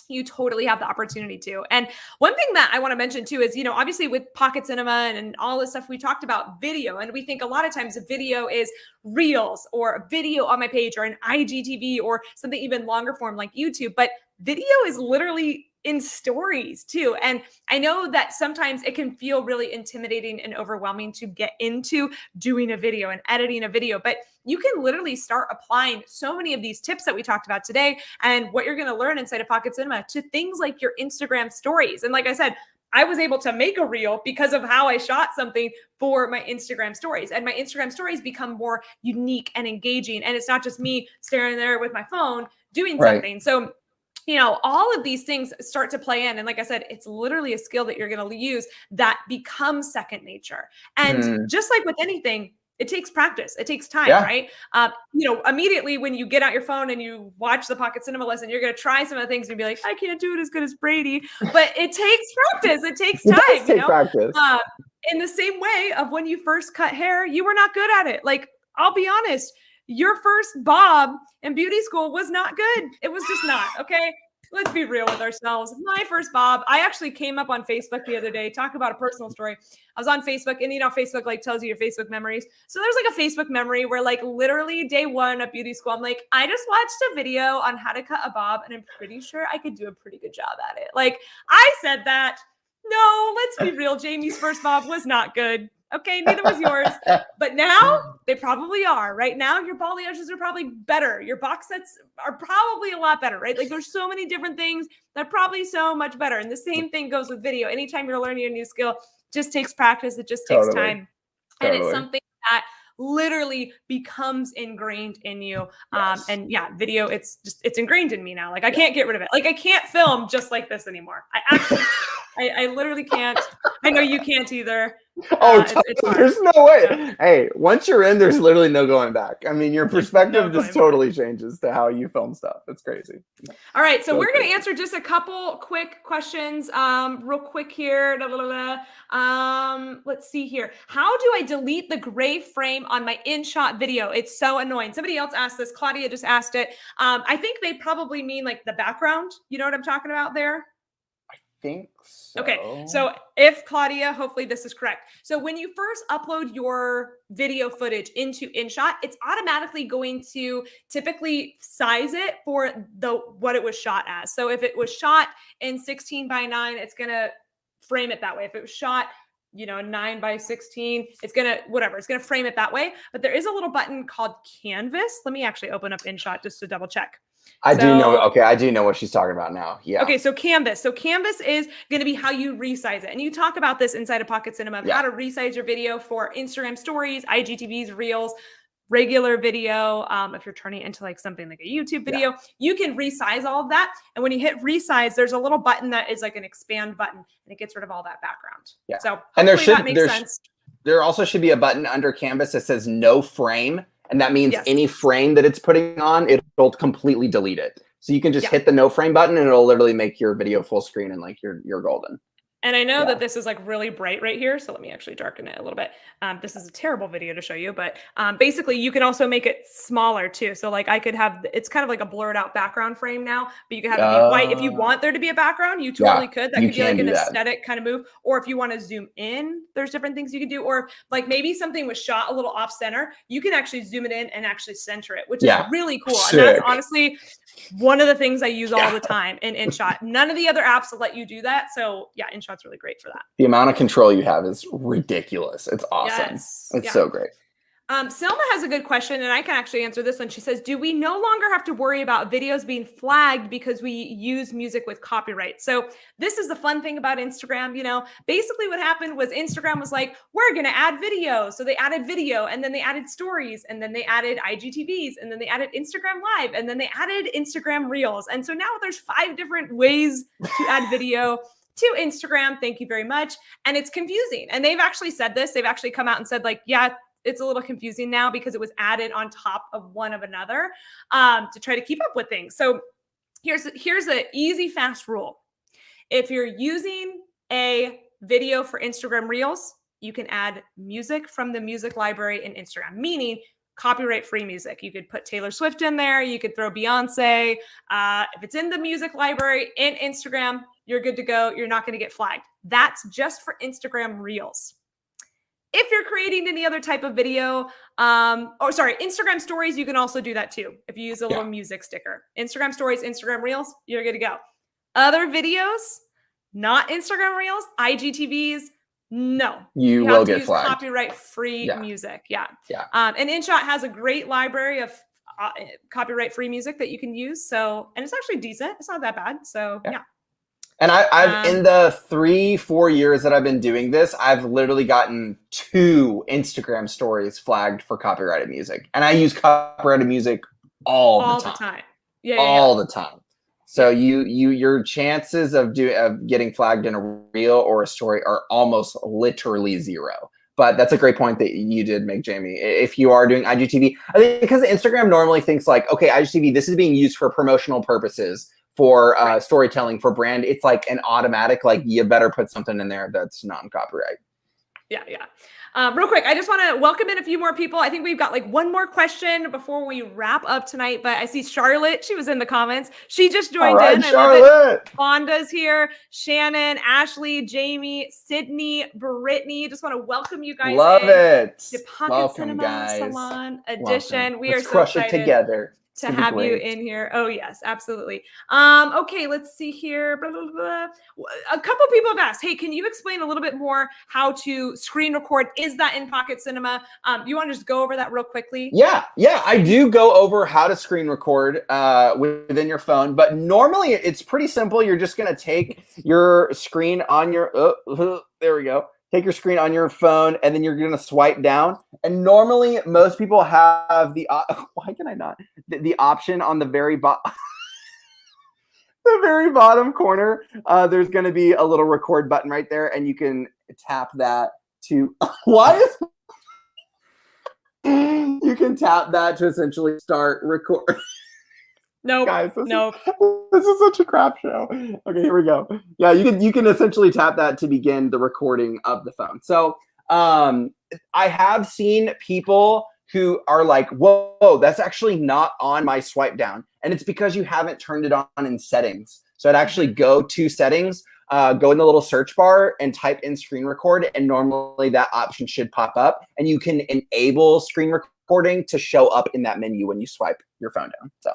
you totally have the opportunity to. And one thing that I want to mention too is, obviously with Pocket Cinema and all this stuff, we talked about video, and we think a lot of times a video is reels or a video on my page or an IGTV or something even longer form like YouTube, but video is literally in stories too. And I know that sometimes it can feel really intimidating and overwhelming to get into doing a video and editing a video, but you can literally start applying so many of these tips that we talked about today and what you're going to learn inside of Pocket Cinema to things like your Instagram stories. And like I said, I was able to make a reel because of how I shot something for my Instagram stories, and my Instagram stories become more unique and engaging. And it's not just me staring there with my phone doing something. So all of these things start to play in. And like I said, it's literally a skill that you're going to use that becomes second nature. And just like with anything, it takes practice. It takes time, right? Immediately when you get out your phone and you watch the Pocket Cinema lesson, you're going to try some of the things and be like, I can't do it as good as Brady. But it takes practice. It takes time. It does take practice. In the same way of when you first cut hair, you were not good at it. Like, I'll be honest, your first bob in beauty school was not good. It was just not, okay? Let's be real with ourselves. My first bob, I actually came up on Facebook the other day, talk about a personal story. I was on Facebook, and Facebook like tells you your Facebook memories. So there's like a Facebook memory where like literally day one of beauty school, I'm like, I just watched a video on how to cut a bob, and I'm pretty sure I could do a pretty good job at it. Like, I said that. No, let's be real. Jamie's first bob was not good. Okay, neither was yours. But now they probably are. Right now, your balayages are probably better. Your box sets are probably a lot better, right? Like, there's so many different things that are probably so much better. And the same thing goes with video. Anytime you're learning a new skill, just takes practice. It just takes time. And it's something that literally becomes ingrained in you. And yeah, video, it's ingrained in me now. Like, I can't get rid of it. Like, I can't film just like this anymore. I literally can't. I know you can't either. It's there's no way. Yeah. Hey, once you're in, there's literally no going back. I mean, your perspective just totally changes to how you film stuff. It's crazy. All right, so we're going to answer just a couple quick questions real quick here. Let's see here. How do I delete the gray frame on my InShot video? It's so annoying. Somebody else asked this. Claudia just asked it. I think they probably mean like the background. You know what I'm talking about there? Think so. Okay, so if Claudia, hopefully this is correct. So when you first upload your video footage into InShot, it's automatically going to typically size it for what it was shot as. So if it was shot in 16:9, it's going to frame it that way. If it was shot you know, a 9:16. It's gonna whatever. It's gonna frame it that way. But there is a little button called Canvas. Let me actually open up InShot just to double check. I do know. Okay, I do know what she's talking about now. Yeah. Okay, so Canvas. So Canvas is going to be how you resize it. And you talk about this inside of Pocket Cinema of how to resize your video for Instagram stories, IGTVs, Reels, regular video. If you're turning it into like something like a YouTube video, you can resize all of that. And when you hit resize, there's a little button that is like an expand button, and it gets rid of all that background. Yeah. So and sense. There also should be a button under Canvas that says no frame. And that means Yes. any frame that it's putting on, it'll completely delete it. So you can just hit the no frame button and it'll literally make your video full screen and like you're golden. And I know that this is like really bright right here. So let me actually darken it a little bit. This is a terrible video to show you, but basically you can also make it smaller too. So like I could have, it's kind of like a blurred out background frame now, but you can have it be white. If you want there to be a background, you totally could. That could be like an aesthetic kind of move. Or if you want to zoom in, there's different things you can do. Or like maybe something was shot a little off center, you can actually zoom it in and actually center it, which is really cool. Sick. And that's honestly one of the things I use all the time in InShot. None of the other apps will let you do that. So yeah, InShot's really great for that. The amount of control you have is ridiculous. It's awesome. Yes. It's so great. Selma has a good question, and I can actually answer this one. She says, do we no longer have to worry about videos being flagged because we use music with copyright? So this is the fun thing about Instagram. You know, basically what happened was Instagram was like, we're going to add video. So they added video, and then they added stories, and then they added IGTVs, and then they added Instagram Live, and then they added Instagram Reels. And so now there's 5 different ways to add video to Instagram. Thank you very much. And it's confusing. And they've actually said this. They've actually come out and said like, yeah, it's a little confusing now because it was added on top of one of another to try to keep up with things. So here's an easy, fast rule. If you're using a video for Instagram Reels, you can add music from the music library in Instagram, meaning copyright-free music. You could put Taylor Swift in there. You could throw Beyonce. If it's in the music library in Instagram, you're good to go. You're not going to get flagged. That's just for Instagram Reels. If you're creating any other type of video, Instagram stories, you can also do that too. If you use a little music sticker, Instagram stories, Instagram Reels, you're good to go. Other videos, not Instagram Reels, IGTVs, no. You will get flagged. Copyright-free music. And InShot has a great library of copyright-free music that you can use. So, and it's actually decent. It's not that bad. So, And I've in the 3-4 years that I've been doing this, I've literally gotten 2 Instagram stories flagged for copyrighted music, and I use copyrighted music all the time. All the time. So your chances of getting flagged in a reel or a story are almost literally 0. But that's a great point that you did make, Jamie. If you are doing IGTV, I think because Instagram normally thinks like, okay, IGTV, this is being used for promotional purposes, for storytelling, for brand. It's like an automatic, like you better put something in there that's non-copyright. Real quick, I just want to welcome in a few more people. I think we've got like one more question before we wrap up tonight, but I see Charlotte. She was in the comments. She just joined in. Charlotte. I love it. Fonda's here. Shannon, Ashley, Jamie, Sydney, Brittany. Just want to welcome you guys. Love it. To Pocket Cinema Salon Edition. Welcome. We Let's are so crush excited it together to have you in here. Oh yes, absolutely. Okay, let's see here. Blah, blah, blah. A couple people have asked, hey, can you explain a little bit more how to screen record? Is that in Pocket Cinema? You want to just go over that real quickly? Yeah, I do go over how to screen record within your phone, but normally it's pretty simple. You're just gonna take your screen on your, there we go. Take your screen on your phone, and then you're going to swipe down. And normally, most people have the why can I not the option on the very bottom, the very bottom corner. There's going to be a little record button right there, and you can tap that to you can tap that to essentially start record. Nope. Guys, nope. This is such a crap show. Okay, here we go. Yeah, you can essentially tap that to begin the recording of the phone. So I have seen people who are like, whoa, that's actually not on my swipe down. And it's because you haven't turned it on in settings. So I'd actually go to settings, go in the little search bar and type in screen record. And normally that option should pop up. And you can enable screen recording to show up in that menu when you swipe your phone down. So.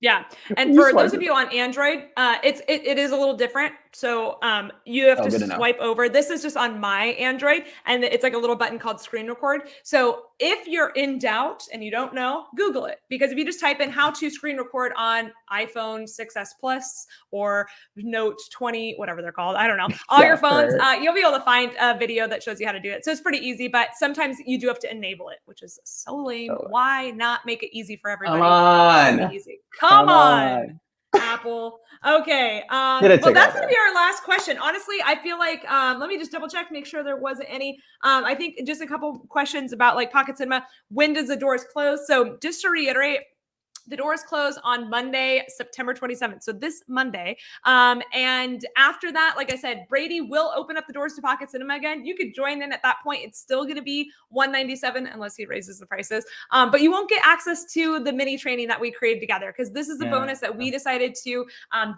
Yeah. And for those of you on Android, it is a little different. So you have Oh, to good to know. swipe over. This is just on my Android, and it's like a little button called screen record. So if you're in doubt and you don't know, Google it. Because if you just type in how to screen record on iPhone 6S Plus or Note 20, whatever they're called, I don't know, all Yeah, your phones, right. you'll be able to find a video that shows you how to do it. So it's pretty easy, but sometimes you do have to enable it, which is so lame. Totally. Why not make it easy for Come everybody? Make it on. easy. Come Come on. on. Apple. Okay. Get it Well, that's gonna be together. our last question. Honestly, I feel like let me just double check, make sure there wasn't any. I think just a couple questions about like Pocket Cinema. When does the doors close? So just to reiterate, the doors close on Monday, September 27th. So this Monday. And after that, like I said, Brady will open up the doors to Pocket Cinema again. You could join in at that point. It's still going to be $197 unless he raises the prices. But you won't get access to the mini training that we created together because this is a bonus that we decided to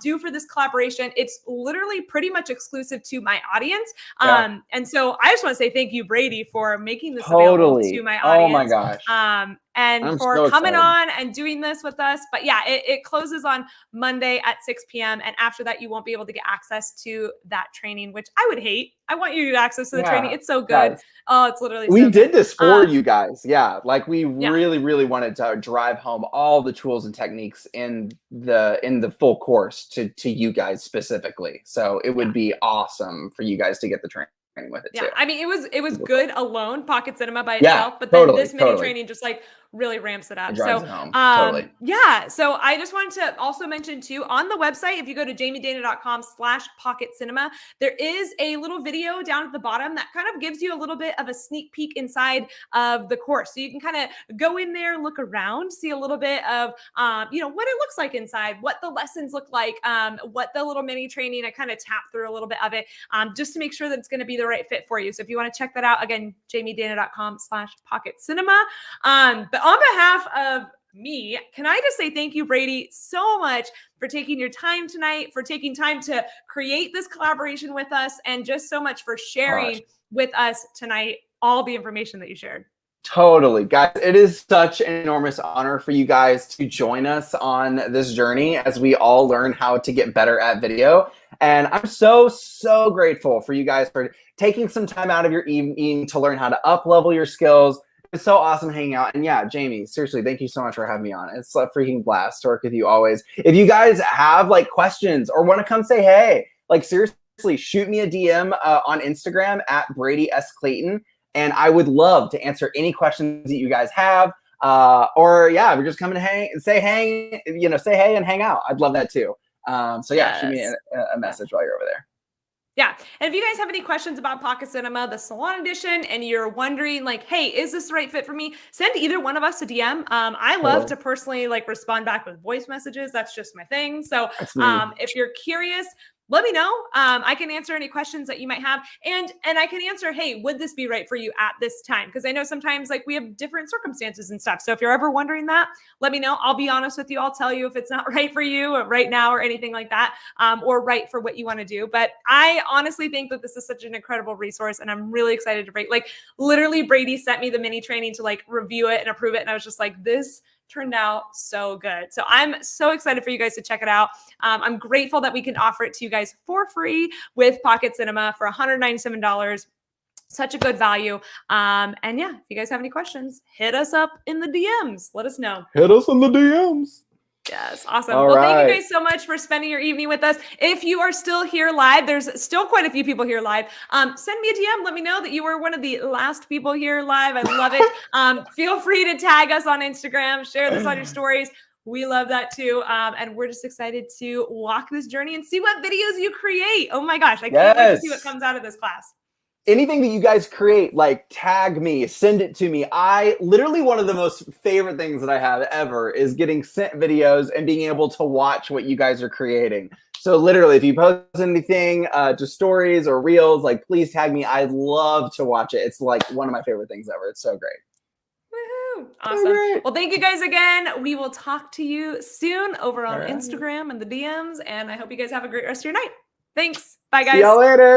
do for this collaboration. It's literally pretty much exclusive to my audience. And so I just want to say thank you, Brady, for making this available to my Oh my audience. gosh. And I'm for so coming excited. on and doing this with us. But yeah, it closes on Monday at 6 p.m. And after that, you won't be able to get access to that training, which I would hate. I want you to get access to the training. It's so good. Guys, Oh, it's literally we so did good. this for you guys. Yeah. Like we Yeah. really wanted to drive home all the tools and techniques in the full course to you guys specifically. So it would be awesome for you guys to get the training with it too. I mean, it was good alone, Pocket Cinema by Yeah, itself, but then totally, this mini totally. training just like really ramps it up. It drives So it home. Totally. yeah. So I just wanted to also mention too, on the website, if you go to jamiedana.com/pocket cinema, there is a little video down at the bottom that kind of gives you a little bit of a sneak peek inside of the course. So you can kind of go in there, look around, see a little bit of you know, what it looks like inside, what the lessons look like, what the little mini training, I kind of tap through a little bit of it, just to make sure that it's going to be the right fit for you. So if you want to check that out, again, jamiedana.com/pocket cinema. But on behalf of me, can I just say thank you, Brady, so much for taking your time tonight, for taking time to create this collaboration with us, and just so much for sharing with us tonight all the information that you shared. Totally, guys. It is such an enormous honor for you guys to join us on this journey as we all learn how to get better at video. And I'm so grateful for you guys for taking some time out of your evening to learn how to up-level your skills. It's so awesome hanging out. And yeah, Jamie, seriously, thank you so much for having me on. It's a freaking blast to work with you always. If you guys have like questions or want to come say hey, like seriously, shoot me a DM on Instagram at Brady S. Clayton. And I would love to answer any questions that you guys have. Or yeah, we're just coming to say hey and hang out. I'd love that too. So yeah, shoot me a message while you're over there. Yeah. And if you guys have any questions about Pocket Cinema, the Salon Edition, and you're wondering like, hey, is this the right fit for me? Send either one of us a DM. I love to personally like respond back with voice messages. That's just my thing. So if you're curious, let me know. I can answer any questions that you might have. And I can answer, hey, would this be right for you at this time? Because I know sometimes like we have different circumstances and stuff. So if you're ever wondering that, let me know. I'll be honest with you. I'll tell you if it's not right for you right now or anything like that, or right for what you want to do. But I honestly think that this is such an incredible resource, and I'm really excited to break. Like literally Brady sent me the mini training to like review it and approve it. And I was just like, this turned out so good. So I'm so excited for you guys to check it out. I'm grateful that we can offer it to you guys for free with Pocket Cinema for $197. Such a good value. And yeah, if you guys have any questions, hit us up in the DMs. Let us know. Hit us in the DMs. Yes, awesome. Well, thank you guys so much for spending your evening with us. If you are still here live, there's still quite a few people here live. Send me a DM. Let me know that you were one of the last people here live. I love it. Feel free to tag us on Instagram. Share this on your stories. We love that too. And we're just excited to walk this journey and see what videos you create. Oh my gosh, I can't wait to see what comes out of this class. Anything that you guys create, like tag me, send it to me. I literally, one of the most favorite things that I have ever is getting sent videos and being able to watch what you guys are creating. So literally, if you post anything, just stories or reels, like please tag me. I'd love to watch it. It's like one of my favorite things ever. It's so great. Woohoo. Awesome. Well, thank you guys again. We will talk to you soon over on Instagram and the DMs. And I hope you guys have a great rest of your night. Thanks. Bye, guys. See y'all later.